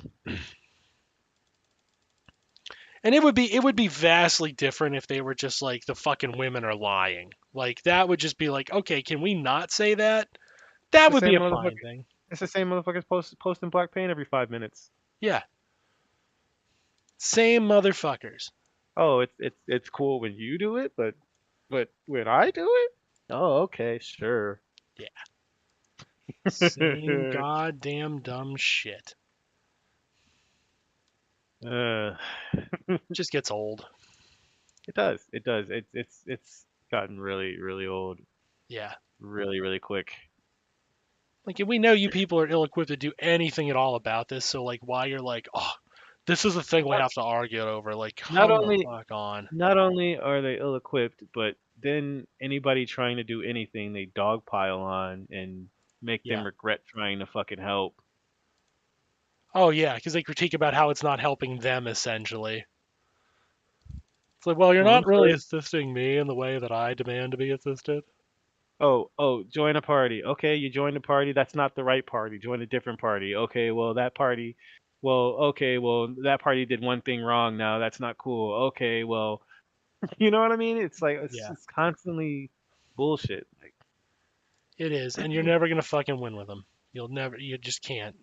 And it would be vastly different if they were just like the fucking women are lying. Like that would just be like, okay, can we not say that? It's That the would be same a motherfucker. fine thing. It's the same motherfuckers posting black paint every 5 minutes. Yeah. Same motherfuckers. Oh, it's cool when you do it, but when I do it, oh, okay, sure. Yeah. Same goddamn dumb shit. uh, Just gets old. it does. It does. It's gotten really really old, Yeah. really really quick. Like we know you people are ill equipped to do anything at all about this, so like why you're like, oh, this is the thing we Not, have to argue over. Like, not come the only fuck on. not only are they ill equipped, but then anybody trying to do anything, they dogpile on and make Yeah. them regret trying to fucking help. Oh yeah, because they critique about how it's not helping them essentially. It's like, well, you're Well, I'm not really sorry. assisting me in the way that I demand to be assisted. Oh, join a party. Okay, you joined a party. That's not the right party. Join a different party. Okay, well that party, well that party did one thing wrong. Now that's not cool. Okay, well, you know what I mean? It's like it's Yeah, just constantly bullshit. Like, it is, and you're never gonna fucking win with them. You just can't.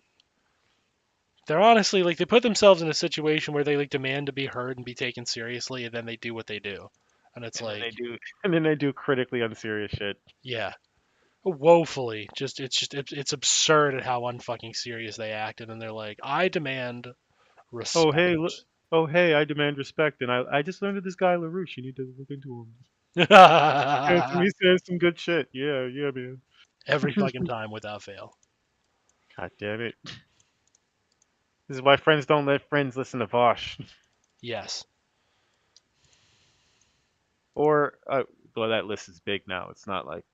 They're honestly like they put themselves in a situation where they like demand to be heard and be taken seriously, and then they do what they do, and it's and then like, they do, and then they do critically unserious shit. yeah, woefully, it's absurd at how unfucking serious they act, and then they're like, I demand Oh respect. hey, look. Oh hey, I demand respect, and I just learned of this guy Larouche. You need to look into him. He's saying some good shit. Yeah, yeah, man. Every fucking time without fail. God damn it. This is why friends don't let friends listen to Vosh. Yes. Or, well, that list is big now. It's not like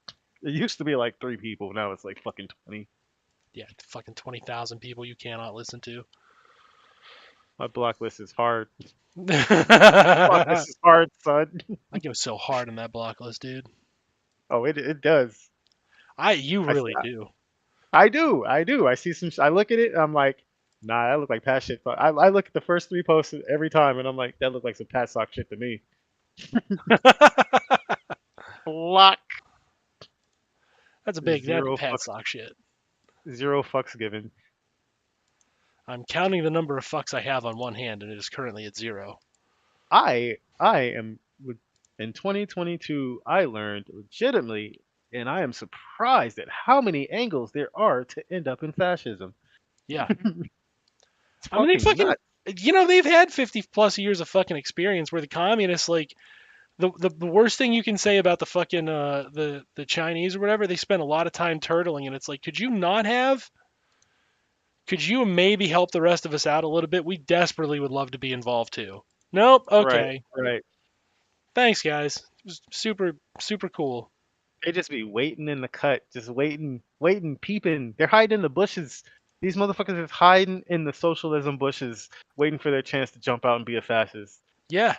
it used to be like 3 people. Now it's like fucking 20. Yeah, fucking 20,000 people you cannot listen to. My block list is hard. Block I list is hard, son. go so hard on that block list, dude. Oh, it does. You I, really do. I do. I do. I see some. I look at it. I'm like, nah, that look like Pat shit. But I look at the first 3 posts every time, and I'm like, that look like some Pat sock shit to me. Block. That's that's Zero Pat fucks. sock shit. Zero fucks given. I'm counting the number of fucks I have on one hand, and it is currently at 0. I am in 2022. I learned legitimately, and I am surprised at how many angles there are to end up in fascism. Yeah. It's I mean, they fucking fucking, nuts. they've had 50 plus years of fucking experience where the communists, like, the worst thing you can say about the fucking, the Chinese or whatever, they spent a lot of time turtling, and it's like, could you maybe help the rest of us out a little bit? We desperately would love to be involved too. Nope. Right, Okay. right. Thanks, guys. It was super, super cool. They just be waiting in the cut, just waiting, peeping. They're hiding in the bushes. These motherfuckers is hiding in the socialism bushes, waiting for their chance to jump out and be a fascist. Yeah.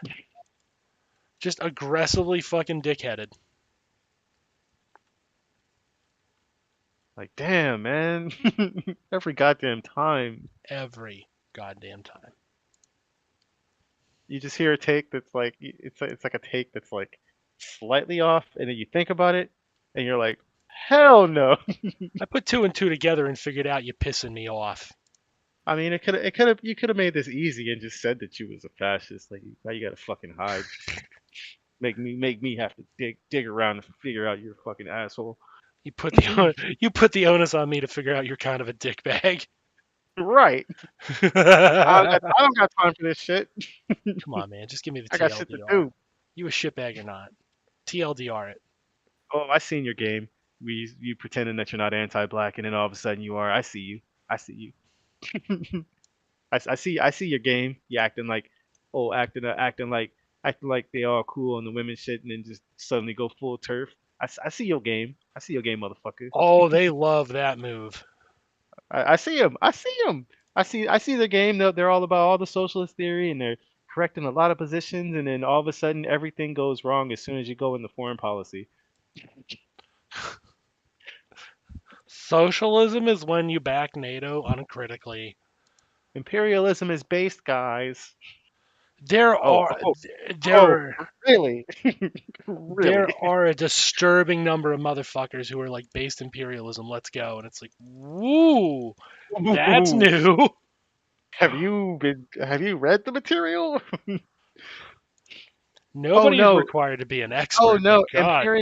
Just aggressively fucking dickheaded. Like, damn, man. Every goddamn time. Every goddamn time. You just hear a take that's like, it's like a take that's like slightly off, and then you think about it, and you're like, hell no. I put 2 and 2 together and figured out you pissing me off. I mean, you could have made this easy and just said that you was a fascist. Like, why you gotta fucking hide? Make me have to dig around and figure out you're a fucking asshole. You put the onus on me to figure out you're kind of a dickbag. Right. I don't got time for this shit. Come on, man. Just give me the I got shit to TLDR. do. You a shitbag or not? TLDR it. Oh, I seen your game. You pretending that you're not anti-black, and then all of a sudden you are. I see you. I see you. I see your game. You acting like, oh, acting like they all cool on the women shit, and then just suddenly go full turf. I see your game. I see your game, motherfucker. Oh, they love that move. I see him. I see him. I see the game. They're all about all the socialist theory, and they're correcting a lot of positions, and then all of a sudden everything goes wrong as soon as you go into foreign policy. Socialism is when you back NATO uncritically. Imperialism is based, guys. There Oh, are oh, there oh, really? Really? there are a disturbing number of motherfuckers who are like based imperialism. Let's go, and it's like, woo, that's new. Have you read the material? Nobody is no. required to be an expert. Oh no, but God damn.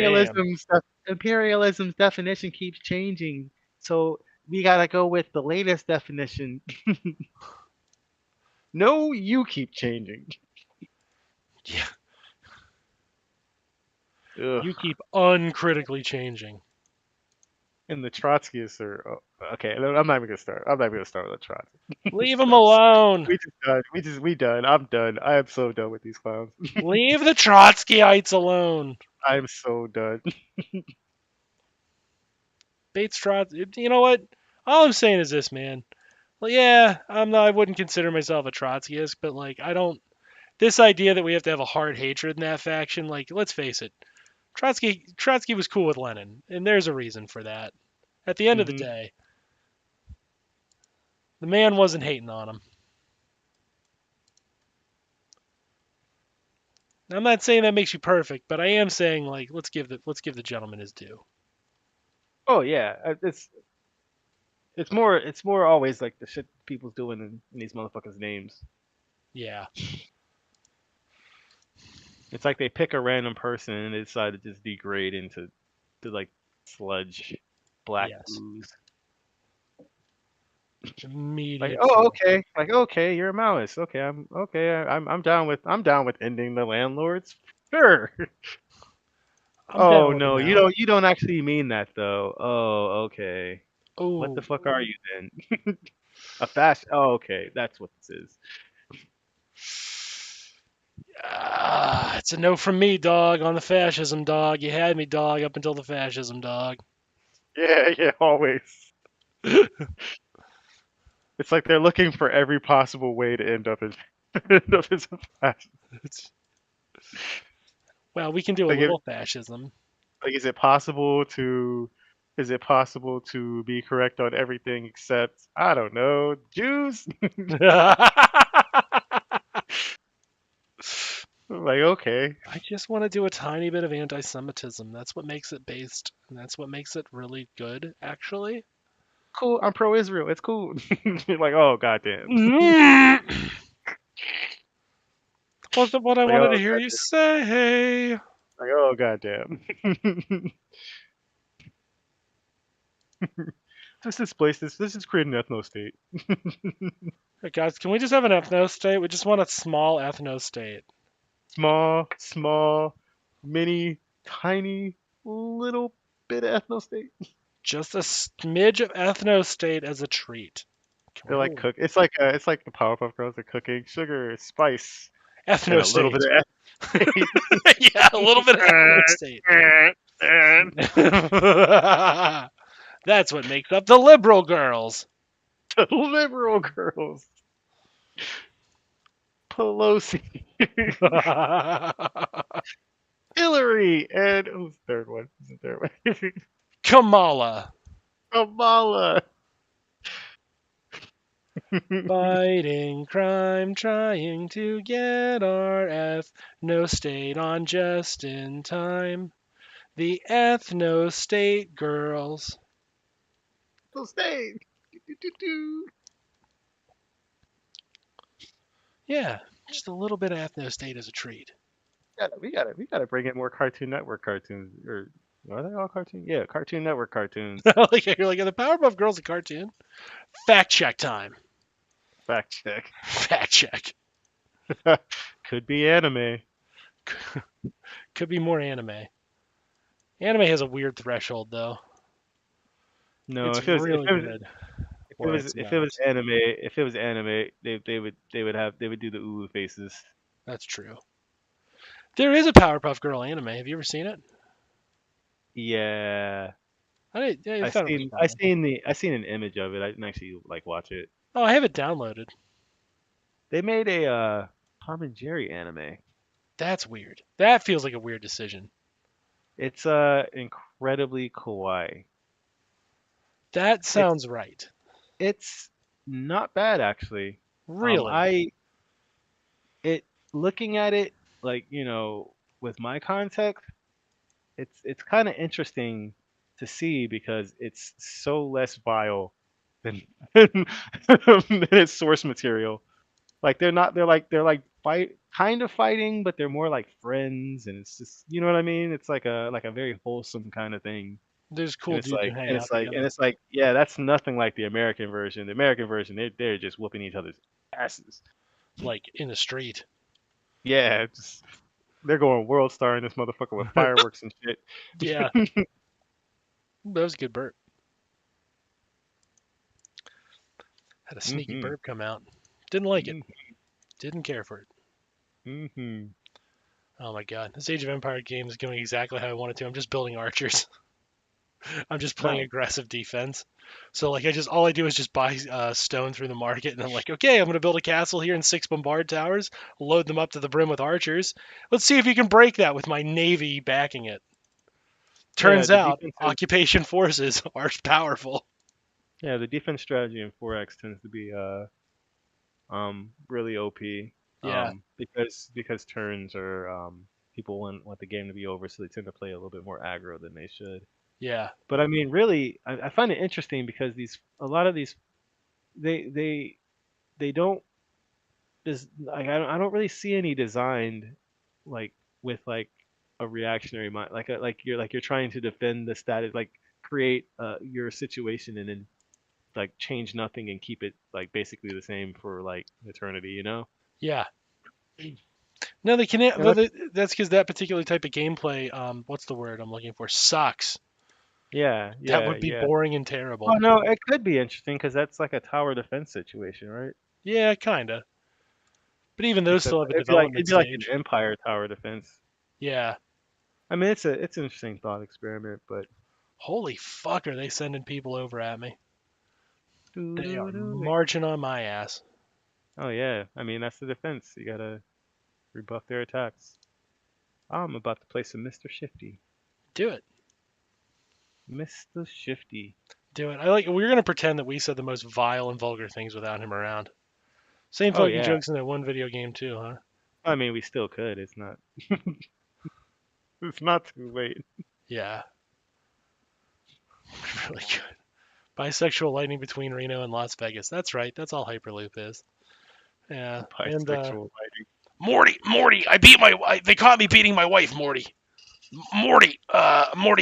imperialism's definition keeps changing. So we gotta go with the latest definition. No, you keep changing. Yeah, Ugh. you keep uncritically changing. And the Trotskyists are okay. I'm not even gonna start. I'm not even gonna start with the Trotsky. Leave them alone. We just done. We done. I'm done. I am so done with these clowns. Leave the Trotskyites alone. I'm so done. Bates Trotsky. You know what? All I'm saying is this, man. Well, yeah, I wouldn't consider myself a Trotskyist, but like, I don't. This idea that we have to have a hard hatred in that faction, like, let's face it, Trotsky was cool with Lenin, and there's a reason for that. At the end of the day, the man wasn't hating on him. I'm not saying that makes you perfect, but I am saying like let's give the gentleman his due. Oh yeah, it's more always like the shit people's doing in these motherfuckers' names. Yeah. It's like they pick a random person and they decide to just degrade into like sludge, black ooze. Immediate. Like, oh, okay. Like, okay, you're a Maoist. Okay, I'm down with ending the landlords. Sure. Oh no, you don't actually mean that though. Oh, okay. Oh. What the fuck are you then? A fast? Oh, okay, that's what this is. It's a no from me, dog, on the fascism, dog. You had me, dog, up until the fascism, dog. Yeah, always. It's like they're looking for every possible way to end up as a fascist. Well, we can do a little fascism. Like, is it possible to be correct on everything except, I don't know, Jews? Like, okay. I just want to do a tiny bit of anti-Semitism. That's what makes it based, and that's what makes it really good, actually. Cool, I'm pro-Israel. It's cool. You're like, oh, goddamn. Wasn't what I wanted to hear you say. Like, oh, goddamn. This is creating an ethno-state. Hey guys, can we just have an ethno-state? We just want a small ethno-state. Small, mini, tiny, little bit of ethno-state. Just a smidge of ethno-state as a treat. They're like cook. It's like the Powerpuff Girls are cooking sugar, spice, ethno-state. A little bit of yeah, a little bit of ethno-state. That's what makes up the liberal girls. The liberal girls. Pelosi. Hillary. And who's the third one? Who's the third one? Kamala. Kamala. Fighting crime, trying to get our ethno state on just in time. The ethno state girls. So stay. Yeah, just a little bit of ethno state as a treat. We gotta bring in more Cartoon Network cartoons. Or are they all cartoons? Yeah, Cartoon Network cartoons. Like you're like, are the Powerpuff Girls a cartoon? Fact check time. Fact check. Fact check. Could be anime. Could be more anime. Anime has a weird threshold though. No, It's if it was really good. Or it's if not. it was anime, they would do the ulu faces. That's true. There is a Powerpuff Girl anime. Have you ever seen it? Yeah, I thought it was fine. I seen an image of it. I didn't actually like watch it. Oh, I have it downloaded. They made a Tom and Jerry anime. That's weird. That feels like a weird decision. It's incredibly kawaii. That It's sounds right. it's not bad actually. Really? I it looking at it like with my context, it's kind of interesting to see because it's so less vile than than its source material. Like they're like fighting, but they're more like friends, and it's just what I mean. It's like a very wholesome kind of thing. There's And cool it's dudes who like hang and out it's like and together. it's like yeah, that's nothing like the American version. The American version, they're just whooping each other's asses. Like in the street. Yeah, they're going world star in this motherfucker with fireworks and shit. Yeah. That was a good burp. Had a sneaky Mhm. burp come out. Didn't like it. Mhm. Didn't care for it. Mhm. Oh my god. This Age of Empire game is going exactly how I wanted to. I'm just building archers. I'm just playing Nice. aggressive defense. So like all I do is just buy stone through the market, and I'm like, okay, I'm gonna build a castle here and 6 bombard towers, load them up to the brim with archers. Let's see if you can break that with my navy backing it. Yeah, Turns out, occupation forces are powerful. the defense strategy in 4X tends to be really OP. Yeah, Because turns are people want the game to be over, so they tend to play a little bit more aggro than they should. yeah, But I mean, really, I find it interesting because a lot of these they don't like I don't really see any designed like with like a reactionary mind like you're trying to defend the status like create your situation and then like change nothing and keep it like basically the same for like eternity, yeah. No, they can. And That's because that particular type of gameplay. What's the word I'm looking for? Sucks. yeah, That yeah, would be yeah. boring and Oh terrible. no, it could be interesting because that's like a tower defense situation, right? Yeah, kinda. But even those Because still have a it'd development be like an stage. empire tower defense. Yeah. I mean, it's an interesting thought experiment, but Holy fuck, are they sending people over at me? They are doo-doo-doo. marching on my ass. Oh yeah, I mean that's the defense. You gotta rebuff their attacks. I'm about to play some Mr. Shifty. Do it. Mr. Shifty. Do it. We're gonna pretend that we said the most vile and vulgar things without him around. Same Oh fucking yeah. jokes in that one video game too, huh? I mean, we still could. It's not. It's not too late. Yeah. Really good. Bisexual lightning between Reno and Las Vegas. That's right. That's all Hyperloop is. Yeah. And Bisexual lighting. Morty, I beat my. They caught me beating my wife, Morty. Morty,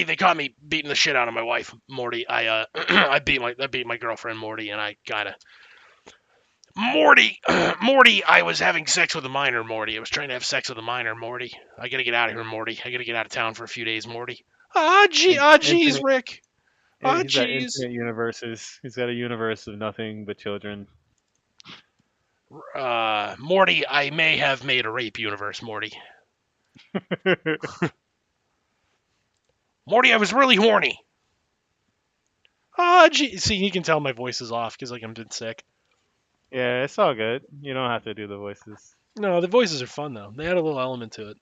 they caught me beating the shit out of my wife, Morty. I beat my girlfriend, Morty, and I gotta. Morty, I was having sex with a minor, Morty. I was trying to have sex with a minor, Morty. I gotta get out of here, Morty. I gotta get out of town for a few days, Morty. Jeez, Infinite. Rick. He's got Jeez. infinite universes. He's got a universe of nothing but children. Morty, I may have made a rape universe, Morty. Morty, I was really horny. Ah, gee. See, you can tell my voice is off because like I'm been sick. Yeah, it's all good. You don't have to do the voices. No, the voices are fun though. They add a little element to it.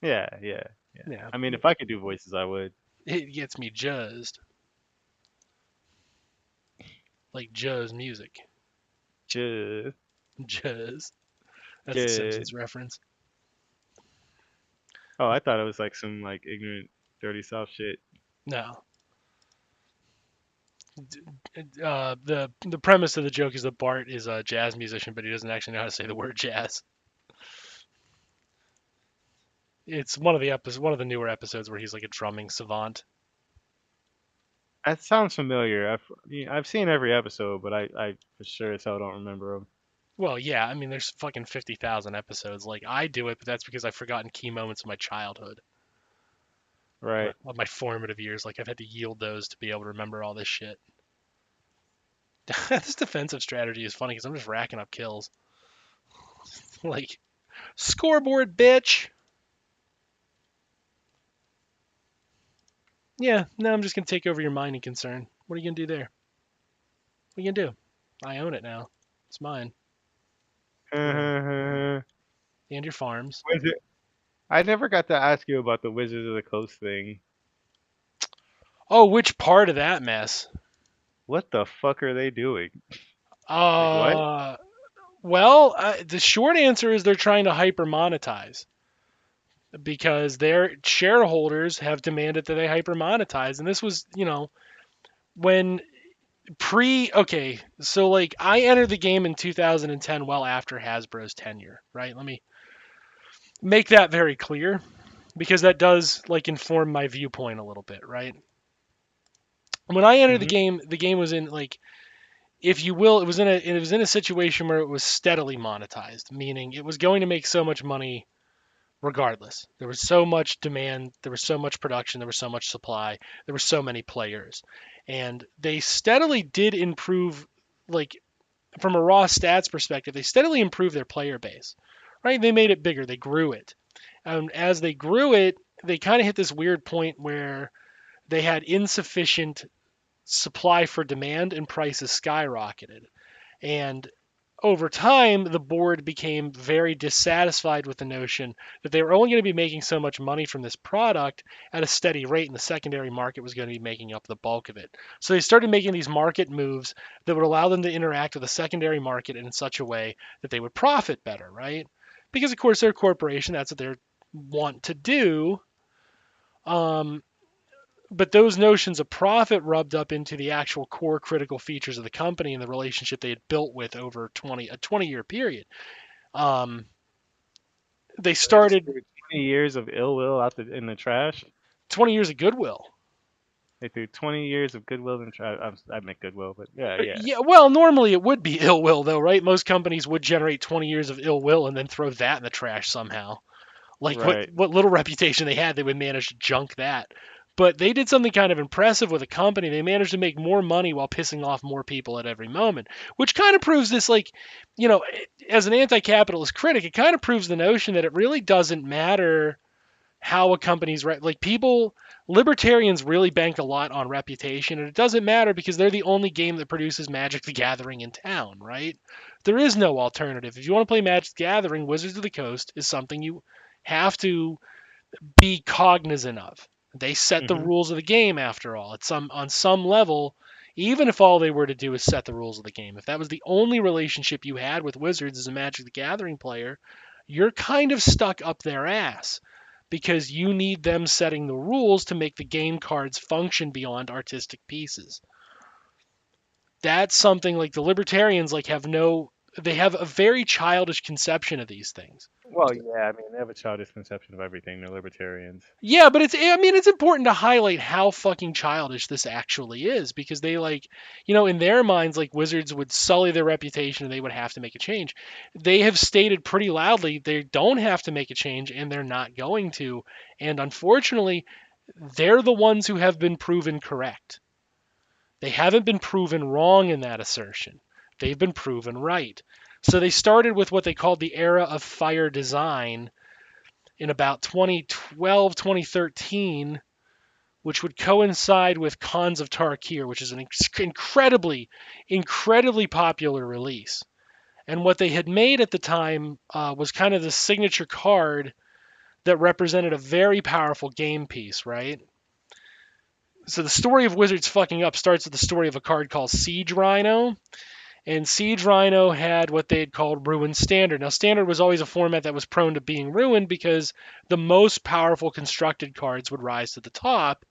Yeah, yeah, yeah. Yeah, I mean, if I could do voices, I would. it gets me jazzed. Like Joe's music. Just, Jazz. That's a just. Simpsons reference. Oh, I thought it was like some like ignorant, dirty South shit. No. The premise of the joke is that Bart is a jazz musician, but he doesn't actually know how to say the word jazz. It's one of the newer episodes where he's like a drumming savant. That sounds familiar. I've seen every episode, but I for sure as hell don't remember them. Well, yeah, I mean, there's fucking 50,000 episodes. Like, I do it, but that's because I've forgotten key moments of my childhood, Right. of my formative years. Like, I've had to yield those to be able to remember all this shit. This defensive strategy is funny because I'm just racking up kills. Like, scoreboard, bitch! Yeah, now I'm just gonna take over your mind and concern. What are you gonna do there? What are you gonna do? I own it now. It's mine. Wizard. And your farms. I never got to ask you about the Wizards of the Coast thing. Oh, which part of that mess? What the fuck are they doing? Like what? Uh, well, the short answer is they're trying to hyper monetize because their shareholders have demanded that they hyper monetize. And this was, when okay, so like I entered the game in 2010, well after Hasbro's tenure, right? Let me make that very clear because that does like inform my viewpoint a little bit, right? When I entered Mhm. the game was in like, if you will, it was in a situation where it was steadily monetized, meaning it was going to make so much money regardless. There was so much demand, there was so much production, there was so much supply, there were so many players. And they steadily did improve, like from a raw stats perspective, they steadily improved their player base. Right? They made it bigger, they grew it. As they grew it, they kind of hit this weird point where they had insufficient supply for demand and prices skyrocketed. And over time, the board became very dissatisfied with the notion that they were only going to be making so much money from this product at a steady rate, and the secondary market was going to be making up the bulk of it. So they started making these market moves that would allow them to interact with the secondary market in such a way that they would profit better, right? Because, of course, they're a corporation, that's what they want to do. Um, but those notions of profit rubbed up into the actual core critical features of the company and the relationship they had built with over a 20-year period. They They just started threw 20 years of ill will out in the trash. 20 years of goodwill. They threw 20 years of goodwill in the trash. I make goodwill, but yeah. Yeah, well, normally it would be ill will, though, right? Most companies would generate 20 years of ill will and then throw that in the trash somehow. Like Right. what little reputation they had, they would manage to junk that. But they did something kind of impressive with a company. They managed to make more money while pissing off more people at every moment, which kind of proves this, like, as an anti-capitalist critic, it kind of proves the notion that it really doesn't matter how a company's like people. Libertarians really bank a lot on reputation, and it doesn't matter because they're the only game that produces Magic the Gathering in town, right? There is no alternative. If you want to play Magic the Gathering, Wizards of the Coast is something you have to be cognizant of. They set the Mhm. rules of the game after all. On some level, even if all they were to do is set the rules of the game. If that was the only relationship you had with Wizards as a Magic the Gathering player, you're kind of stuck up their ass because you need them setting the rules to make the game cards function beyond artistic pieces. That's something like the libertarians they have a very childish conception of these things. Well, yeah. I mean, they have a childish conception of everything. They're libertarians. Yeah, but it's important to highlight how fucking childish this actually is because they in their minds, like Wizards would sully their reputation and they would have to make a change. They have stated pretty loudly they don't have to make a change and they're not going to. And unfortunately, they're the ones who have been proven correct. They haven't been proven wrong in that assertion. They've been proven right. So they started with what they called the era of fire design in about 2012, 2013, which would coincide with Khans of Tarkir, which is an incredibly, incredibly popular release. And what they had made at the time was kind of the signature card that represented a very powerful game piece, right? So the story of Wizards fucking up starts with the story of a card called Siege Rhino. And Siege Rhino had what they had called Ruin Standard. Now, Standard was always a format that was prone to being ruined because the most powerful constructed cards would rise to the top.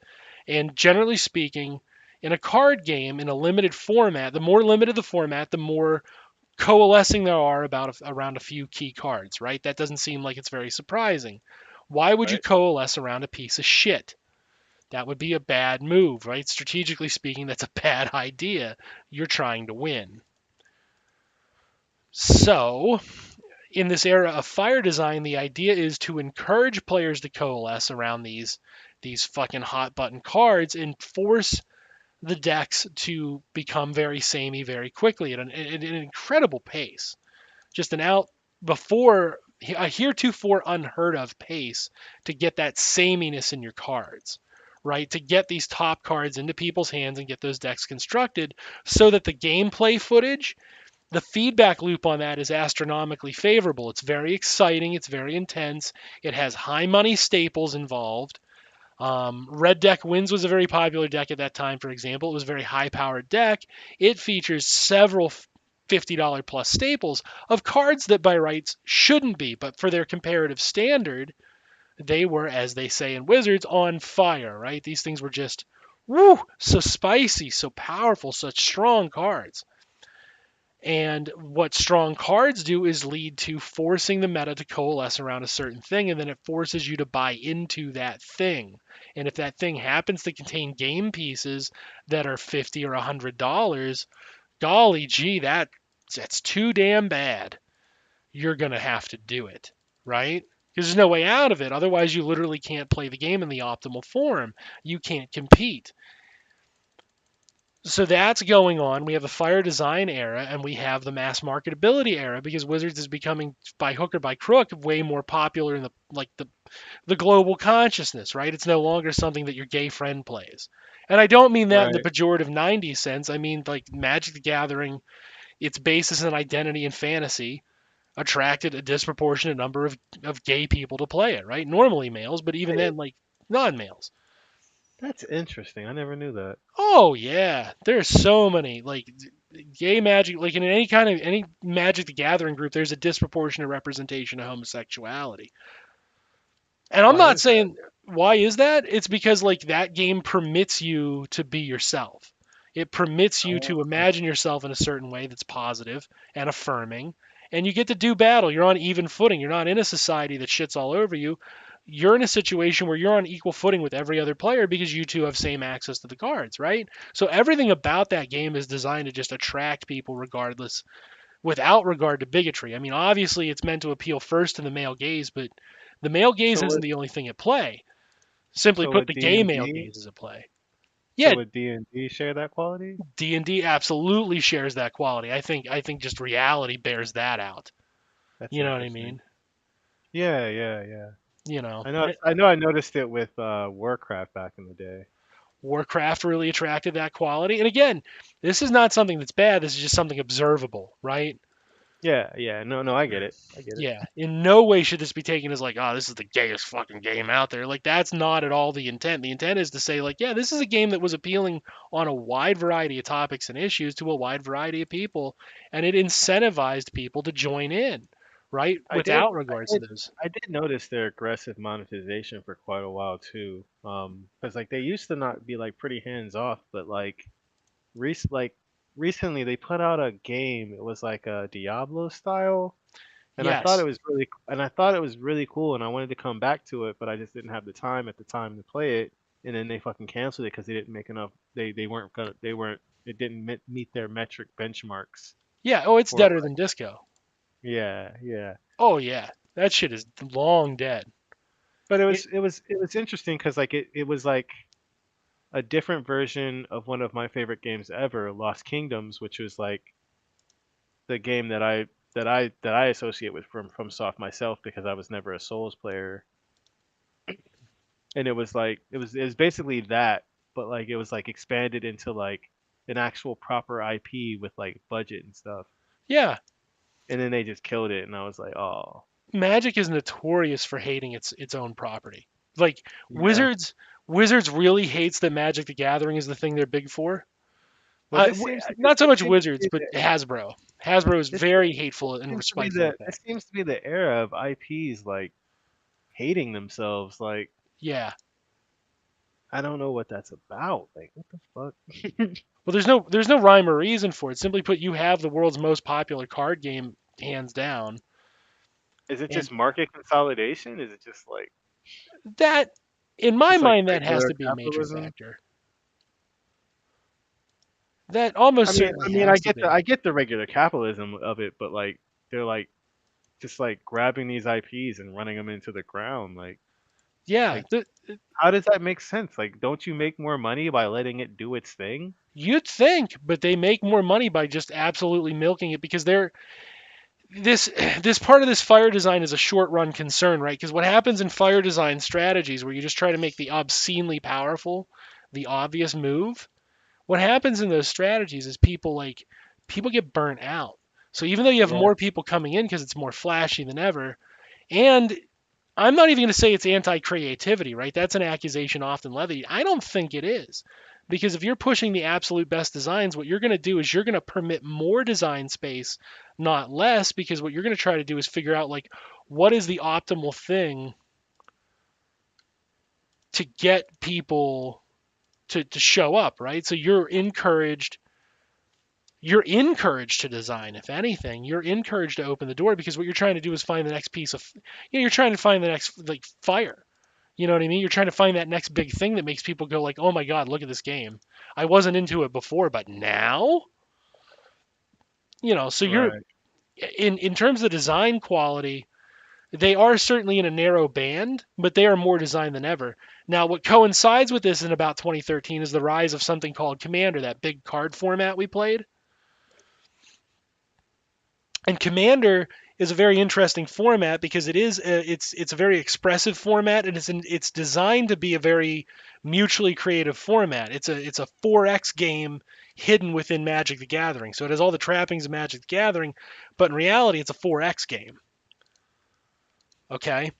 And generally speaking, in a card game, in a limited format, the more limited the format, the more coalescing there are around a few key cards, right? That doesn't seem like it's very surprising. Why would you Right. coalesce around a piece of shit? That would be a bad move, right? Strategically speaking, that's a bad idea. You're trying to win. So, in this era of fire design, the idea is to encourage players to coalesce around these fucking hot button cards and force the decks to become very samey very quickly at an incredible pace. Just an out before a heretofore unheard of pace to get that sameness in your cards, right? To get these top cards into people's hands and get those decks constructed so that the gameplay footage, the feedback loop on that is astronomically favorable. It's very exciting. It's very intense. It has high money staples involved. Red Deck Wins was a very popular deck at that time, for example. It was a very high powered deck. It features several $50 plus staples of cards that by rights shouldn't be, but for their comparative standard, they were, as they say in Wizards, on fire, right? These things were just, woo, so spicy, so powerful, such strong cards. And what strong cards do is lead to forcing the meta to coalesce around a certain thing, and then it forces you to buy into that thing. And if that thing happens to contain game pieces that are $50 or $100, golly gee, that's too damn bad. You're gonna have to do it, right? Because there's no way out of it. Otherwise, you literally can't play the game in the optimal form. You can't compete. So that's going on. We have the fire design era and we have the mass marketability era because Wizards is becoming by hook or by crook way more popular in the global consciousness, right? It's no longer something that your gay friend plays. And I don't mean that in the Right. pejorative 90s sense. I mean like Magic the Gathering, its basis in identity and fantasy attracted a disproportionate number of gay people to play it, right? Normally males, but even then like non-males. That's interesting. I never knew that. Oh yeah, there's so many like gay magic. Like in any Magic the Gathering group, there's a disproportionate representation of homosexuality. And I'm Why not is that? saying why is that? It's because like that game permits you to be yourself. It permits you to Oh, imagine yourself in a certain way that's positive and affirming, and you get to do battle. You're on even footing. You're not in a society that shits all over you. You're in a situation where you're on equal footing with every other player because you two have same access to the cards, right? So everything about that game is designed to just attract people regardless, without regard to bigotry. I mean, obviously it's meant to appeal first to the male gaze, but the male gaze so isn't would the only thing at play. Simply so put, would the D gay and male D gaze is at play. so Yeah, would D&D share that quality? D&D absolutely shares that quality. I think just reality bears that out. That's You know what I interesting. mean? Yeah, yeah, yeah. You know, I noticed it with Warcraft back in the day. Warcraft really attracted that quality. And again, this is not something that's bad. This is just something observable, right? Yeah, yeah. No, no, I get it. I get it. Yeah, in no way should this be taken as like, oh, this is the gayest fucking game out there. Like, that's not at all the intent. The intent is to say, like, yeah, this is a game that was appealing on a wide variety of topics and issues to a wide variety of people, and it incentivized people to join in, right? I did Without I regards to did those. I did notice their aggressive monetization for quite a while too. Because like they used to not be like pretty hands off, but like recently they put out a game. It was like a Diablo style, and Yes. I thought it was really cool, and I wanted to come back to it, but I just didn't have the time at the time to play it. And then they fucking canceled it because they didn't make enough. They weren't it didn't meet their metric benchmarks Yeah. Oh, it's for deader than disco. yeah, yeah. Oh, yeah. That shit is long dead. But It, it was interesting because like it was like a different version of one of my favorite games ever, Lost Kingdoms, which was like the game that I associate with from Soft myself because I was never a Souls player. and it was like it was basically that, but like it was like expanded into like an actual proper IP with like budget and stuff. Yeah, And then they just killed it, and I was like, oh, Magic is notorious for hating its own property. Like yeah. Wizards really hates that Magic the Gathering is the thing they're big for. Well, Not so this much seems to Wizards, be but Hasbro. Hasbro is this very hateful and seems to be spiteful the with that. this seems to be the era of IPs like hating themselves. Like, Yeah. I don't know what that's about. Like, what the fuck? Well, there's no rhyme or reason for it. Simply put, you have the world's most popular card game, hands down, Is it and just market consolidation? Is it just that, in my like mind, that has regular to be a major capitalism? factor. That almost I certainly mean, has to be. I get the regular capitalism of it, but like they're like just like grabbing these IPs and running them into the ground. Yeah, Like how does that make sense? Like, don't you make more money by letting it do its thing? you'd think, but they make more money by just absolutely milking it because this this part of this fire design is a short run concern, right? Because what happens in fire design strategies where you just try to make the obscenely powerful the obvious move, what happens in those strategies is people get burnt out. So even though you have Yeah. more people coming in because it's more flashy than ever, and I'm not even going to say it's anti-creativity, right? That's an accusation often levied. I don't think it is. Because if you're pushing the absolute best designs, what you're going to do is you're going to permit more design space, not less, because what you're going to try to do is figure out like what is the optimal thing to get people to show up, right? So you're encouraged to design. If anything, you're encouraged to open the door because what you're trying to do is find the next piece of, you're trying to find the next like fire. You know what I mean? You're trying to find that next big thing that makes people go like, "Oh my God, look at this game. I wasn't into it before, but now." So you're Right. in terms of design quality, they are certainly in a narrow band, but they are more designed than ever. Now, what coincides with this in about 2013 is the rise of something called Commander, that big card format we played. And Commander is a very interesting format because it's a very expressive format, and it's designed to be a very mutually creative format. It's a 4X game hidden within Magic the Gathering. So it has all the trappings of Magic the Gathering, but in reality it's a 4X game. Okay?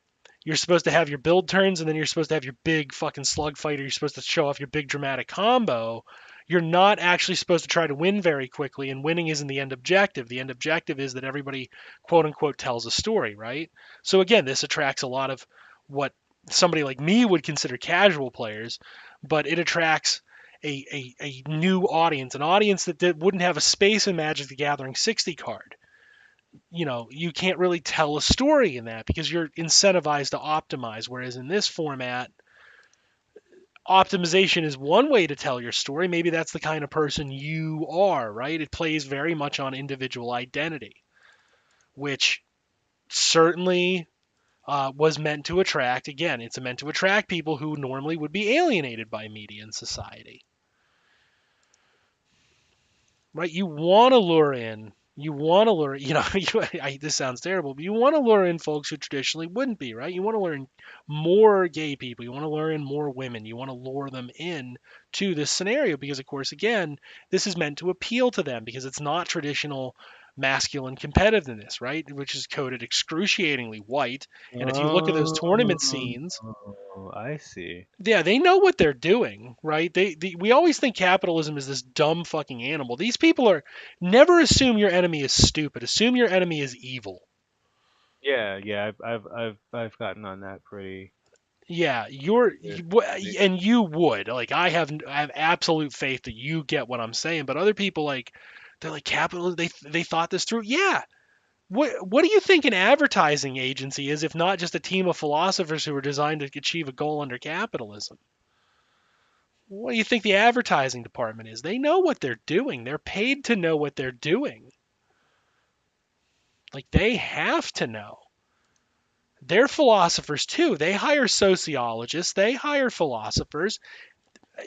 You're supposed to have your build turns, and then you're supposed to have your big fucking slug fighter. You're supposed to show off your big dramatic combo. You're not actually supposed to try to win very quickly, and winning isn't the end objective. The end objective is that everybody, quote unquote, tells a story, right? So again, this attracts a lot of what somebody like me would consider casual players, but it attracts a new audience, an audience that wouldn't have a space in Magic the Gathering 60 card. You can't really tell a story in that because you're incentivized to optimize. Whereas in this format, optimization is one way to tell your story. Maybe that's the kind of person you are, right? It plays very much on individual identity, which certainly was meant to attract, again, it's meant to attract people who normally would be alienated by media and society. Right? This sounds terrible, but you want to lure in folks who traditionally wouldn't be, right? You want to lure in more gay people. You want to lure in more women. You want to lure them in to this scenario because, of course, again, this is meant to appeal to them because it's not traditional masculine competitiveness, right? Which is coded excruciatingly white. And if you look at those tournament scenes, Oh, I see. yeah, they know what they're doing, right? We always think capitalism is this dumb fucking animal. These people are never assume your enemy is stupid. Assume your enemy is evil. Yeah, yeah, I've gotten on that pretty Yeah, good. and you would like I have absolute faith that you get what I'm saying. But other people like they're like capitalism. They thought this through. Yeah. What do you think an advertising agency is if not just a team of philosophers who are designed to achieve a goal under capitalism? What do you think the advertising department is? They know what they're doing. They're paid to know what they're doing. Like they have to know. They're philosophers too. They hire sociologists, they hire philosophers,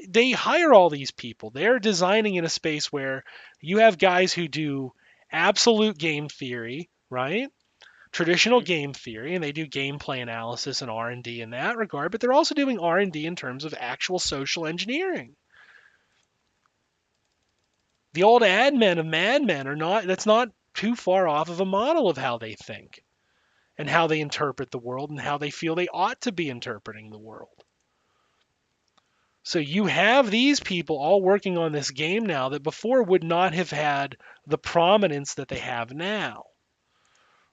they hire all these people. They're designing in a space where you have guys who do absolute game theory, right? traditional game theory, and they do gameplay analysis and R&D in that regard, but they're also doing R&D in terms of actual social engineering. The old ad men of Mad Men are not, that's not too far off of a model of how they think and how they interpret the world and how they feel they ought to be interpreting the world. So you have these people all working on this game now that before would not have had the prominence that they have now.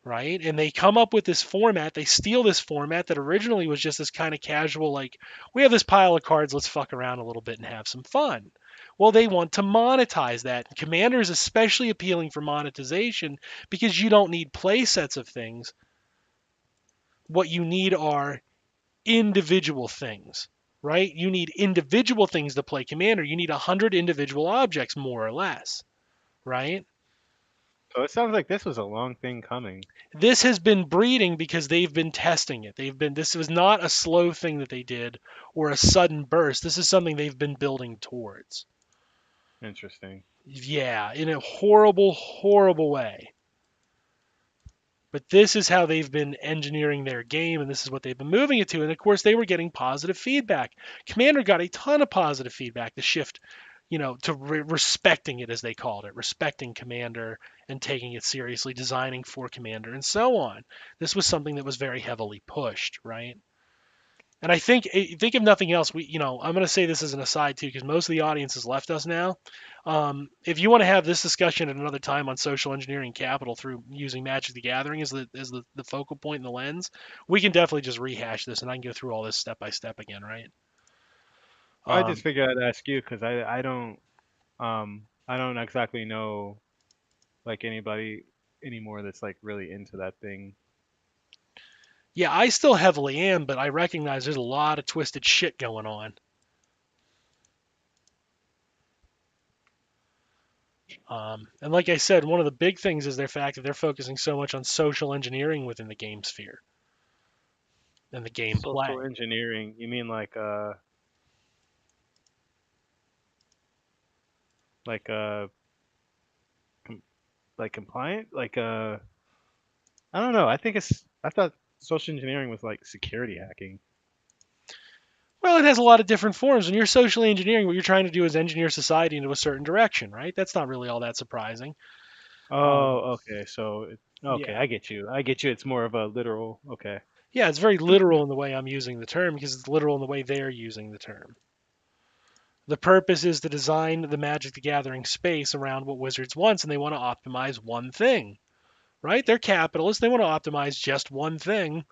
Right? And they come up with this format, they steal this format that originally was just this kind of casual, like, we have this pile of cards, let's fuck around a little bit and have some fun. Well, they want to monetize that. Commander is especially appealing for monetization because you don't need play sets of things. What you need are individual things, right? You need individual things to play Commander. You need 100 individual objects, more or less, right? So it sounds like this was a long thing coming. This has been breeding because they've been testing it. This was not a slow thing that they did or a sudden burst. This is something they've been building towards. Interesting. Yeah, in a horrible, horrible way. But this is how they've been engineering their game, and this is what they've been moving it to. And of course, they were getting positive feedback. Commander got a ton of positive feedback. The shift, to respecting it, as they called it, respecting Commander and taking it seriously, designing for Commander, and so on. This was something that was very heavily pushed, right? And I think if nothing else, I'm going to say this as an aside too, because most of the audience has left us now. If you want to have this discussion at another time on social engineering capital through using Magic the Gathering as the focal point and the lens, we can definitely just rehash this, and I can go through all this step by step again, right? I just figured I'd ask you because I don't exactly know like anybody anymore that's like really into that thing. Yeah, I still heavily am, but I recognize there's a lot of twisted shit going on. And like I said, one of the big things is their fact that they're focusing so much on social engineering within the game sphere and the Social gameplay. engineering, you mean like com- like compliant? I don't know. I thought social engineering was like security hacking. Well, it has a lot of different forms. When you're socially engineering, what you're trying to do is engineer society into a certain direction, right? That's not really all that surprising. Oh, okay. Okay, Yeah. I get you. I get you. It's more of a literal. Okay. Yeah, it's very literal in the way I'm using the term because it's literal in the way they're using the term. The purpose is to design the Magic the Gathering space around what Wizards wants, and they want to optimize one thing, right? They're capitalists. They want to optimize just one thing,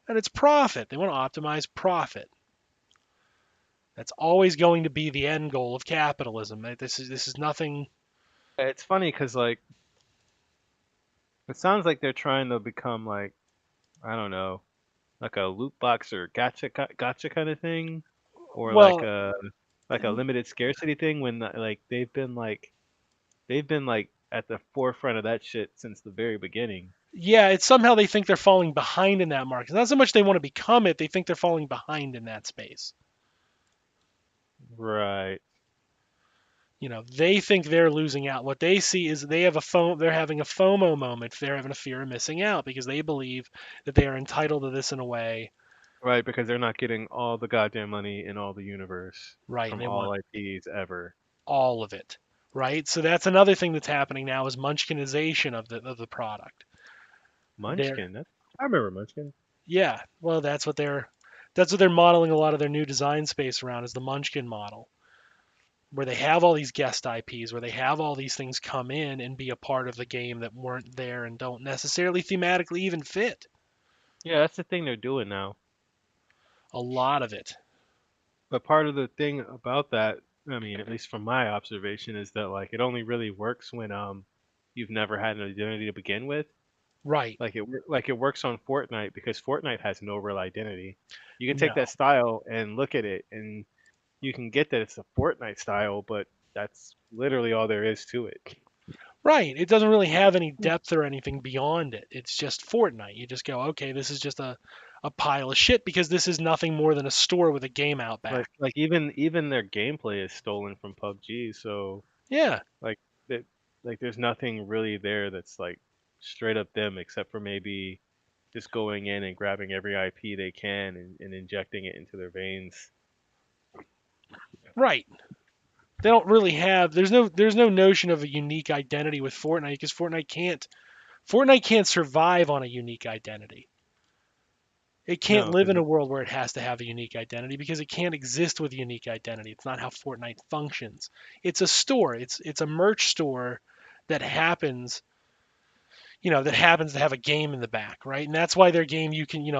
and it's profit. They want to optimize profit. That's always going to be the end goal of capitalism. This is nothing. It's funny because like it sounds like they're trying to become like I don't know, like a loot box or gotcha kind of thing, or Well, like a limited scarcity thing when like they've been like at the forefront of that shit since the very beginning. yeah, it's somehow they think they're falling behind in that market. It's not so much they want to become it; they think they're falling behind in that space. Right. They think they're losing out. What they see is they have they're having a FOMO moment. They're having a fear of missing out because they believe that they are entitled to this in a way, Right, because they're not getting all the goddamn money in all the universe right? And from they want all IPs ever. all of it, right? So that's another thing that's happening now is munchkinization of the product. They're Munchkin. I remember Munchkin. Yeah, well, that's what they're modeling a lot of their new design space around is the Munchkin model, where they have all these guest IPs, where they have all these things come in and be a part of the game that weren't there and don't necessarily thematically even fit. Yeah, that's the thing they're doing now. A lot of it. But part of the thing about that, I mean, at least from my observation, is that like it only really works when you've never had an identity to begin with. Right. Like it works on Fortnite because Fortnite has no real identity. You can take No. that style and look at it, and you can get that it's a Fortnite style, but that's literally all there is to it. Right. It doesn't really have any depth or anything beyond it. It's just Fortnite. You just go, okay, this is just a pile of shit because this is nothing more than a store with a game out back. Like even their gameplay is stolen from PUBG, so Yeah. like that like there's nothing really there that's like straight up them except for maybe just going in and grabbing every IP they can and injecting it into their veins. Right. They don't really have. There's no notion of a unique identity with Fortnite because Fortnite can't survive on a unique identity. It can't No, live because in a world where it has to have a unique identity because it can't exist with a unique identity. It's not how Fortnite functions. It's a store. It's a merch store that happens that happens to have a game in the back, right? And that's why their game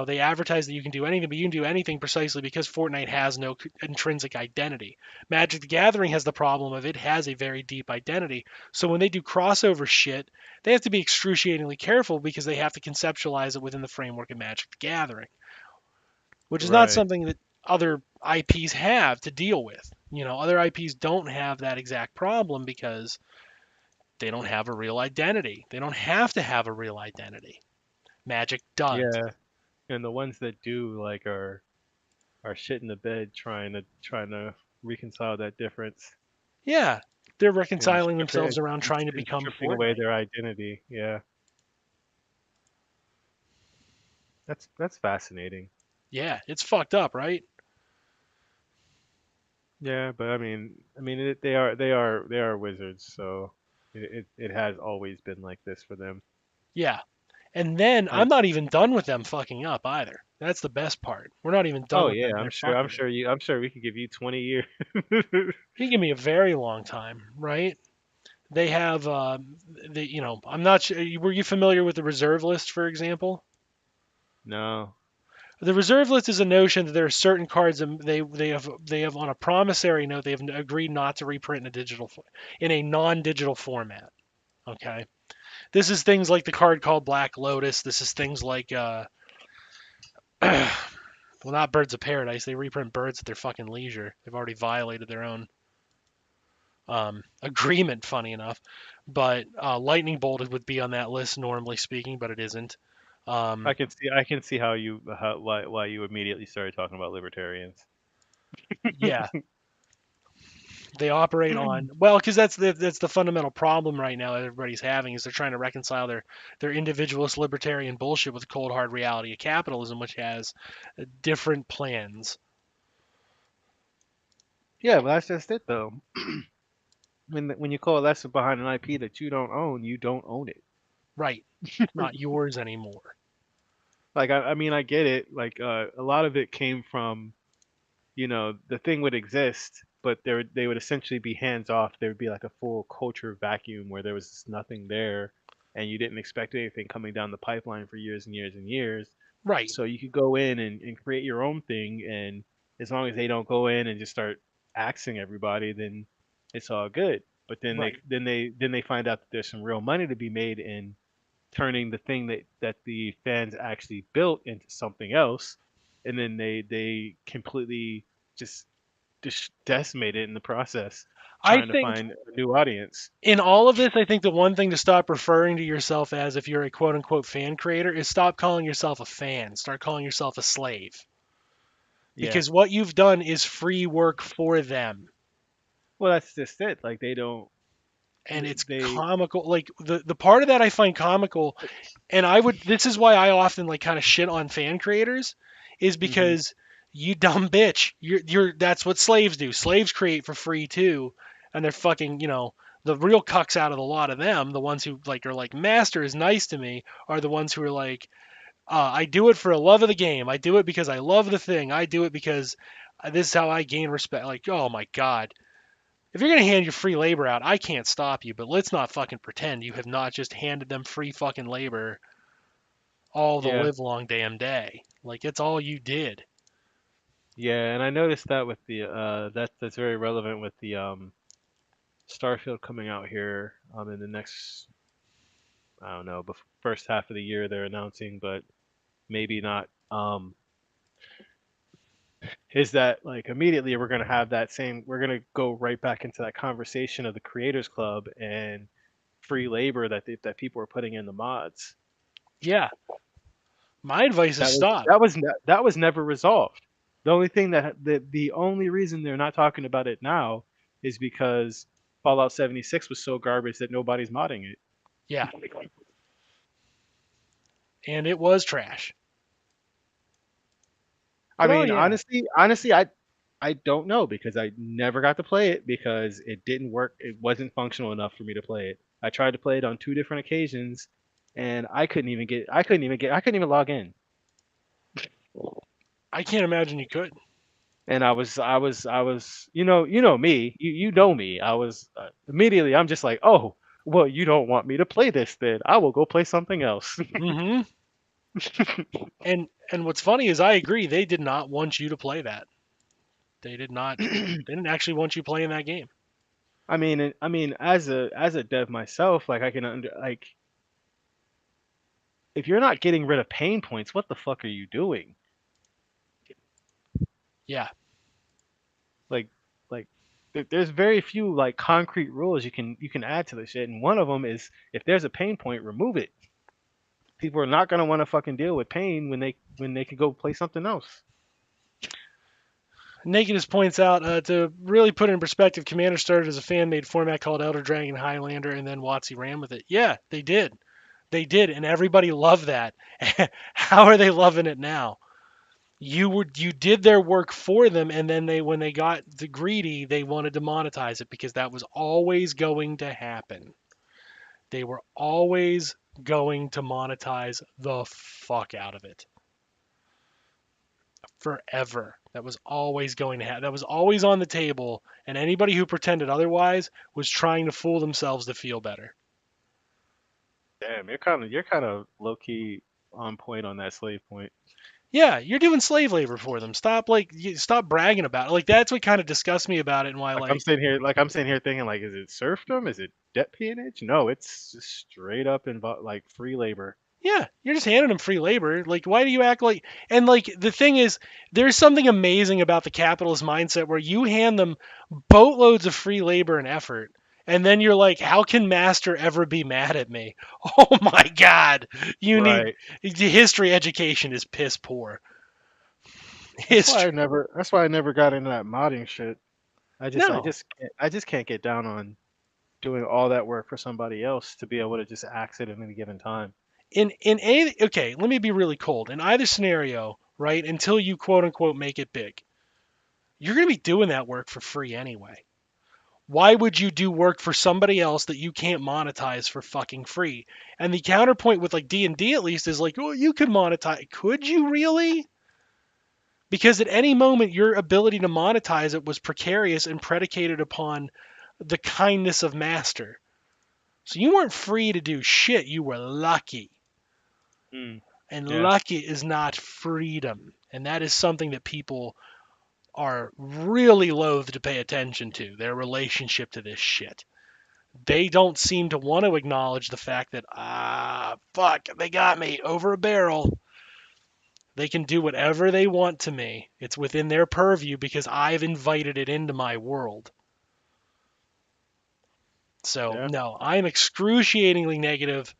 they advertise that you can do anything, but you can do anything precisely because Fortnite has no intrinsic identity. Magic the Gathering has the problem of it has a very deep identity. So when they do crossover shit, they have to be excruciatingly careful because they have to conceptualize it within the framework of Magic the Gathering, which is not right. something that other IPs have to deal with. Other IPs don't have that exact problem because they don't have a real identity. They don't have to have a real identity. Magic does. Yeah, and the ones that do like are shit in the bed trying to reconcile that difference Yeah, they're and reconciling themselves around trying to become stripping away Fortnite. their identity. Yeah, that's fascinating. Yeah, it's fucked up, right? Yeah, but they are wizards, so it has always been like this for them. Yeah. And then I I'm not even done with them fucking up either. That's the best part. We're not even done Oh with yeah, them. They're fucking up. I'm sure we could give you 20 years. You can give me a very long time, right? They have, I'm not sure. Were you familiar with the reserve list, for example? No. The reserve list is a notion that there are certain cards that they have on a promissory note they have agreed not to reprint in a non-digital format. Okay, this is things like the card called Black Lotus. This is things like well, not Birds of Paradise. They reprint birds at their fucking leisure. They've already violated their own agreement. Funny enough, but Lightning Bolt would be on that list normally speaking, but it isn't. Um, I can see why you immediately started talking about libertarians. yeah, they operate on well because that's the fundamental problem right now that everybody's having is they're trying to reconcile their individualist libertarian bullshit with the cold hard reality of capitalism, which has different plans. Yeah, but that's just it though. When you coalesce behind an IP that you don't own it. Right. It's not yours anymore. Like I mean I get it. Like a lot of it came from the thing would exist, but they would essentially be hands off. There would be like a full culture vacuum where there was just nothing there, and you didn't expect anything coming down the pipeline for years and years and years. Right. So you could go in and create your own thing, and as long as they don't go in and just start axing everybody, then it's all good. But Right. then they find out that there's some real money to be made in turning the thing that the fans actually built into something else, and then they completely just decimate it in the process, I trying to think find a new audience. in all of this, I think the one thing to stop referring to yourself as if you're a quote unquote fan creator is stop calling yourself a fan. Start calling yourself a slave. Yeah. Because what you've done is free work for them. Well, that's just it. Like they don't And it's they. comical. Like the part of that I find comical, and this is why I often like kind of shit on fan creators, is Hmm. because you dumb bitch. That's what slaves do. Slaves create for free too, and they're fucking, the real cucks out of the lot of them, the ones who like are like master is nice to me, are the ones who are like, I do it for a love of the game. I do it because I love the thing. I do it because this is how I gain respect. Like, oh my god. If you're going to hand your free labor out, I can't stop you, but let's not fucking pretend you have not just handed them free fucking labor all the Yeah, live long damn day. Like, it's all you did. yeah, and I noticed that with the that's very relevant with the Starfield coming out here in the next, I don't know, first half of the year they're announcing, but maybe not. Is that like immediately we're gonna go right back into that conversation of the Creators Club and free labor that people are putting in the mods. Yeah. My advice is stop. That was never resolved. The only thing the only reason they're not talking about it now is because Fallout 76 was so garbage that nobody's modding it. Yeah. and it was trash. I But oh mean, yeah, honestly, I don't know because I never got to play it because it didn't work. It wasn't functional enough for me to play it. I tried to play it on 2 different occasions, and I couldn't even log in. I can't imagine you could. And you know me, you know me. I was immediately, I'm just like, oh, well, you don't want me to play this, then I will go play something else. Hmm. And what's funny is I agree. They did not want you to play that. They did not. They didn't actually want you playing that game. I mean, as a dev myself, like I can like if you're not getting rid of pain points, what the fuck are you doing? Yeah. Like like there's very few like concrete rules you can add to the shit, and one of them is if there's a pain point, remove it. People are not gonna want to fucking deal with pain when they could go play something else. Nakedus points out to really put it in perspective, Commander started as a fan-made format called Elder Dragon Highlander, and then WotC ran with it. Yeah, they did. They did, and everybody loved that. How are they loving it now? You did their work for them, and then when they got the greedy, they wanted to monetize it because that was always going to happen. They were always going to monetize the fuck out of it forever. That was always going to happen. That was always on the table, and anybody who pretended otherwise was trying to fool themselves to feel better. Damn, you're kind of low key on point on that slave point. Yeah, you're doing slave labor for them. Stop bragging about it. Like that's what kind of disgusts me about it, and why Like I'm sitting here thinking like, is it serfdom? Is it debt peonage? No, it's just straight up like free labor. yeah, you're just handing them free labor. Like, why do you act like? And like, the thing is, there's something amazing about the capitalist mindset where you hand them boatloads of free labor and effort, and then you're like, how can master ever be mad at me? Oh my God, you need Right. the history education is piss poor. History, That's why I never got into that modding shit. no. I just can't get down on doing all that work for somebody else to be able to just axe it at any given time. In any okay, let me be really cold. In either scenario, right, until you quote unquote make it big, you're gonna be doing that work for free anyway. Why would you do work for somebody else that you can't monetize for fucking free? And the counterpoint with like D&D at least is like, oh, you could monetize. Could you really? Because at any moment your ability to monetize it was precarious and predicated upon the kindness of master. So you weren't free to do shit. You were lucky. Mm, And yeah. lucky is not freedom. And that is something that people are really loath to pay attention to, their relationship to this shit. They don't seem to want to acknowledge the fact that, fuck, they got me over a barrel. They can do whatever they want to me. It's within their purview because I've invited it into my world. So, Yeah. no, I'm excruciatingly negative.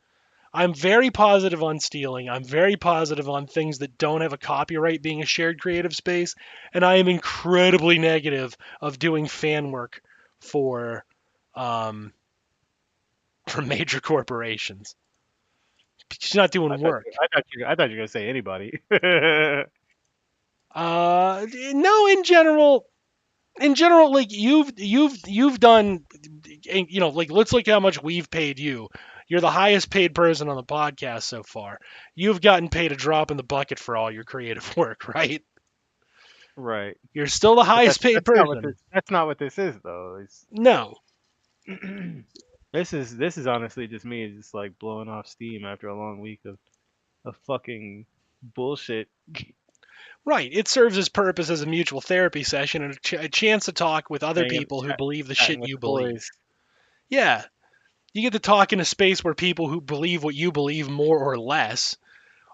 I'm very positive on stealing. I'm very positive on things that don't have a copyright being a shared creative space. And I am incredibly negative of doing fan work for um, for major corporations. Because you're not doing work. I thought you were gonna say anybody. No, in general, like you've done, like let's look how much we've paid you. You're the highest paid person on the podcast so far. You've gotten paid a drop in the bucket for all your creative work, right? Right. You're still the But highest paid person. that's not what this is though. No, This is honestly just me just like blowing off steam after a long week of fucking bullshit. right. It serves its purpose as a mutual therapy session and a chance to talk with other Hanging, people who believe the chatting shit with you the believe. boys. Yeah, you get to talk in a space where people who believe what you believe more or less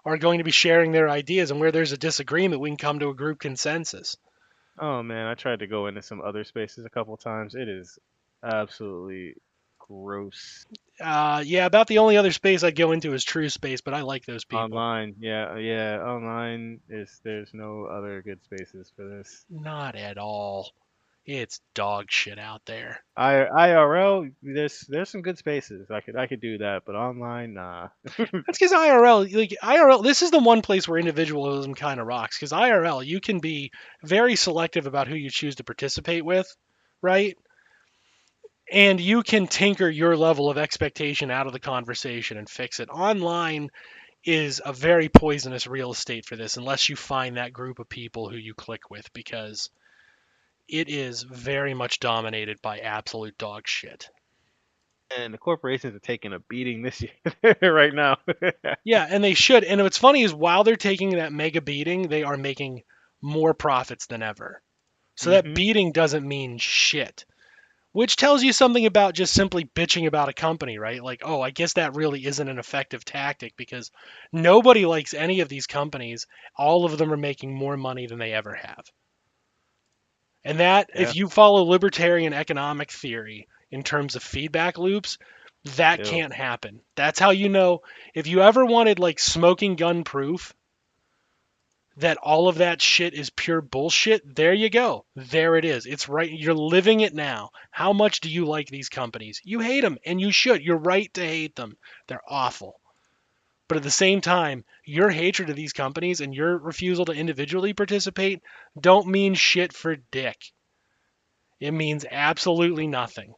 are going to be sharing their ideas, and where there's a disagreement, we can come to a group consensus. Oh man, I tried to go into some other spaces a couple times. It is absolutely gross. Yeah, about the only other space I'd go into is True Space, but I like those people. Online, yeah, online is there's no other good spaces for this. Not at all. It's dog shit out there. IRL, there's some good spaces. I could do that, but online, nah. That's because IRL, this is the one place where individualism kind of rocks. Because IRL, you can be very selective about who you choose to participate with, right? And you can tinker your level of expectation out of the conversation and fix it. Online is a very poisonous real estate for this, unless you find that group of people who you click with, because it is very much dominated by absolute dog shit. And the corporations are taking a beating this year right now. Yeah, and they should. And what's funny is while they're taking that mega beating, they are making more profits than ever. So that hmm beating doesn't mean shit, which tells you something about just simply bitching about a company, right? Like, oh, I guess that really isn't an effective tactic because nobody likes any of these companies. All of them are making more money than they ever have. And that, Yeah. if you follow libertarian economic theory in terms of feedback loops, that Ew. can't happen. That's how you know. If you ever wanted like smoking gun proof that all of that shit is pure bullshit, there you go. There it is. It's right. You're living it now. How much do you like these companies? You hate them, and you should. You're right to hate them. They're awful. But at the same time, your hatred of these companies and your refusal to individually participate don't mean shit for dick. It means absolutely nothing.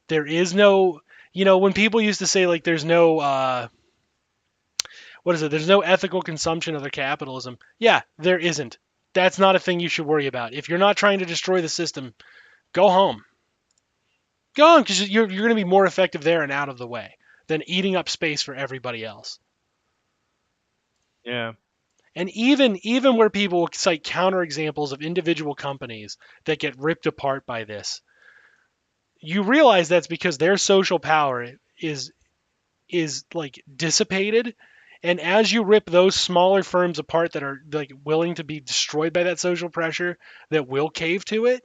There is no, when people used to say like there's no what is it? There's no ethical consumption of the capitalism. Yeah, there isn't. That's not a thing you should worry about. If you're not trying to destroy the system, go home. Go home because you're going to be more effective there and out of the way than eating up space for everybody else. Yeah. And even where people cite counterexamples of individual companies that get ripped apart by this, you realize that's because their social power is like dissipated, and as you rip those smaller firms apart that are like willing to be destroyed by that social pressure that will cave to it,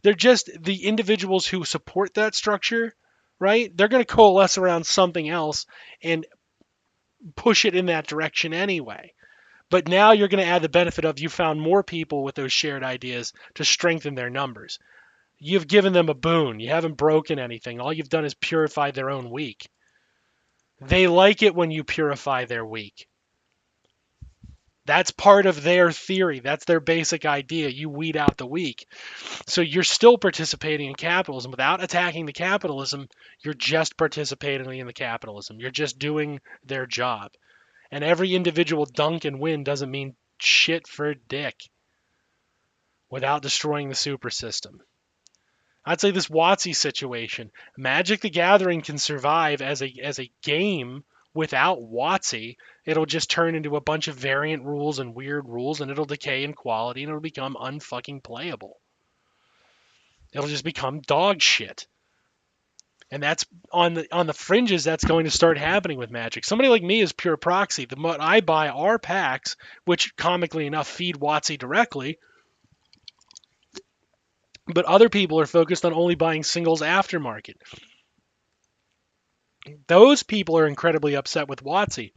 they're just the individuals who support that structure, right? They're going to coalesce around something else and push it in that direction anyway. But now you're going to add the benefit of you found more people with those shared ideas to strengthen their numbers. You've given them a boon. You haven't broken anything. All you've done is purify their own weak. They like it when you purify their weak. That's part of their theory. That's their basic idea. You weed out the weak. So you're still participating in capitalism. Without attacking the capitalism, you're just participating in the capitalism. You're just doing their job. And every individual dunk and win doesn't mean shit for dick without destroying the super system. I'd say this WotC situation, Magic the Gathering can survive as a game without WotC. It'll just turn into a bunch of variant rules and weird rules, and it'll decay in quality, and it'll become unfucking playable. It'll just become dog shit. And that's on the fringes. That's going to start happening with Magic. Somebody like me is pure proxy. What I buy are packs, which comically enough feed WotC directly. But other people are focused on only buying singles aftermarket. Those people are incredibly upset with WotC.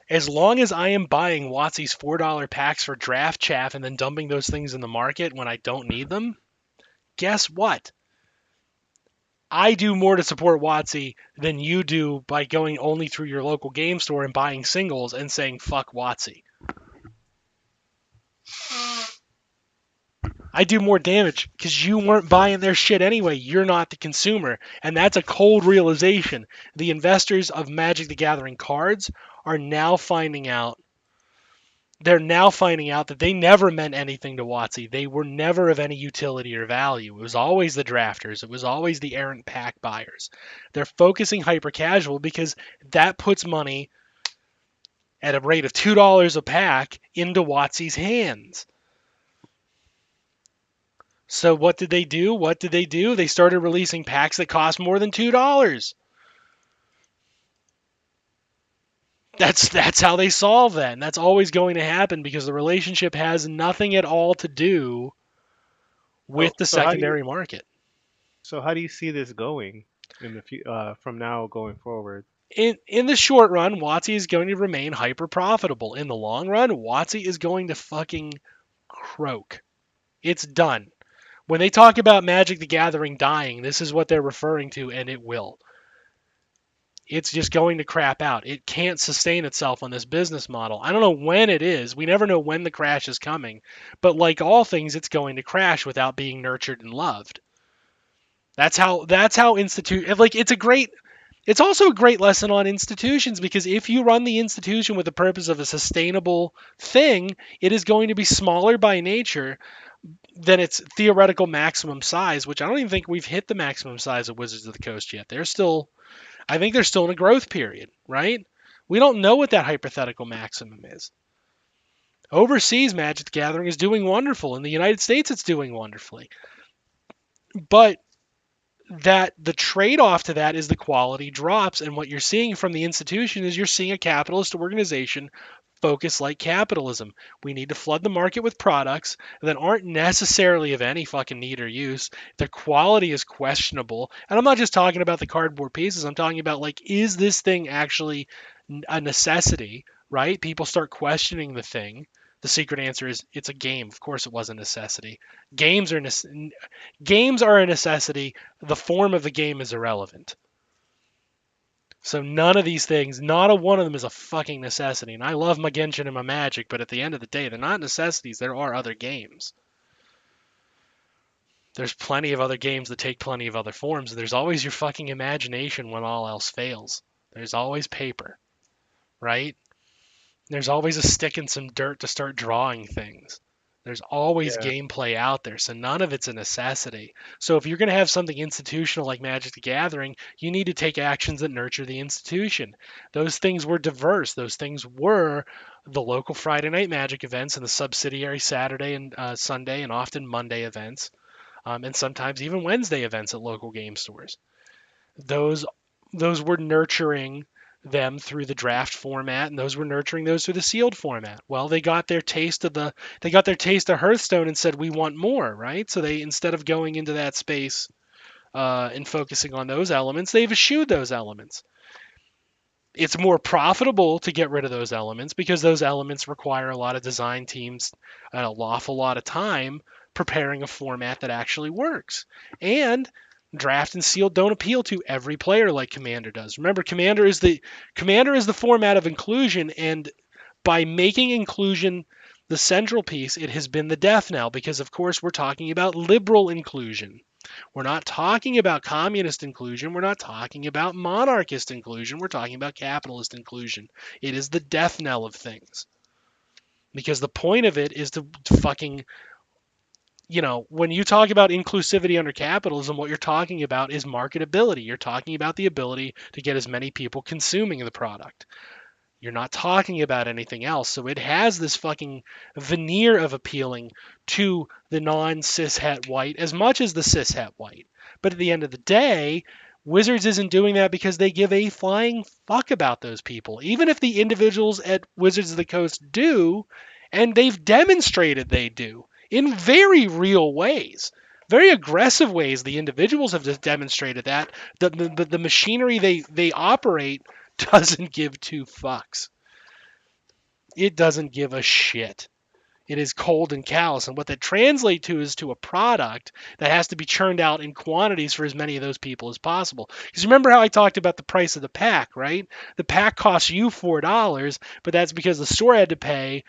As long as I am buying WotC's $4 packs for draft chaff and then dumping those things in the market when I don't need them, guess what? I do more to support WotC than you do by going only through your local game store and buying singles and saying fuck WotC. I do more damage because you weren't buying their shit anyway. You're not the consumer. And that's a cold realization. The investors of Magic the Gathering cards are now finding out. They're now finding out that they never meant anything to WotC. They were never of any utility or value. It was always the drafters. It was always the errant pack buyers. They're focusing hyper casual because that puts money at a rate of $2 a pack into WotC's hands. So what did they do? They started releasing packs that cost more than $2. That's how they solve that. And that's always going to happen because the relationship has nothing at all to do with So the so how do you secondary market. so how do you see this going from now going forward? In the short run, WotC is going to remain hyper profitable. In the long run, WotC is going to fucking croak. It's done. When they talk about Magic the Gathering dying, this is what they're referring to, and it will. It's just going to crap out. It can't sustain itself on this business model. I don't know when it is. We never know when the crash is coming. But like all things, it's going to crash without being nurtured and loved. That's how it's also a great lesson on institutions, because if you run the institution with the purpose of a sustainable thing, it is going to be smaller by nature than its theoretical maximum size, which I don't even think we've hit the maximum size of Wizards of the Coast yet. I think they're still in a growth period, right? We don't know what that hypothetical maximum is. Overseas, Magic the Gathering is doing wonderful. In the United States, it's doing wonderfully. But that the trade-off to that is the quality drops, and what you're seeing from the institution is you're seeing a capitalist organization focus like capitalism. We need to flood the market with products that aren't necessarily of any fucking need or use. Their quality is questionable. And I'm not just talking about the cardboard pieces. I'm talking about, like, is this thing actually a necessity, right? People start questioning the thing. The secret answer is it's a game. Of course it was a necessity. Games are a necessity. The form of the game is irrelevant. So none of these things, not a one of them is a fucking necessity. And I love my Genshin and my Magic, but at the end of the day, they're not necessities. There are other games. There's plenty of other games that take plenty of other forms. There's always your fucking imagination when all else fails. There's always paper, right? There's always a stick and some dirt to start drawing things. There's always gameplay out there, so none of it's a necessity. So if you're going to have something institutional like Magic the Gathering, you need to take actions that nurture the institution. Those things were diverse. Those things were the local Friday night Magic events and the subsidiary Saturday and Sunday and often Monday events, and sometimes even Wednesday events at local game stores. Those were nurturing them through the draft format, and those were nurturing those through the sealed format. Well, they got their taste of Hearthstone and said we want more, right? So they, instead of going into that space and focusing on those elements, they've eschewed those elements. It's more profitable to get rid of those elements because those elements require a lot of design teams and an awful lot of time preparing a format that actually works. And draft and sealed don't appeal to every player like Commander does. Remember, Commander is the format of inclusion, and by making inclusion the central piece, it has been the death knell, because of course we're talking about liberal inclusion. We're not talking about communist inclusion. We're not talking about monarchist inclusion. We're talking about capitalist inclusion. It is the death knell of things. Because the point of it is to fucking, when you talk about inclusivity under capitalism, what you're talking about is marketability. You're talking about the ability to get as many people consuming the product. You're not talking about anything else. So it has this fucking veneer of appealing to the non-cis het white as much as the cis het white. But at the end of the day, Wizards isn't doing that because they give a flying fuck about those people. Even if the individuals at Wizards of the Coast do, and they've demonstrated they do, in very real ways. Very aggressive ways, the individuals have just demonstrated that. The machinery they operate doesn't give two fucks. It doesn't give a shit. It is cold and callous, and what that translates to is to a product that has to be churned out in quantities for as many of those people as possible. Because remember how I talked about the price of the pack, right? The pack costs you $4, but that's because the store had to pay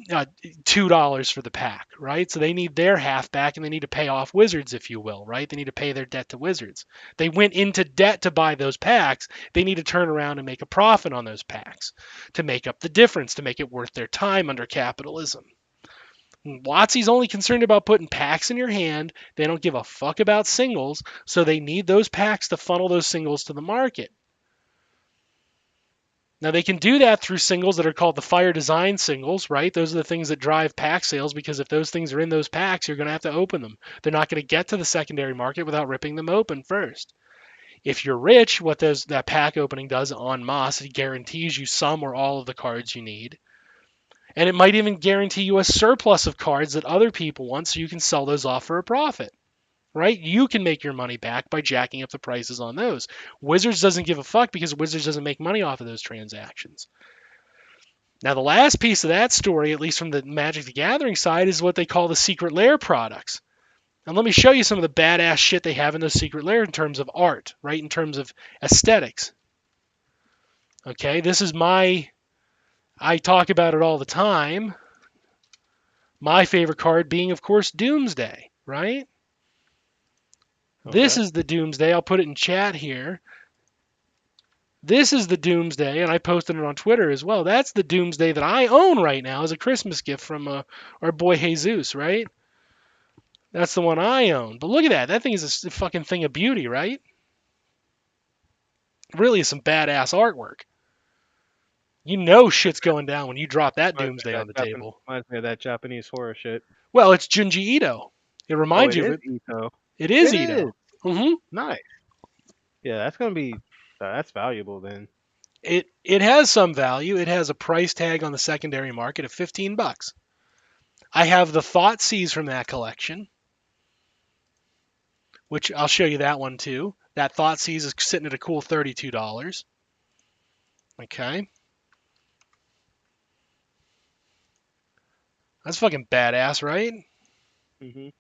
$2 for the pack, right? So they need their half back, and they need to pay off Wizards, if you will, right? They need to pay their debt to Wizards. They went into debt to buy those packs. They need to turn around and make a profit on those packs to make up the difference, to make it worth their time under capitalism. WotC's only concerned about putting packs in your hand. They don't give a fuck about singles, so they need those packs to funnel those singles to the market. Now, they can do that through singles that are called the Fire Design singles, right? Those are the things that drive pack sales, because if those things are in those packs, you're going to have to open them. They're not going to get to the secondary market without ripping them open first. If you're rich, what that pack opening does en masse, it guarantees you some or all of the cards you need. And it might even guarantee you a surplus of cards that other people want, so you can sell those off for a profit. Right? You can make your money back by jacking up the prices on those. Wizards doesn't give a fuck because Wizards doesn't make money off of those transactions. Now, the last piece of that story, at least from the Magic the Gathering side, is what they call the secret lair products. And let me show you some of the badass shit they have in those secret lair in terms of art, right? In terms of aesthetics. Okay, this is I talk about it all the time. My favorite card being, of course, Doomsday, right? This Okay. is the Doomsday. I'll put it in chat here. This is the Doomsday, and I posted it on Twitter as well. That's the Doomsday that I own right now as a Christmas gift from our boy Jesus, right? That's the one I own. But look at that. That thing is a fucking thing of beauty, right? Really is some badass artwork. You know shit's going down when you drop that Doomsday on the table. Reminds me of that Japanese horror shit. Well, it's Junji Ito. It Oh, reminds it you of is it. Ito. It is It is. Ito. Mm-hmm. Nice. Yeah, that's gonna be that's valuable then. It has some value. It has a price tag on the secondary market of $15. I have the Thoughtseize from that collection, which I'll show you that one too. That Thoughtseize is sitting at a cool $32. Okay. That's fucking badass, right? Mhm.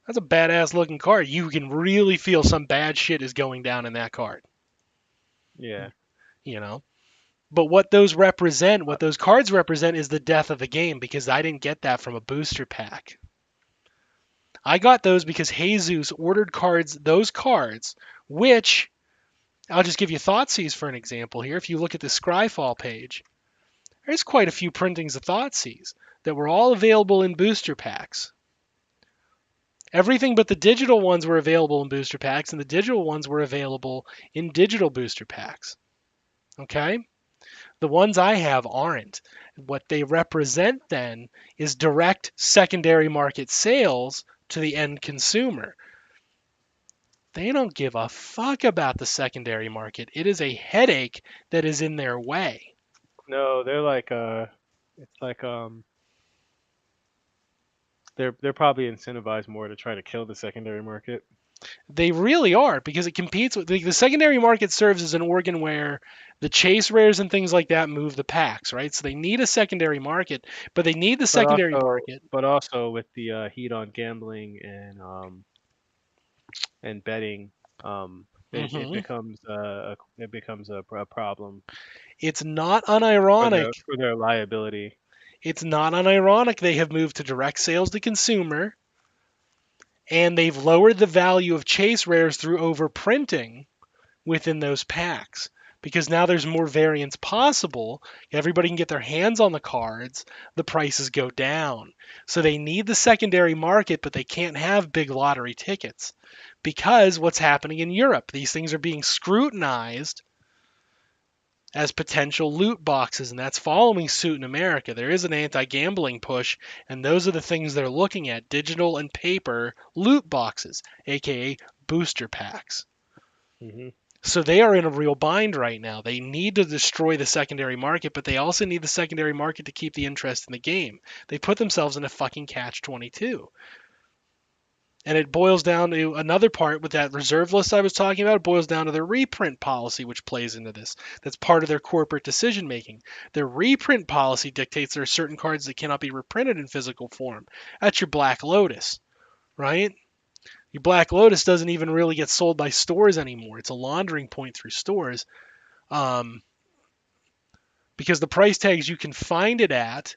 That's a badass looking card. You can really feel some bad shit is going down in that card, Yeah. you know? But what those represent, what those cards represent is the death of the game because I didn't get that from a booster pack. I got those because Jesus ordered those cards, which I'll just give you Thoughtseize for an example here. If you look at the Scryfall page, there's quite a few printings of Thoughtseize that were all available in booster packs. Everything but the digital ones were available in booster packs, and the digital ones were available in digital booster packs. Okay? The ones I have aren't. What they represent then is direct secondary market sales to the end consumer. They don't give a fuck about the secondary market. It is a headache that is in their way. No, they're like it's like they're probably incentivized more to try to kill the secondary market. They really are because it competes with the secondary market serves as an organ where the chase rares and things like that move the packs, right? So they need a secondary market, but they need the secondary market. But also with the heat on gambling and betting, it Hmm. becomes a problem It's not unironic. for their liability. It's not unironic they have moved to direct sales to consumer and they've lowered the value of chase rares through overprinting within those packs because now there's more variants possible. Everybody can get their hands on the cards. The prices go down. So they need the secondary market, but they can't have big lottery tickets because what's happening in Europe? These things are being scrutinized as potential loot boxes, and that's following suit in America. There is an anti-gambling push, and those are the things they're looking at: digital and paper loot boxes, aka booster packs. Hmm. So they are in a real bind right now. They need to destroy the secondary market, but they also need the secondary market to keep the interest in the game. They put themselves in a fucking catch-22. And it boils down to another part with that reserve list I was talking about. It boils down to their reprint policy, which plays into this. That's part of their corporate decision making. Their reprint policy dictates there are certain cards that cannot be reprinted in physical form. That's your Black Lotus, right? Your Black Lotus doesn't even really get sold by stores anymore. It's a laundering point through stores because the price tags you can find it at,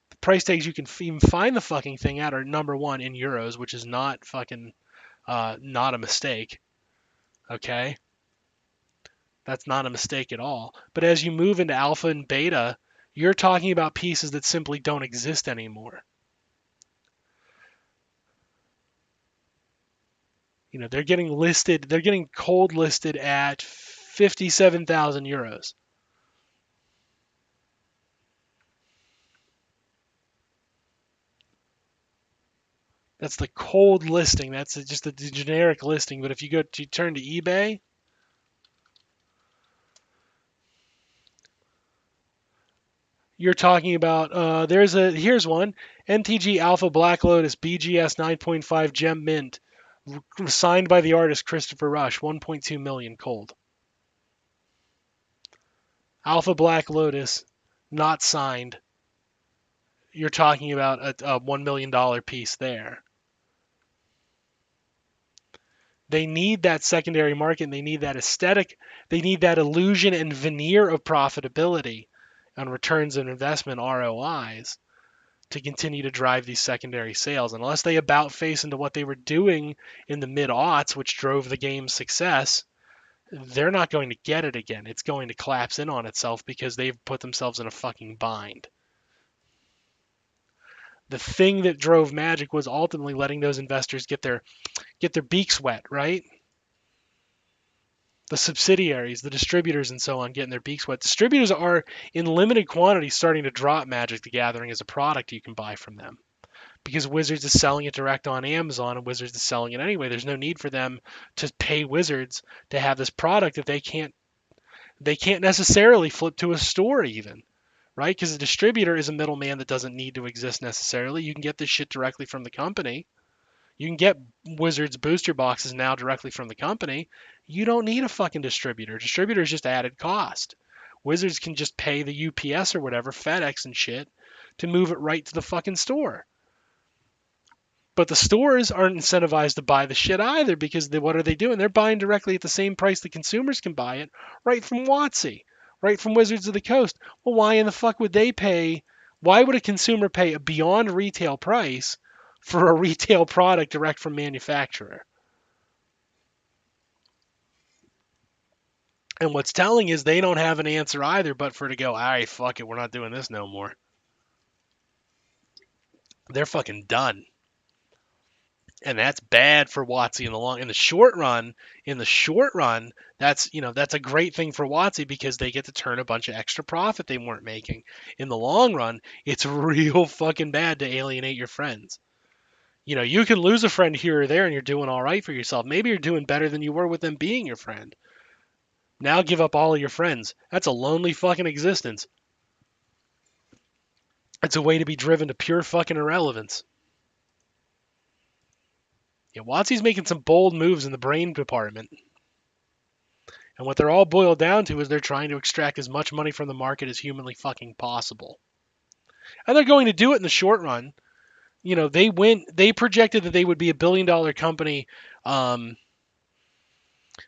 the price tags you can even find the fucking thing at are number one in euros, which is not fucking not a mistake. Okay, that's not a mistake at all. But as you move into alpha and beta, you're talking about pieces that simply don't exist anymore. You know, they're getting listed, they're getting cold listed at 57,000 euros. That's the cold listing. That's just the generic listing. But if you turn to eBay, you're talking about here's one MTG Alpha Black Lotus BGS 9.5 Gem Mint, signed by the artist Christopher Rush, 1.2 million cold. Alpha Black Lotus, not signed. you're talking about a $1 million piece there. They need that secondary market, and they need that aesthetic. They need that illusion and veneer of profitability on returns on investment, ROIs, to continue to drive these secondary sales. Unless they about face into what they were doing in the mid-aughts, which drove the game's success, they're not going to get it again. It's going to collapse in on itself because they've put themselves in a fucking bind. The thing that drove Magic was ultimately letting those investors get their beaks wet, right? The subsidiaries, the distributors, and so on getting their beaks wet. Distributors are in limited quantity starting to drop Magic the Gathering as a product you can buy from them because Wizards is selling it direct on Amazon and Wizards is selling it anyway. There's no need for them to pay Wizards to have this product that they can't necessarily flip to a store even, right? Because a distributor is a middleman that doesn't need to exist necessarily. You can get this shit directly from the company. You can get Wizards booster boxes now directly from the company. You don't need a fucking distributor. Distributor is just added cost. Wizards can just pay the UPS or whatever, FedEx and shit, to move it right to the fucking store. But the stores aren't incentivized to buy the shit either because what are they doing? They're buying directly at the same price the consumers can buy it, right from WotC, right from Wizards of the Coast. Well, why in the fuck would they pay? Why would a consumer pay a beyond retail price for a retail product direct from manufacturer? And what's telling is they don't have an answer either, but for to go, all right, fuck it, we're not doing this no more. They're fucking done. And that's bad for WotC in the short run. In the short run, that's a great thing for WotC because they get to turn a bunch of extra profit they weren't making. In the long run, it's real fucking bad to alienate your friends. You can lose a friend here or there and you're doing all right for yourself. Maybe you're doing better than you were with them being your friend. Now give up all of your friends. That's a lonely fucking existence. It's a way to be driven to pure fucking irrelevance. Yeah, WotC's making some bold moves in the brain department. And what they're all boiled down to is they're trying to extract as much money from the market as humanly fucking possible. And they're going to do it in the short run. They projected that they would be $1 billion company.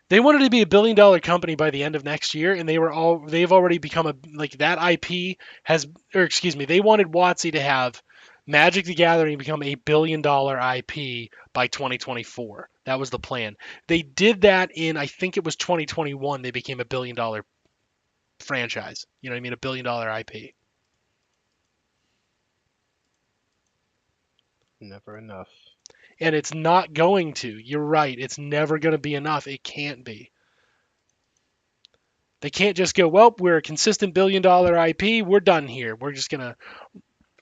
They wanted to be $1 billion company by the end of next year, and they've already become that IP they wanted WotC to have Magic the Gathering become a $1 billion IP by 2024. That was the plan. They did that in, I think it was 2021, they became a $1 billion franchise. You know what I mean? $1 billion IP. Never enough. And it's not going to. You're right. It's never going to be enough. It can't be. They can't just go, well, we're a consistent $1 billion IP. We're done here. We're just going to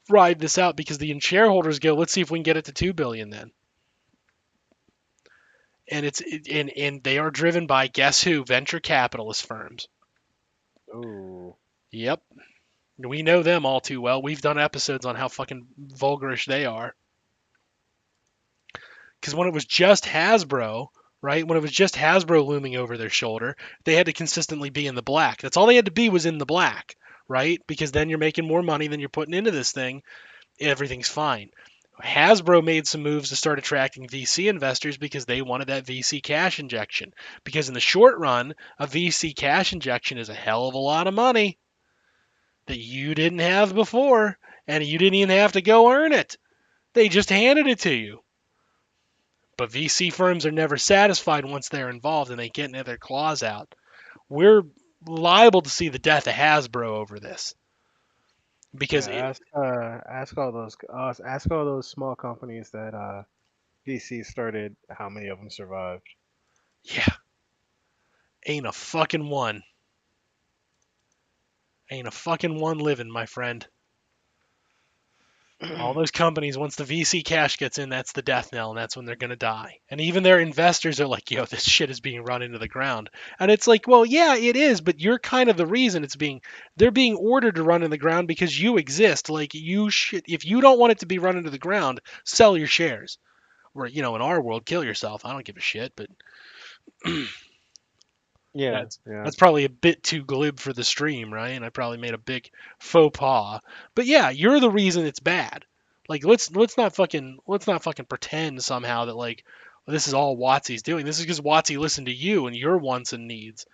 ride this out because the shareholders go, let's see if we can get it to $2 billion then. And they are driven by, guess who? Venture capitalist firms. Ooh. Yep. We know them all too well. We've done episodes on how fucking vulgarish they are. Because when it was just Hasbro, right? When it was just Hasbro looming over their shoulder, they had to consistently be in the black. That's all they had to be, was in the black, right? Because then you're making more money than you're putting into this thing. Everything's fine. Hasbro made some moves to start attracting VC investors because they wanted that VC cash injection. Because in the short run, a VC cash injection is a hell of a lot of money that you didn't have before, and you didn't even have to go earn it. They just handed it to you. But VC firms are never satisfied once they're involved and they get their claws out. We're liable to see the death of Hasbro over this. Because ask all those small companies that DC started. How many of them survived? Yeah, ain't a fucking one. Ain't a fucking one living, my friend. All those companies, once the VC cash gets in, that's the death knell, and that's when they're going to die. And even their investors are like, yo, this shit is being run into the ground. And it's like, well, yeah, it is, but you're kind of the reason they're being ordered to run in the ground because you exist. Like, if you don't want it to be run into the ground, sell your shares. Or, in our world, kill yourself. I don't give a shit, but Yeah, That's yeah. that's probably a bit too glib for the stream, right? And I probably made a big faux pas. But yeah, you're the reason it's bad. Like let's not fucking pretend somehow that like this is all Watsy's doing. This is because Watsy listened to you and your wants and needs.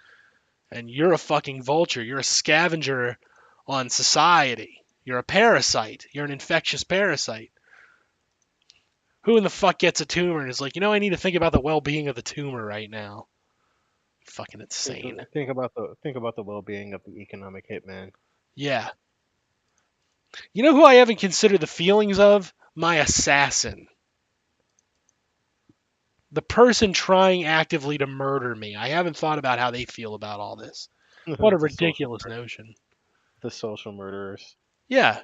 And you're a fucking vulture. You're a scavenger on society. You're a parasite. You're an infectious parasite. Who in the fuck gets a tumor and is like, I need to think about the well-being of the tumor right now? Fucking Think, insane. think about the well-being of the economic hitman. Yeah. You know who I haven't considered the feelings of? My assassin. The person trying actively to murder me. I haven't thought about how they feel about all this. What a ridiculous notion. The social murderers. Yeah.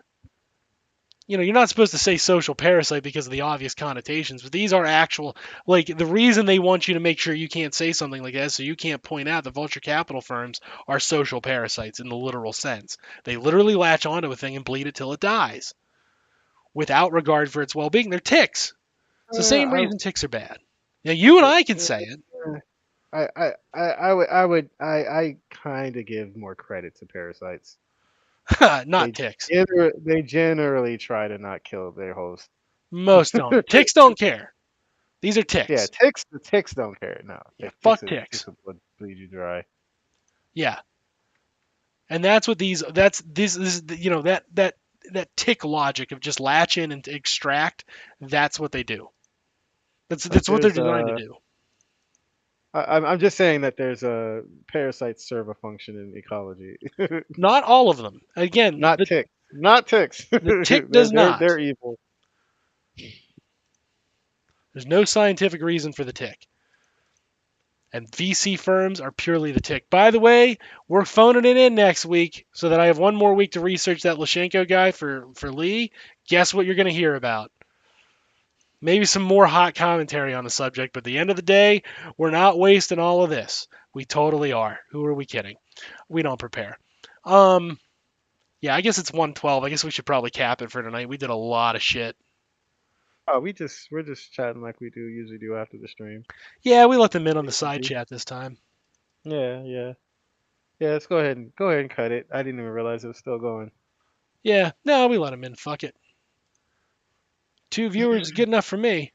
You're not supposed to say social parasite because of the obvious connotations, but these are actual, like, the reason they want you to make sure you can't say something like that, so you can't point out that venture capital firms are social parasites in the literal sense. They literally latch onto a thing and bleed it till it dies without regard for its well being. They're ticks. It's the same I, reason ticks are bad. Now, you and I can say it. I kind of give more credit to parasites. Not ticks. They generally try to not kill their host. Most don't. Ticks don't care. These are Yeah, ticks. the ticks don't care. No, Yeah, fuck ticks, ticks. would bleed you dry. Yeah. And that's what that tick logic of just latch in and extract, that's what they do. Like That's what they're designed to do. I'm just saying that there's a parasites serve a function in ecology. Not all of them. Again, Not ticks. Not ticks. the tick does not. They're evil. There's no scientific reason for the tick. And VC firms are purely the tick. By the way, we're phoning it in next week so that I have one more week to research that Lashenko guy for Lee. Guess what you're going to hear about? Maybe some more hot commentary on the subject, but at the end of the day, we're not wasting all of this. We totally are. Who are we kidding? We don't prepare. Yeah, I guess it's 112. I guess we should probably cap it for tonight. We did a lot of shit. Oh, we're just chatting like we usually do after the stream. Yeah, we let them in on the side chat this time. Yeah, yeah. Yeah, let's go ahead and cut it. I didn't even realize it was still going. Yeah, no, we let them in. Fuck it. 2 viewers is good enough for me.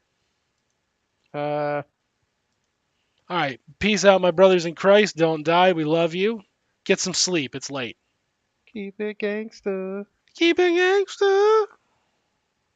All right. Peace out, my brothers in Christ. Don't die. We love you. Get some sleep. It's late. Keep it gangsta. Keep it gangster.